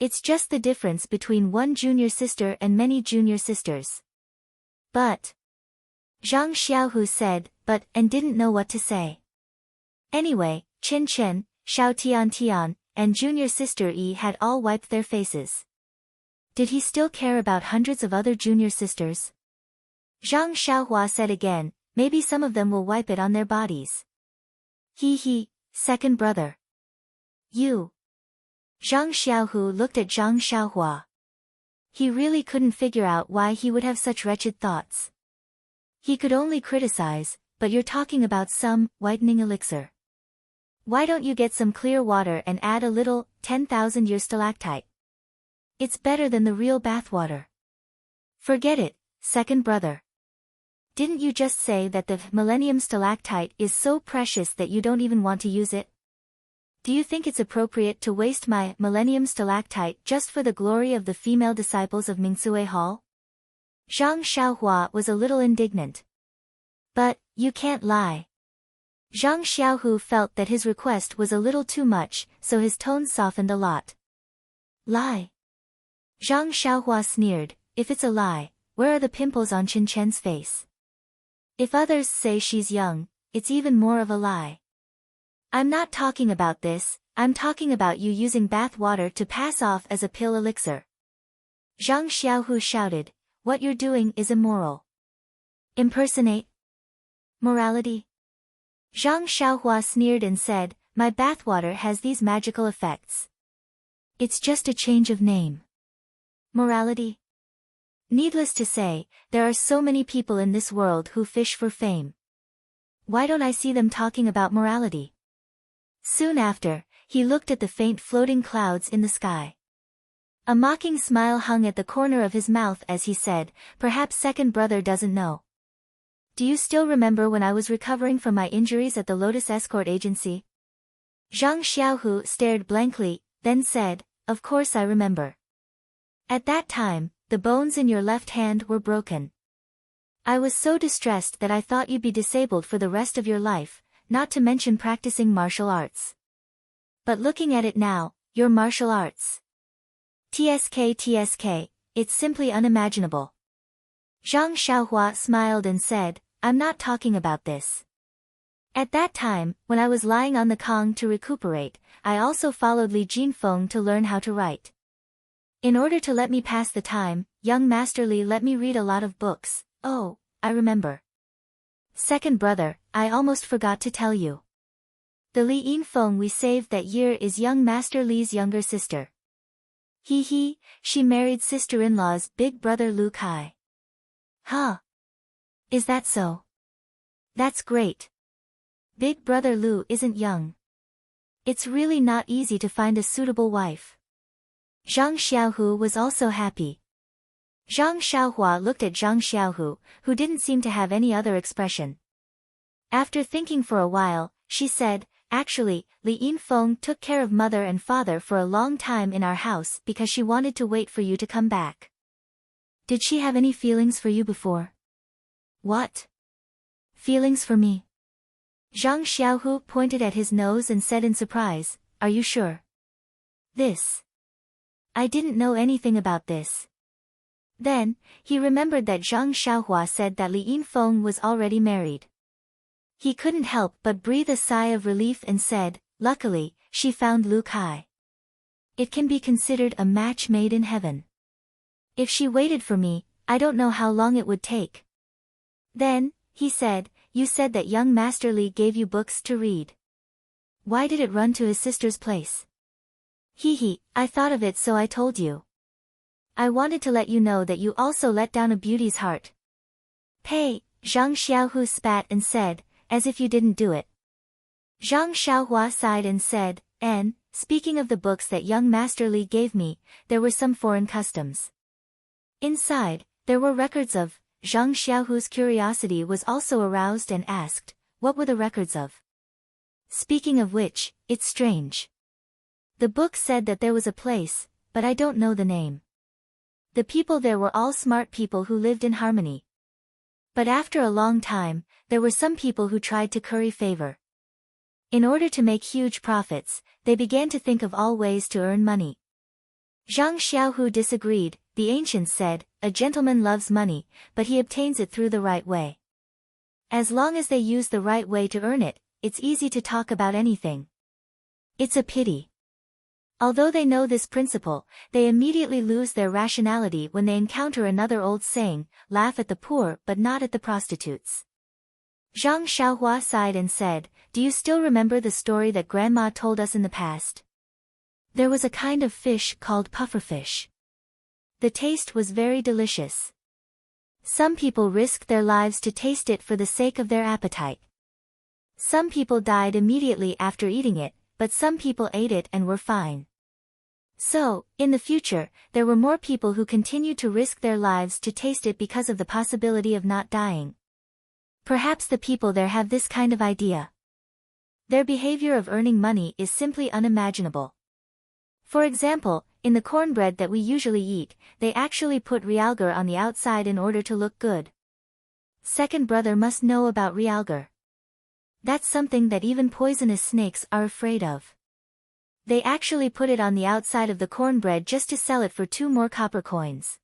A: "It's just the difference between one junior sister and many junior sisters." "But..." Zhang Xiaohu said, and didn't know what to say. Anyway, Chen Chen, Xiao Tian, and junior sister Yi had all wiped their faces. Did he still care about hundreds of other junior sisters? Zhang Xiaohua said again, "Maybe some of them will wipe it on their bodies." Second brother. You. Zhang Xiaohu looked at Zhang Xiaohua. He really couldn't figure out why he would have such wretched thoughts. He could only criticize, "But you're talking about some whitening elixir. Why don't you get some clear water and add a little 10,000-year stalactite? It's better than the real bathwater." "Forget it, second brother. Didn't you just say that the millennium stalactite is so precious that you don't even want to use it? Do you think it's appropriate to waste my millennium stalactite just for the glory of the female disciples of Mingsui Hall?" Zhang Xiaohua was a little indignant. "But, you can't lie." Zhang Xiaohu felt that his request was a little too much, so his tone softened a lot. "Lie?" Zhang Xiaohua sneered, "If it's a lie, where are the pimples on Chen Chen's face? If others say she's young, it's even more of a lie. I'm not talking about this, I'm talking about you using bath water to pass off as a pill elixir." Zhang Xiaohu shouted, "What you're doing is immoral. Impersonate morality." Zhang Xiaohua sneered and said, "My bathwater has these magical effects. It's just a change of name. Morality? Needless to say, there are so many people in this world who fish for fame. Why don't I see them talking about morality?" Soon after, he looked at the faint floating clouds in the sky. A mocking smile hung at the corner of his mouth as he said, "Perhaps second brother doesn't know. Do you still remember when I was recovering from my injuries at the Lotus Escort Agency?" Zhang Xiaohu stared blankly, then said, "Of course I remember. At that time, the bones in your left hand were broken. I was so distressed that I thought you'd be disabled for the rest of your life, not to mention practicing martial arts. But looking at it now, your martial arts. TSK, it's simply unimaginable." Zhang Xiaohua smiled and said, "I'm not talking about this. At that time, when I was lying on the Kong to recuperate, I also followed Li Jinfeng to learn how to write. In order to let me pass the time, young Master Li let me read a lot of books. Oh, I remember. Second brother, I almost forgot to tell you. The Li Yinfeng we saved that year is young Master Li's younger sister. She married sister-in-law's big brother Lu Kai." "Huh? Is that so? That's great. Big brother Lu isn't young. It's really not easy to find a suitable wife." Zhang Xiaohu was also happy. Zhang Xiaohua looked at Zhang Xiaohu, who didn't seem to have any other expression. After thinking for a while, she said, Actually, Li Yinfeng took care of mother and father for a long time in our house because she wanted to wait for you to come back. Did she have any feelings for you before? What? Feelings for me? Zhang Xiaohu pointed at his nose and said in surprise, are you sure? This. I didn't know anything about this. Then, he remembered that Zhang Xiaohua said that Li Yinfeng was already married. He couldn't help but breathe a sigh of relief and said, luckily, she found Lu Kai. It can be considered a match made in heaven. If she waited for me, I don't know how long it would take. Then, he said, you said that young Master Li gave you books to read. Why did it run to his sister's place? I thought of it so I told you. I wanted to let you know that you also let down a beauty's heart. Pei, Zhang Xiaohu spat and said, as if you didn't do it. Zhang Xiaohua sighed and said, speaking of the books that young Master Li gave me, there were some foreign customs. Inside, there were records of. Zhang Xiaohu's curiosity was also aroused and asked, what were the records of? Speaking of which, it's strange. The book said that there was a place, but I don't know the name. The people there were all smart people who lived in harmony. But after a long time, there were some people who tried to curry favor. In order to make huge profits, they began to think of all ways to earn money. Zhang Xiaohu disagreed. The ancients said, a gentleman loves money, but he obtains it through the right way. As long as they use the right way to earn it, it's easy to talk about anything. It's a pity. Although they know this principle, they immediately lose their rationality when they encounter another old saying, laugh at the poor but not at the prostitutes. Zhang Xiaohua sighed and said, do you still remember the story that Grandma told us in the past? There was a kind of fish called pufferfish. The taste was very delicious. Some people risked their lives to taste it for the sake of their appetite. Some people died immediately after eating it, but some people ate it and were fine. So, in the future, there were more people who continued to risk their lives to taste it because of the possibility of not dying. Perhaps the people there have this kind of idea. Their behavior of earning money is simply unimaginable. For example, in the cornbread that we usually eat, they actually put realgar on the outside in order to look good. Second brother must know about realgar. That's something that even poisonous snakes are afraid of. They actually put it on the outside of the cornbread just to sell it for 2 more copper coins.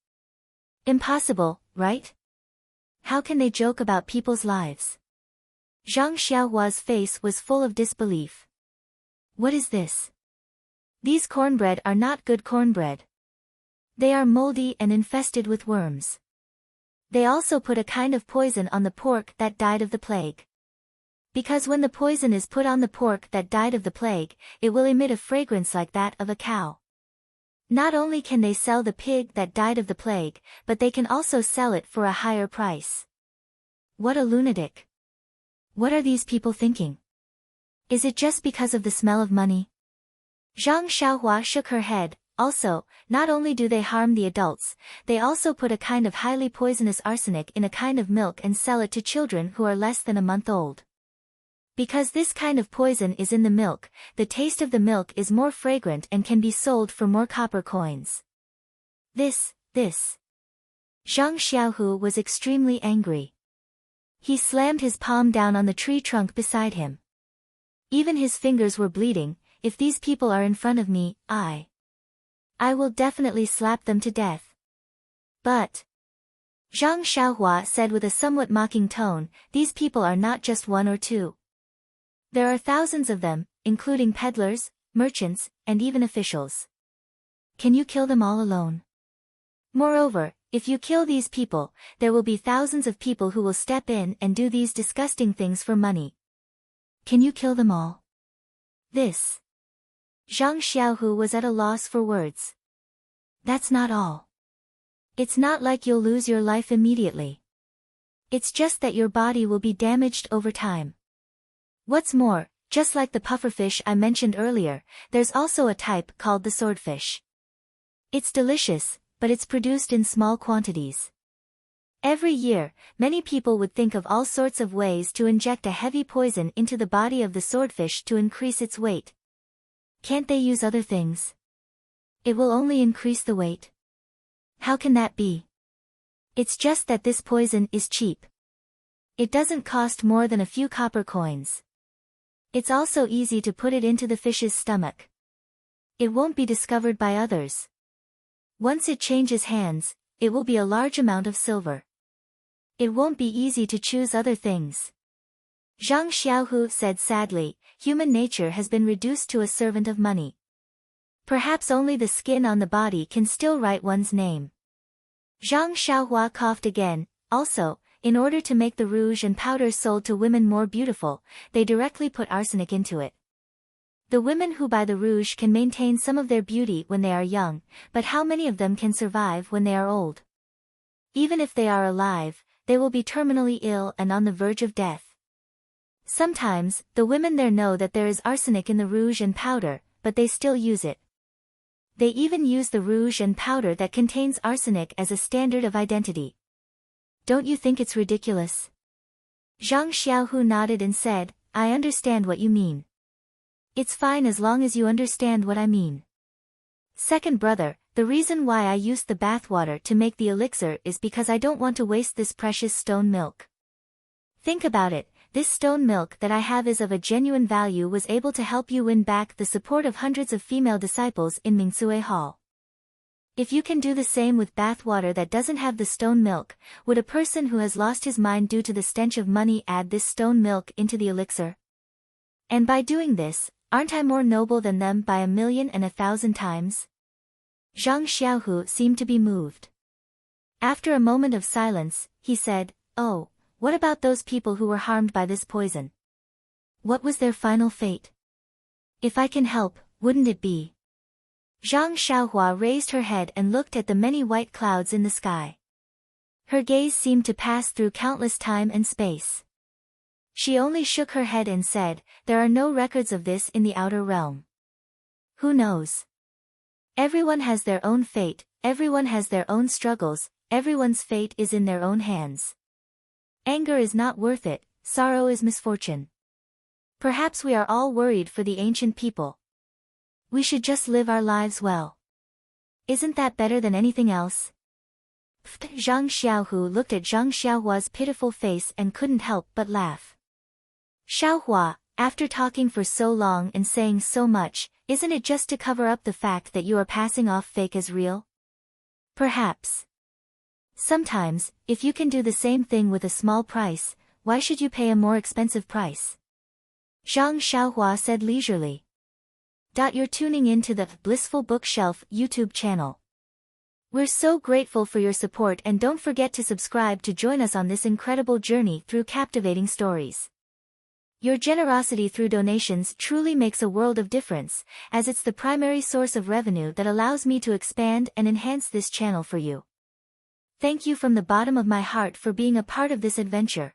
A: Impossible, right? How can they joke about people's lives? Zhang Xiaohua's face was full of disbelief. What is this? These cornbread are not good cornbread. They are moldy and infested with worms. They also put a kind of poison on the pork that died of the plague. Because when the poison is put on the pork that died of the plague, it will emit a fragrance like that of a cow. Not only can they sell the pig that died of the plague, but they can also sell it for a higher price. What a lunatic. What are these people thinking? Is it just because of the smell of money? Zhang Xiaohua shook her head. Also, not only do they harm the adults, they also put a kind of highly poisonous arsenic in a kind of milk and sell it to children who are less than a month old. Because this kind of poison is in the milk, the taste of the milk is more fragrant and can be sold for more copper coins. This. Zhang Xiaohu was extremely angry. He slammed his palm down on the tree trunk beside him. Even his fingers were bleeding. If these people are in front of me, I will definitely slap them to death. But, Zhang Xiaohua said with a somewhat mocking tone, these people are not just 1 or 2. There are thousands of them, including peddlers, merchants, and even officials. Can you kill them all alone? Moreover, if you kill these people, there will be thousands of people who will step in and do these disgusting things for money. Can you kill them all? This. Zhang Xiaohu was at a loss for words. That's not all. It's not like you'll lose your life immediately. It's just that your body will be damaged over time. What's more, just like the pufferfish I mentioned earlier, there's also a type called the swordfish. It's delicious, but it's produced in small quantities. Every year, many people would think of all sorts of ways to inject a heavy poison into the body of the swordfish to increase its weight. Can't they use other things? It will only increase the weight. How can that be? It's just that this poison is cheap. It doesn't cost more than a few copper coins. It's also easy to put it into the fish's stomach. It won't be discovered by others. Once it changes hands, it will be a large amount of silver. It won't be easy to choose other things. Zhang Xiaohu said sadly, human nature has been reduced to a servant of money. Perhaps only the skin on the body can still write one's name. Zhang Xiaohua coughed again. Also, in order to make the rouge and powder sold to women more beautiful, they directly put arsenic into it. The women who buy the rouge can maintain some of their beauty when they are young, but how many of them can survive when they are old? Even if they are alive, they will be terminally ill and on the verge of death. Sometimes, the women there know that there is arsenic in the rouge and powder, but they still use it. They even use the rouge and powder that contains arsenic as a standard of identity. Don't you think it's ridiculous? Zhang Xiaohu nodded and said, I understand what you mean. It's fine as long as you understand what I mean. Second brother, the reason why I used the bathwater to make the elixir is because I don't want to waste this precious stone milk. Think about it, this stone milk that I have is of a genuine value was able to help you win back the support of hundreds of female disciples in Mingsue Hall. If you can do the same with bathwater that doesn't have the stone milk, would a person who has lost his mind due to the stench of money add this stone milk into the elixir? And by doing this, aren't I more noble than them by 1,000,000 times? Zhang Xiaohu seemed to be moved. After a moment of silence, he said, Oh, what about those people who were harmed by this poison? What was their final fate? If I can help, wouldn't it be? Zhang Xiaohua raised her head and looked at the many white clouds in the sky. Her gaze seemed to pass through countless time and space. She only shook her head and said, There are no records of this in the outer realm. Who knows? Everyone has their own fate, everyone has their own struggles, everyone's fate is in their own hands. Anger is not worth it, sorrow is misfortune. Perhaps we are all worried for the ancient people. We should just live our lives well. Isn't that better than anything else? Zhang Xiaohu looked at Zhang Xiaohua's pitiful face and couldn't help but laugh. Xiaohua, after talking for so long and saying so much, isn't it just to cover up the fact that you are passing off fake as real? Perhaps. Sometimes, if you can do the same thing with a small price, why should you pay a more expensive price? Zhang Xiaohua said leisurely. You're tuning in to the Blissful Bookshelf YouTube channel. We're so grateful for your support and don't forget to subscribe to join us on this incredible journey through captivating stories. Your generosity through donations truly makes a world of difference, as it's the primary source of revenue that allows me to expand and enhance this channel for you. Thank you from the bottom of my heart for being a part of this adventure.